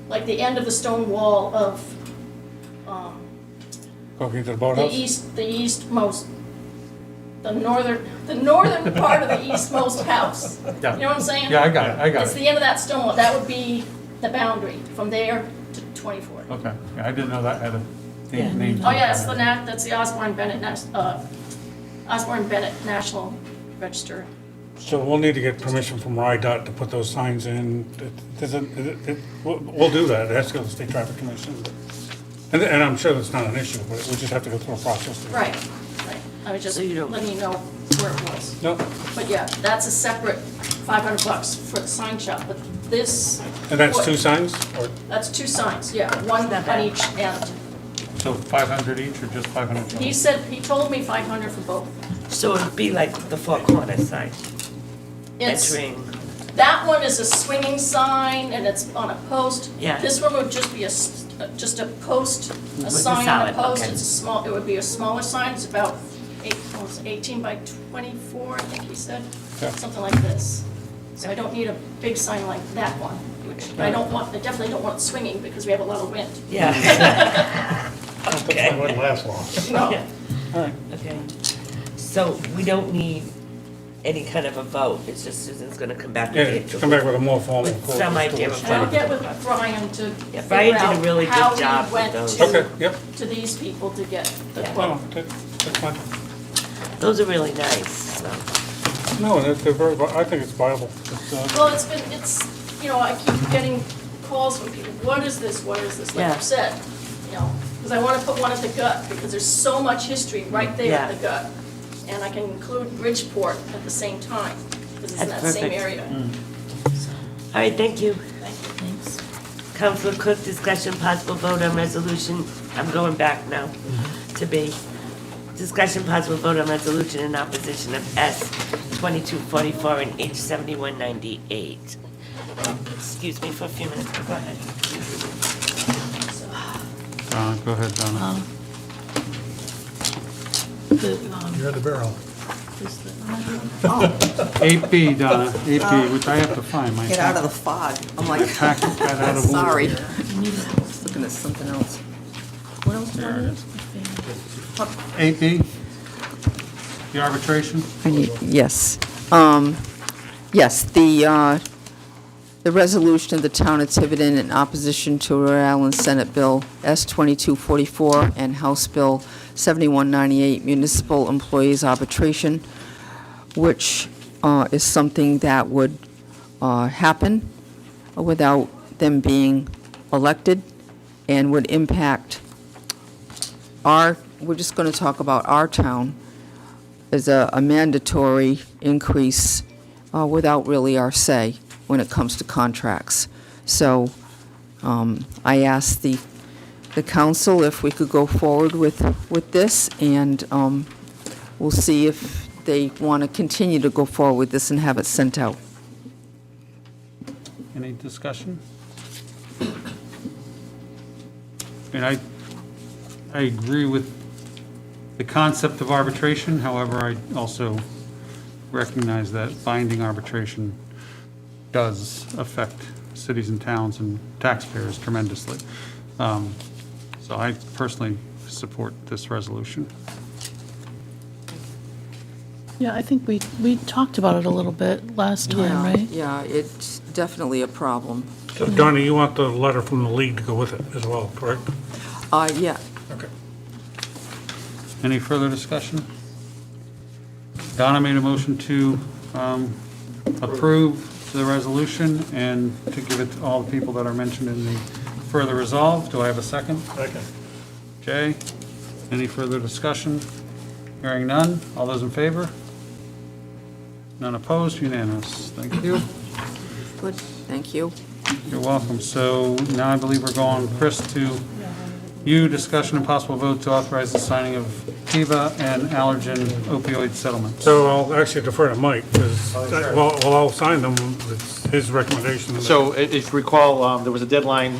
like the end of the stone wall of Going to the the boathouse? eastmost, the northern part of the eastmost house. You know what I'm saying? Yeah, I got it. It's the end of that stone wall. That would be the boundary from there to 24. Okay, yeah, I didn't know that had a name. Oh, yeah, that's the Osborne Bennett National Register. So we'll need to get permission from RIDOT to put those signs in. We'll do that, that's going to the State Traffic Commission. And I'm sure that's not an issue, but we just have to go through a process. Right. I was just letting you know where it was. No. But yeah, that's a separate $500 for the sign shop, but this. And that's two signs, or, That's two signs, yeah, one on each end. so 500 each, or just 500? He told me 500 for both. So it'd be like the four corner sign, It's, entering, that one is a swinging sign and it's on a post. Yeah. This one would just be just a post, With a a sign on a solid, post. okay. It's a small, it would be a smaller sign, it's about 18 by 24, I think he said, Yeah. something like this. So I don't need a big sign like that one, which I definitely don't want it swinging because we have a lot of wind. yeah. That wouldn't last long. No. Yeah. All right. Okay, so we don't need any kind of a vote, it's just Susan's gonna come back Yeah, with it. come back with a more formal. With some idea of And I'll what. get with Brian to Yeah, figure Brian did a out really good how job we with went those. Okay, yep. to these people to get the Yeah. quote. That's fine. Those are really nice, so. No, they're very, I think it's viable. Well, it's, I keep getting calls from people, what is this, like Yeah. you said, because I want to put one at the gut, because there's so much history right there at Yeah. the gut. And I can include Bridgeport at the same time, because it's in that That's same perfect. area. All right, thank you. Thanks. Councilor Cook, discussion possible vote on resolution, I'm going back now to B. Discussion possible vote on resolution in opposition of S 2244 and H 7198. Excuse me for a few minutes, go ahead. Go ahead, Donna. You're the barrel. 8B, Donna, 8B, which I have to find. My Get out of the fog. I'm my like, packet got out of order. sorry. I was looking at something else. What else? There it is. 8B, the arbitration. Yes. Yes, the resolution of the Town of Tiverton in opposition to Rhode Island Senate Bill S. 2244 and House Bill 7198 Municipal Employees Arbitration, which is something that would happen without them being elected and would impact we're just going to talk about our town as a mandatory increase without really our say when it comes to contracts. So I asked the council if we could go forward with this, and we'll see if they want to continue to go forward with this and have it sent out. Any discussion? And I agree with the concept of arbitration, however, I also recognize that binding arbitration does affect cities and towns and taxpayers tremendously. So I personally support this resolution. Yeah, I think we talked about it a little bit last time, right? Yeah, it's definitely a problem. So Donnie, you want the letter from the league to go with it as well, correct? Yeah. Okay. Any further discussion? Donna made a motion to approve the resolution and to give it to all the people that are mentioned in the further resolve. Do I have a second? Second. Jay, any further discussion? Hearing none. All those in favor? None opposed, unanimous. Thank you. Good, thank you. You're welcome. So now I believe we're going, Chris, to you, discussion and possible vote to authorize the signing of Teva and allergen opioid settlements. So I'll actually defer to Mike, because, well, I'll sign them, it's his recommendation. So if you recall, there was a deadline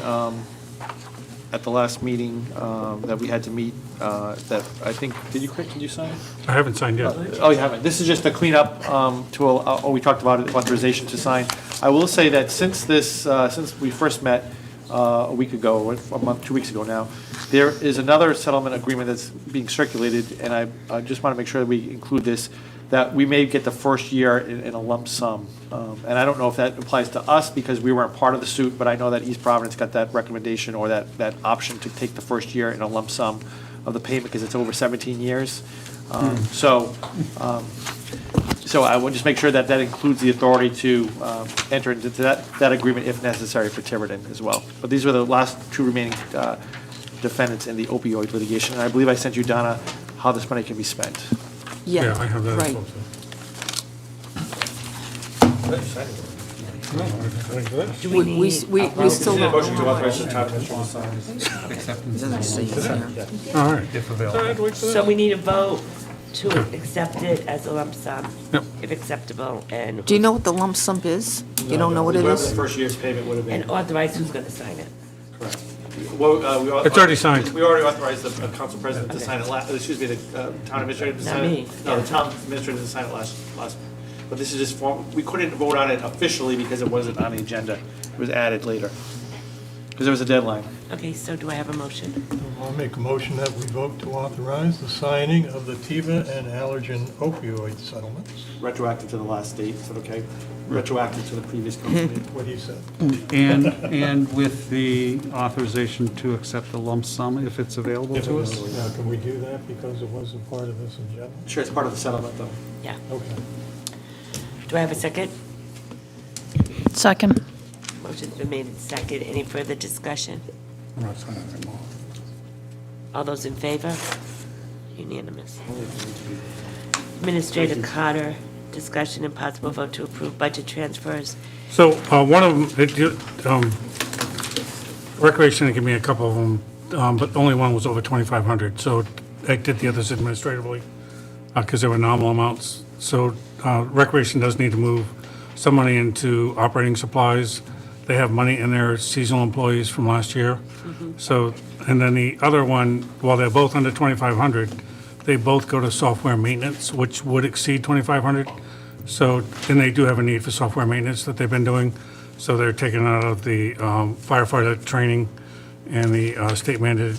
at the last meeting that we had to meet, that I think, did you sign it? I haven't signed yet. Oh, you haven't? This is just a cleanup we talked about it, authorization to sign. I will say that since we first met a week ago, a month, 2 weeks ago now, there is another settlement agreement that's being circulated, and I just want to make sure that we include this, that we may get the first year in a lump sum. And I don't know if that applies to us because we weren't part of the suit, but I know that East Providence got that recommendation or that option to take the first year in a lump sum of the payment because it's over 17 years. So I will just make sure that that includes the authority to enter into that agreement if necessary for Tiverton as well. But these were the last two remaining defendants in the opioid litigation. And I believe I sent you, Donna, how this money can be spent. Yeah, I have that as right. well, too. Do we need? We still Need a don't. motion to authorize the town administrator to sign. It doesn't say it here. All right, if available. So we need a vote to accept it as a lump sum, Yep. if acceptable, and. Do you know what the lump sum is? You don't know what it Whoever the is? first year's payment would have been. And authorize who's going to sign it. Correct. Well, It's already signed. We already authorized the council president to sign it excuse me, the town administrator to Not sign me. it. No, the town administrator to sign it last, but this is just we couldn't vote on it officially because it wasn't on the agenda. It was added later. Because there was a deadline. Okay, so do I have a motion? I'll make a motion that we vote to authorize the signing of the Tiva and Allergen opioid settlements. Retroactive to the last date, is that okay? Retroactive to the previous company. What he said. And with the authorization to accept the lump sum if it's available to us? Now, can we do that because it wasn't part of this agenda? Sure, it's part of the settlement, though. Yeah. Okay. Do I have a second? Second. Motion's been made and second. Any further discussion? I'm not signing it anymore. All those in favor? Unanimous. Administrator Carter, discussion and possible vote to approve budget transfers. So one of them, Recreation gave me a couple of them, but only one was over 2,500. So I did the others administratively because they were nominal amounts. So Recreation does need to move some money into operating supplies. They have money in their seasonal employees from last year. So, and then the other one, while they're both under 2,500, they both go to software maintenance, which would exceed 2,500. So, and they do have a need for software maintenance that they've been doing. So they're taken out of the firefighter training and the state mandated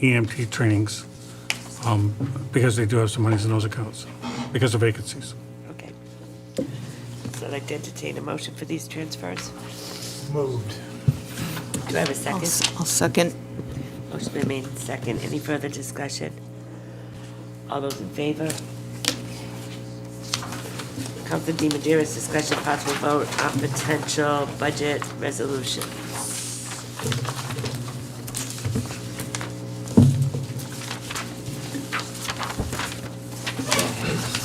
EMT trainings because they do have some monies in those accounts because of vacancies. Okay. So I'd like to entertain a motion for these transfers. Moved. Do I have a second? I'll second. Motion been made and second. Any further discussion? All those in favor? Council DiMadeira's discussion possible vote on potential budget resolution.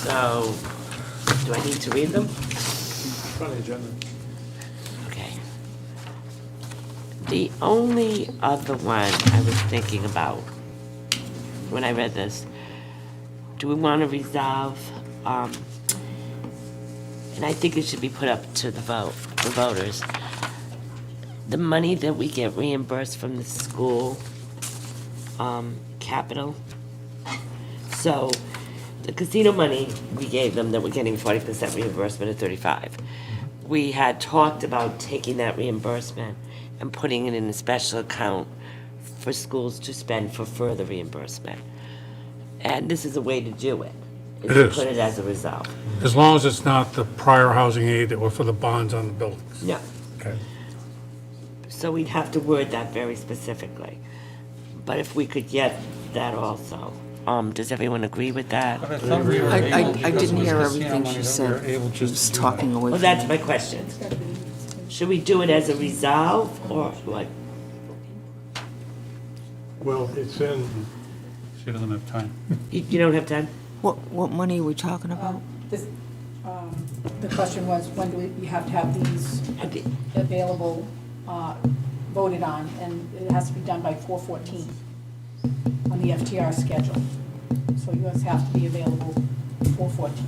So, do I need to read them? It's on the agenda. Okay. The only other one I was thinking about when I read this, do we want to resolve, and I think it should be put up to the voters, the money that we get reimbursed from the school capital. So the casino money, we gave them that we're getting 40% reimbursement of 35. We had talked about taking that reimbursement and putting it in a special account for schools to spend for further reimbursement. And this is a way to do it. It to is. Put it as a resolve. As long as it's not the prior housing aid that were for the bonds on the buildings. Yeah. Okay. So we'd have to word that very specifically. But if we could get that also. Does everyone agree with that? I didn't hear everything she said. She was talking away. Well, that's my question. Should we do it as a resolve or what? Well, it's in, She doesn't have time. You don't have time? What money are we talking about? The question was, when do we have to have these available, voted on, and it has to be done by 4/14 on the FTR schedule. So yours have to be available 4/14.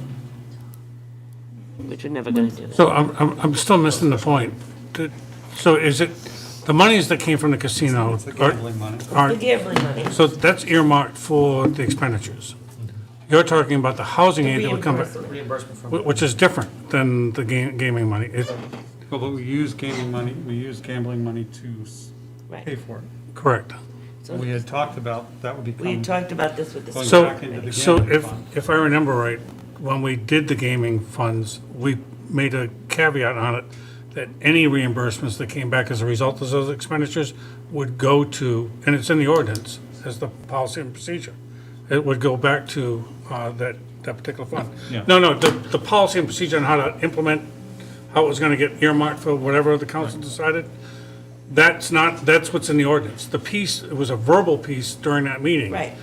Which we're never gonna do that. So I'm still missing the point. So is it The monies that came from the casino It's the gambling money. are, The gambling money. so that's earmarked for the expenditures. You're talking about the housing aid that would come back, Reimbursement from. which is different than the gaming money. Well, but we use gaming money, we use gambling money to Right. pay for it. Correct. We had talked about that would become. We had talked about this with the. Going So, back into the so gambling fund. if I remember right, when we did the gaming funds, we made a caveat on it that any reimbursements that came back as a result of those expenditures would go to, and it's in the ordinance as the policy and procedure, it would go back to that particular fund. Yeah. No, the policy and procedure on how to implement, how it was gonna get earmarked for whatever the council decided, that's what's in the ordinance. The piece, it was a verbal piece during that meeting. Right.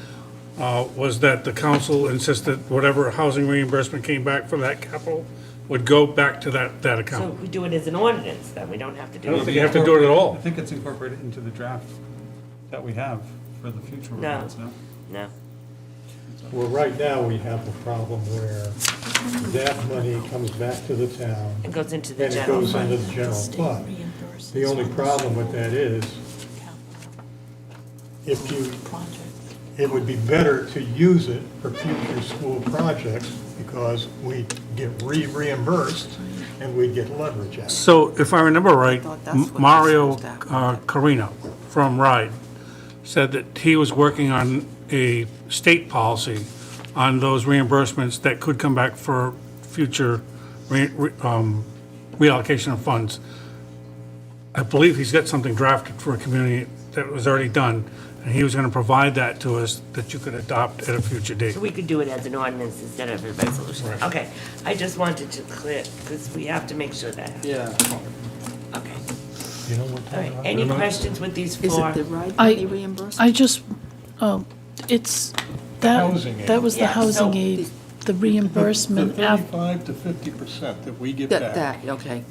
Was that the council insisted whatever housing reimbursement came back from that capital would go back to that So account. we do it as an ordinance, then we don't have to I do don't it. think you have to do it at I all. think it's incorporated into the draft that we have for the future No. ordinance, no? No. Well, right now, we have a problem where that money comes back to the town. It goes into the And it general goes into fund. the general fund. The only problem with that is, it would be better to use it for future school projects because we get reimbursed and we get leverage out of it. So if I remember right, thought that's what Mario this was about. Carino from RIDE said that he was working on a state policy on those reimbursements that could come back for future reallocation of funds. I believe he's got something drafted for a community that was already done, and he was going to provide that to us that you could adopt at a future date. So we could do it as an ordinance instead of a resolution. Okay, I just wanted to clear, because we have to make sure that. Yeah. Okay. You know what? All right, any questions with these Is four? it the ride I- money reimbursement? I just, it's, Housing aid. that was the Yeah, so- housing aid, the reimbursement. The af- 35 to 50% that we get back. That, okay.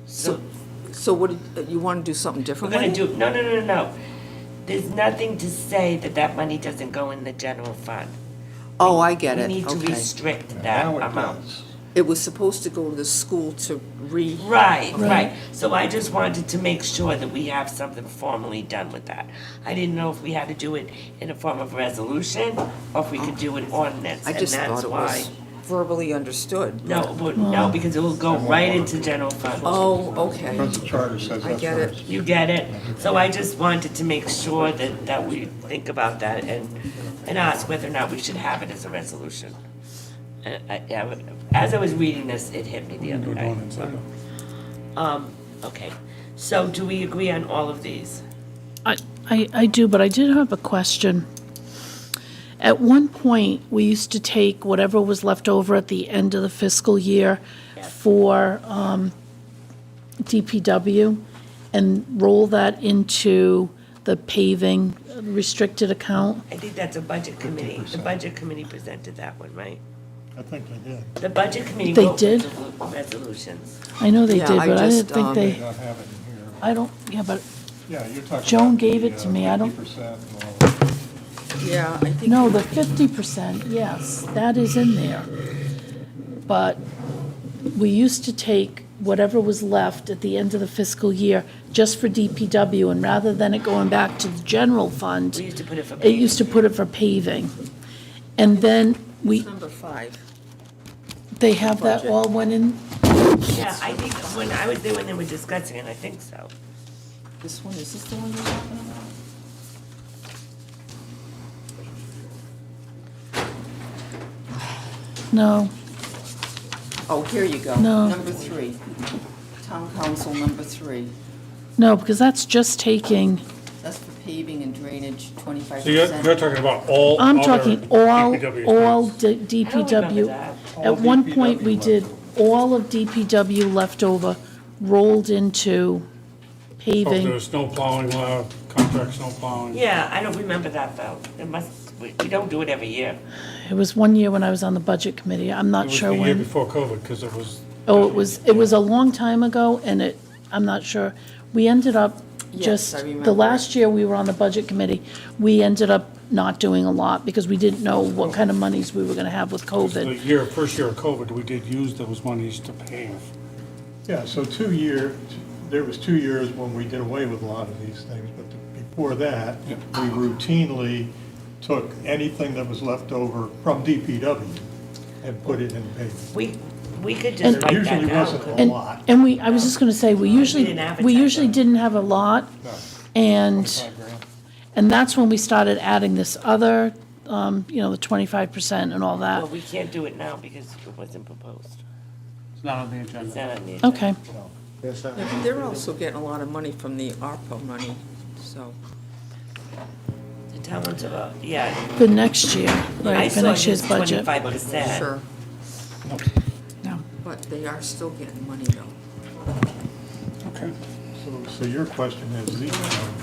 So what, you want to do something We're different gonna with it? do, no. There's nothing to say that that money doesn't go in the general fund. Oh, I get it, We need to okay. restrict that Now it amount. does. It was supposed to go to the school to Right. So I just wanted to make sure that we have something formally done with that. I didn't know if we had to do it in a form of resolution, or if we could do an ordinance, I and just that's thought it why. was verbally understood. No, because it will go right into general fund. Oh, okay. But the charter says I that's get right. it. You get it? So I just wanted to make sure that we think about that and ask whether or not we should have it as a resolution. As I was reading this, it hit me the other day. Okay, so do we agree on all of these? I do, but I did have a question. At one point, we used to take whatever was left over at the end of the fiscal year for DPW and roll that into the paving restricted account. I think that's a budget committee. The budget committee presented that one, right? I think they did. The budget committee They wrote did? resolutions. I know they Yeah, did, I but I just, didn't think May they, not have it in here. I don't, yeah, but, Yeah, you're talking Joan about gave the, it to me. I don't- 50% and all that. Yeah, I think. no, the 50%, yes, that is in there. But we used to take whatever was left at the end of the fiscal year just for DPW, and rather than it going back to the general fund, We used to put it for it used to put it for paving. And then Number 5. they have that all went in, Yeah, I think when I was there when they were discussing it, I think so. This one, is this the one you're talking about? no, Oh, here you go. No. Number 3. Town council, number 3. no, because that's just taking, That's for paving and drainage, 25%. So you're talking about all I'm other talking all, DPW all expenses. DPW. that. At one point, we did all of DPW leftover rolled into Oh, paving. there's snow plowing, contract snow plowing. Yeah, I don't remember that though. It must, we don't do it every year. It was one year when I was on the budget committee. I'm It not was sure the year when. before COVID, because it was. Oh, it was a long time ago, and I'm not sure. We ended up Yes, just, I remember the it. last year we were on the budget committee, we ended up not doing a lot because we didn't know what kind of monies we were gonna have with The COVID. first year of COVID, we did use those monies to pave. Yeah, so there was 2 years when we did away with a lot of these things, but before that, we routinely took anything that was left over from DPW and put it in paving. We could just There write that usually down. wasn't a lot. And we, I was just gonna say, we didn't usually advertise didn't have a lot, No. and, 25 grand. and that's when we started adding this other, you know, the 25% and all Well, that. we can't do it now because it wasn't proposed. It's not on the It's agenda. not on the agenda. Okay, Yes, sir. Yeah, but they're also getting a lot of money from the ARPA money, so. The town wants about, yeah. for next year, I right, for saw next year's his budget. 25%. Sure. No. But they are still getting money though. Okay. So your question is,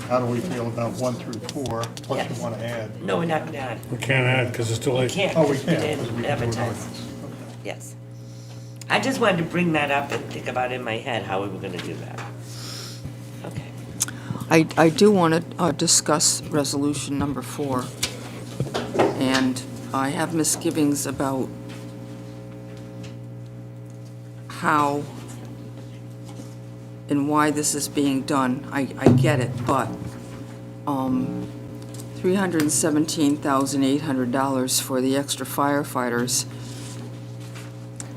how do we feel about 1 through 4, plus Yes. you want to add? No, we're not gonna add. We can't add because it's too We late. can't, Oh, we because we can't, because we didn't can do it advertise. on Yes. I just wanted to bring that up and think about in my head how we were gonna do that. Okay. I do want to discuss resolution number 4. And I have misgivings about how and why this is being done. I get it, but $317,800 for the extra firefighters.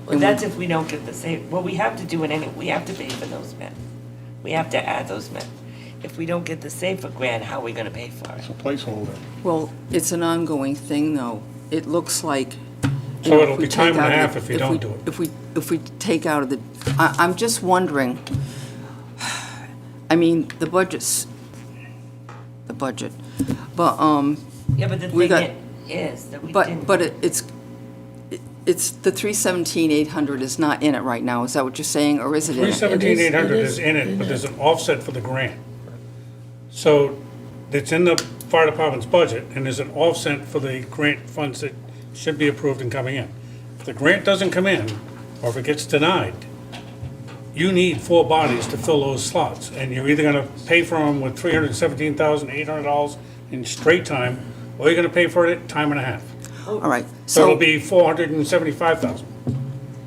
Well, that's if we don't get the same, well, we have to do it we have to pay for those men. We have to add those men. If we don't get the safer grant, how are we gonna pay for it? It's a placeholder. Well, it's an ongoing thing, though. It looks like. you So know, it'll if we be time take and a out half the- if you don't do it. If we take out of the, I'm just wondering, I mean, the budget, but, Yeah, but the We thing got- is that we didn't. but it's, the 317,800 is not in it right now. Is that what you're saying, or is it in it? 317,800 It is is in it, in but it. there's an offset for the grant. So it's in the fire department's budget, and there's an offset for the grant funds that should be approved and coming in. If the grant doesn't come in, or if it gets denied, you need 4 bodies to fill those slots, and you're either gonna pay for them with $317,800 in straight time, or you're gonna pay for it time and a half. All right, So it'll so, be 475,000.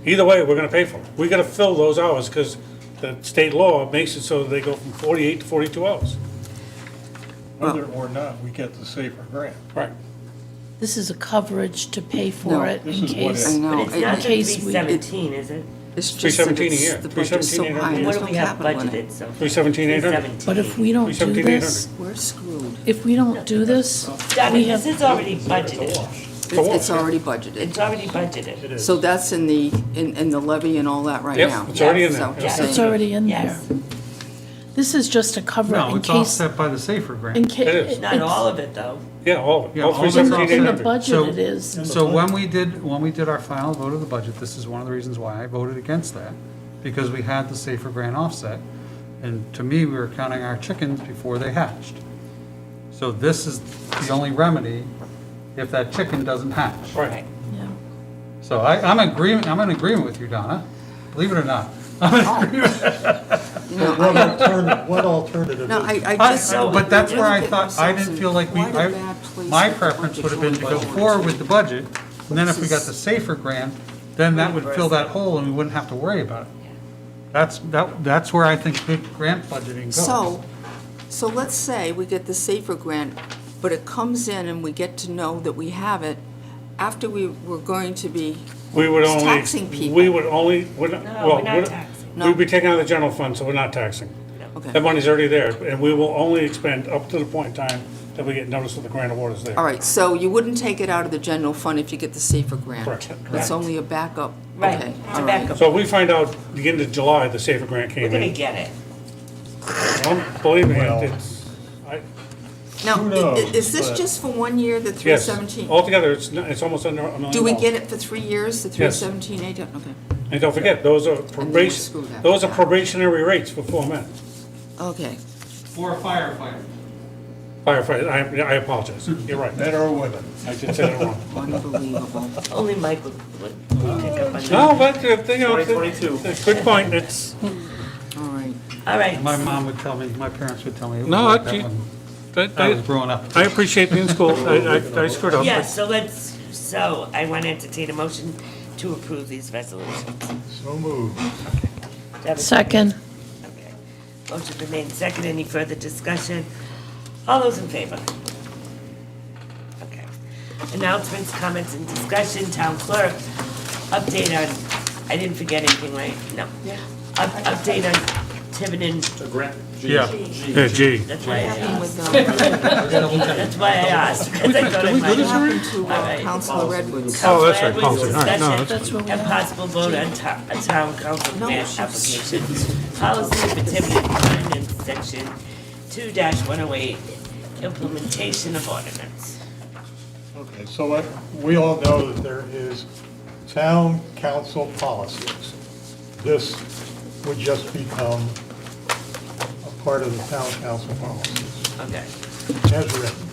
Either way, we're gonna pay for it. We gotta fill those hours, because the state law makes it so that they go from 48 to 42 hours. Whether or not we get the safer grant. Right. This is a coverage to pay No, for it this in is what case. I know. But it's in not the case we- 317, is it? it's just that 317 a year. it's, the budget's so 317,800. high, What there's do no we have capital in it. budgeted, so? 317,800. But if we don't do 317,800. this, We're screwed. if we don't do this, Donnie, we this have, is already budgeted. It's already budgeted. It's already budgeted. So that's in the levy and all that right Yep, now? it's already in Is that there. what you're Yes. it's saying? already in there. Yes. This is just to cover it No, in it's case, offset by the safer grant. in case. It is. Not all of it, though. Yeah, all of it. Yeah, All all of it's In the 317,800. budget So- it is. So when we did our final vote of the budget, this is one of the reasons why I voted against that, because we had the safer grant offset. And to me, we were counting our chickens before they hatched. So this is the only remedy if that chicken doesn't hatch. Right. Yeah. So I'm in agreement with you, Donna, believe it or not. You know, What alternative No, is? I just. But that's where I Look at thought, I ourselves didn't in feel like quite a bad place my with the preference would have been to go budget. forward with the budget, and then if we got the safer grant, then that would fill that hole and we wouldn't have to worry about it. That's where I think good grant budgeting goes. So let's say we get the safer grant, but it comes in and we get to know that we have it after we were going to be We would only. taxing people. We would only, we're not, No, well, we're not taxing. we'd be taking out of the general fund, so we're not taxing. Okay. That money's already there, and we will only expend up to the point in time that we get notice that the grant award is there. All right, so you wouldn't take it out of the general fund if you get the safer grant? Correct. It's only a backup? Right, Okay, it's a all right. backup. So if we find out the end of July, the safer grant We're came gonna in. get it. Well, believe me, Well- Now, Who knows, is this but- just for 1 year, the Yes, 317? altogether, it's almost under $1 million. Do we get it for 3 years, the Yes. 317, 8? Okay, And don't forget, those are we're probation, screwed after those are that. probationary rates for 4 men. okay. For a firefighter. Firefighter, I apologize, you're right. Men or women? I did say that wrong. Unbelievable. Only Mike would pick up on that. No, but, you know, 2022. good point, it's, All right. All right. My mom would tell me, my parents would tell me. It was No, like I- that when I was growing up. I appreciate the in-school, I screwed up. Yes, so I want to entertain a motion to approve these resolutions. So moved. Do I have a Second. Okay. Motion been made and seconded. Any further discussion? All those in favor? Okay. Announcements, comments, and discussion. Town clerk, update on, I didn't forget anything, right? No. Update on Tiverton. Yeah, yeah, G. That's why I asked. That's why I asked. because I thought I might have. All right. Councilor Redwoods. Oh, that's right, Councilor policy, all right, no, Edwards' that's discussion and possible vote on a town council grant application. Policy for Tiverton, Ordinance Section 2-108, implementation of ordinance. Okay, so we all know that there is town council policies. This would just become a part of the town council policies, Okay. as written.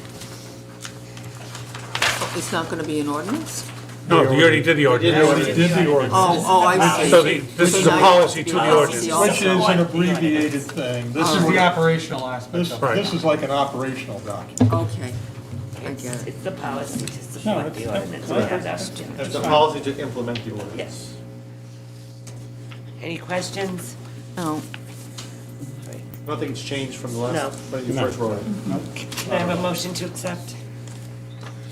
It's not going to be an ordinance? No, you already did the ordinance. We did the ordinance. Oh, I see. So this is a policy to the ordinance. Which is an abbreviated thing. This is The operational aspect This, of it. this is like an operational document. Okay, I get it. It's the policy to support the ordinance. We have that. It's a policy to implement the ordinance. Yes. Any questions? No. Nothing's changed from the last, No. when you first wrote it. Can I have a motion to accept?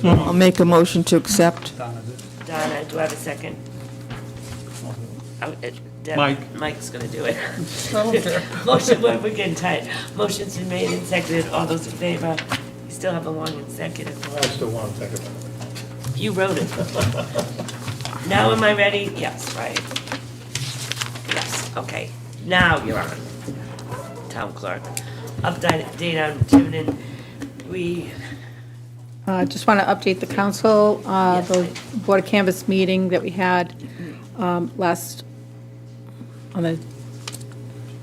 I'll make a motion to accept. Donna, do I have a second? Mike. Mike's gonna do it. Motion, we're getting tight. Motion's been made and seconded. All those in favor? You still have a long executive. I still want to take it back. You wrote it. Now am I ready? Yes, right. Yes, okay. Now you're on. Town clerk. Update on Tiverton. We, Just want to update the council, the Board of Canvas meeting that we had on the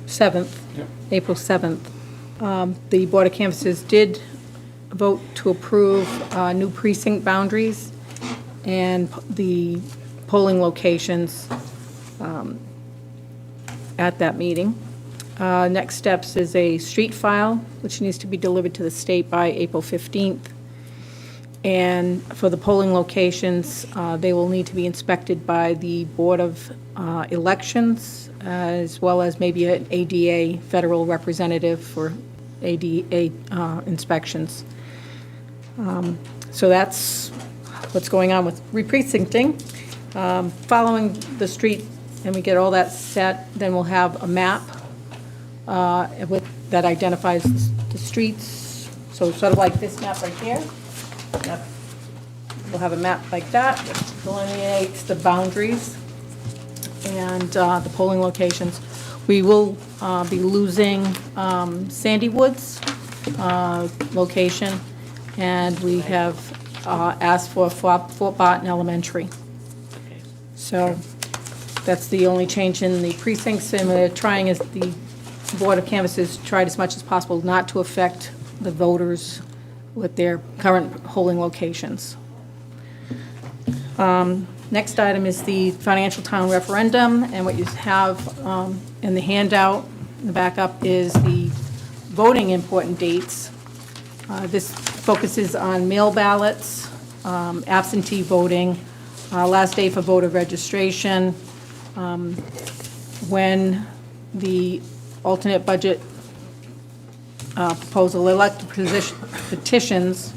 7th, April 7th. The Board of Canvassers did vote to approve new precinct boundaries and the polling locations at that meeting. Next steps is a street file, which needs to be delivered to the state by April 15th. And for the polling locations, they will need to be inspected by the Board of Elections, as well as maybe an ADA federal representative for ADA inspections. So that's what's going on with re-precincting. Following the street, and we get all that set, then we'll have a map that identifies the streets. So sort of like this map right here. Yep. We'll have a map like that, which delineates the boundaries and the polling locations. We will be losing Sandy Woods location, and we have asked for Fort Barton Elementary. So that's the only change in the precincts, and we're trying, as the Board of Canvassers tried as much as possible not to affect the voters with their current polling locations. Next item is the financial town referendum, and what you have in the handout, in the backup, is the voting important dates. This focuses on mail ballots, absentee voting, last day for voter registration, when the alternate budget proposal elected petitions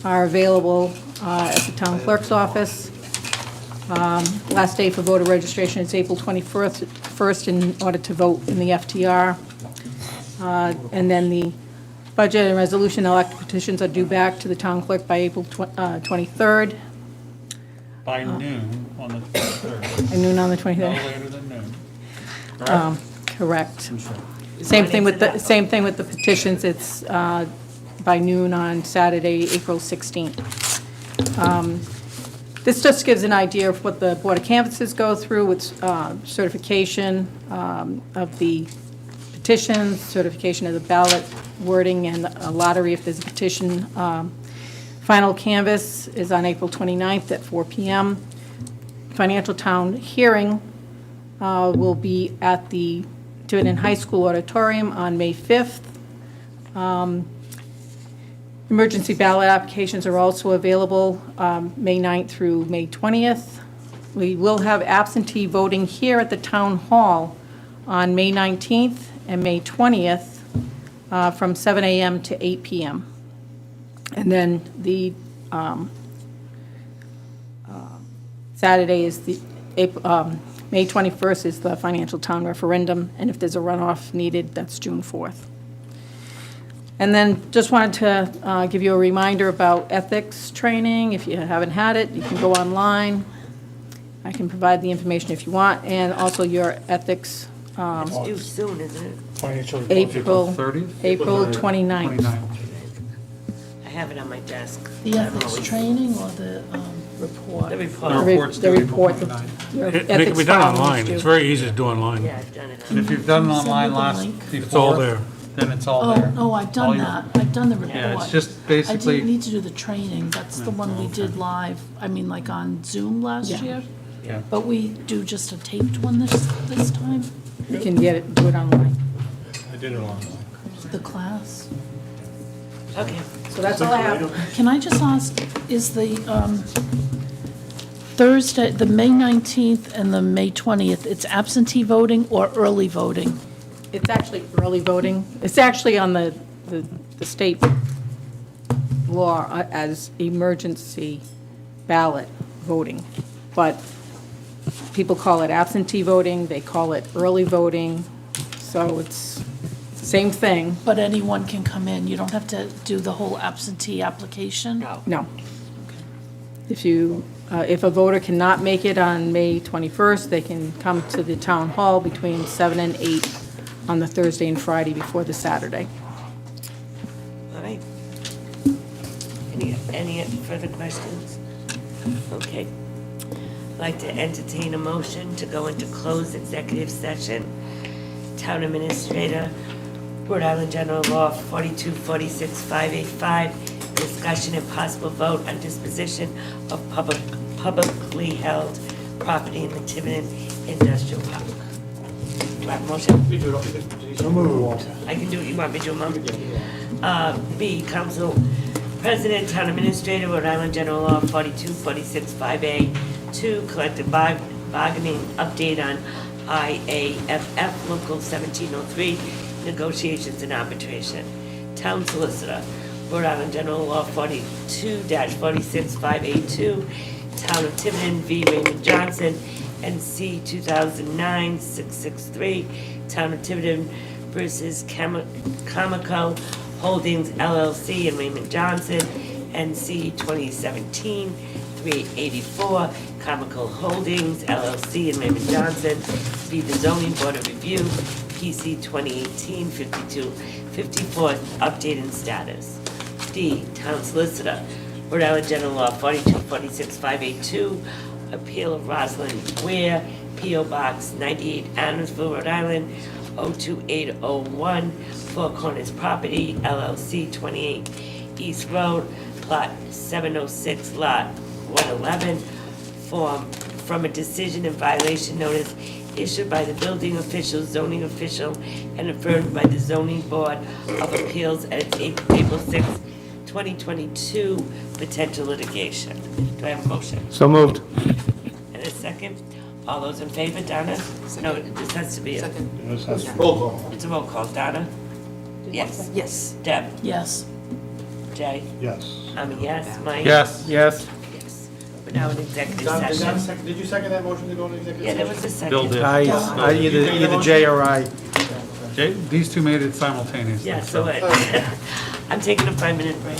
are available at the town clerk's office. Last day for voter registration is April 21st in order to vote in the FTR. And then the budget and resolution elected petitions are due back to the town clerk by April 23rd. By noon on the 23rd. By noon on the 23rd. No later than noon. Correct. Same thing with the petitions. It's by noon on Saturday, April 16th. This just gives an idea of what the Board of Canvassers go through with certification of the petitions, certification of the ballot wording, and a lottery if there's a petition. Final canvass is on April 29th at 4 p.m. Financial town hearing will be at the Tiverton High School auditorium on May 5th. Emergency ballot applications are also available May 9th through May 20th. We will have absentee voting here at the town hall on May 19th and May 20th from 7 a.m. to 8 p.m. And then the Saturday is May 21st is the financial town referendum, and if there's a runoff needed, that's June 4th. And then just wanted to give you a reminder about ethics training. If you haven't had it, you can go online. I can provide the information if you want, and also your ethics. It's due soon, isn't it? April 30th? April 29th. I have it on my desk. The ethics training or the report? The report. The report's The due report. April 29th. your It ethics can be done filing is online. due. It's very easy to do online. Yeah, I've done it. If you've done it Can you send online me the last, link? before. It's all there. Then it's all there. Oh, I've All done you- that. I've done the report. Yeah, it's just I basically. didn't need to do the training. That's the one we did live, I mean, like on Zoom last Yeah. year. Yeah. But we do just a taped one this time, You can do it online. I did it online. the class. Okay. So that's all I have. Can I just ask, is the Thursday, the May 19th and the May 20th, it's absentee voting or early voting? It's actually early voting. It's actually on the state law as emergency ballot voting. But people call it absentee voting, they call it early voting, so it's the same thing. But anyone can come in, you don't have to do the whole absentee application? No. If a voter cannot make it on May 21st, they can come to the town hall between 7 and 8 on the Thursday and Friday before the Saturday. All right. Any further questions? Okay. I'd like to entertain a motion to go into closed executive session. Town Administrator, Rhode Island General Law 4246585, discussion and possible vote on disposition of publicly held property in the Tiverton Industrial Park. Do I have a motion? I can do it, you want me to do a motion? B, Council President, Town Administrator, Rhode Island General Law 42465A2, collective bargaining update on IAFF Local 1703, negotiations and arbitration. Town Solicitor, Rhode Island General Law 42-465A2, Town of Tiverton v. Raymond Johnson, NC 2009-663, Town of Tiverton versus Comico Holdings LLC and Raymond Johnson, NC 2017-384, Comico Holdings LLC and Raymond Johnson, v. the Zoning Board of Review, PC 2018-5254, update and status. D, Town Solicitor, Rhode Island General Law 4246582, appeal of Rosalind Ware, P.O. Box 98, Adamsville, Rhode Island, 02801, Four Corners Property, LLC, 28 East Road, Plot 706, Lot 111, from a decision and violation notice issued by the building official, zoning official, and affirmed by the zoning board of appeals at its April 6, 2022 potential litigation. Do I have a motion? So moved. And a second? All those in favor, Donna? No, this has to be a... Roll call. It's a roll call. Donna? Yes. Yes. Deb? Yes. Jay? Yes. I'm a yes. Mike? Yes. Yes. We're now in executive session. Did you second that motion to go into executive Yeah, session? there was a second. Bill did. Either J or I. These two made it simultaneously. Yeah, so I'm taking a 5-minute break.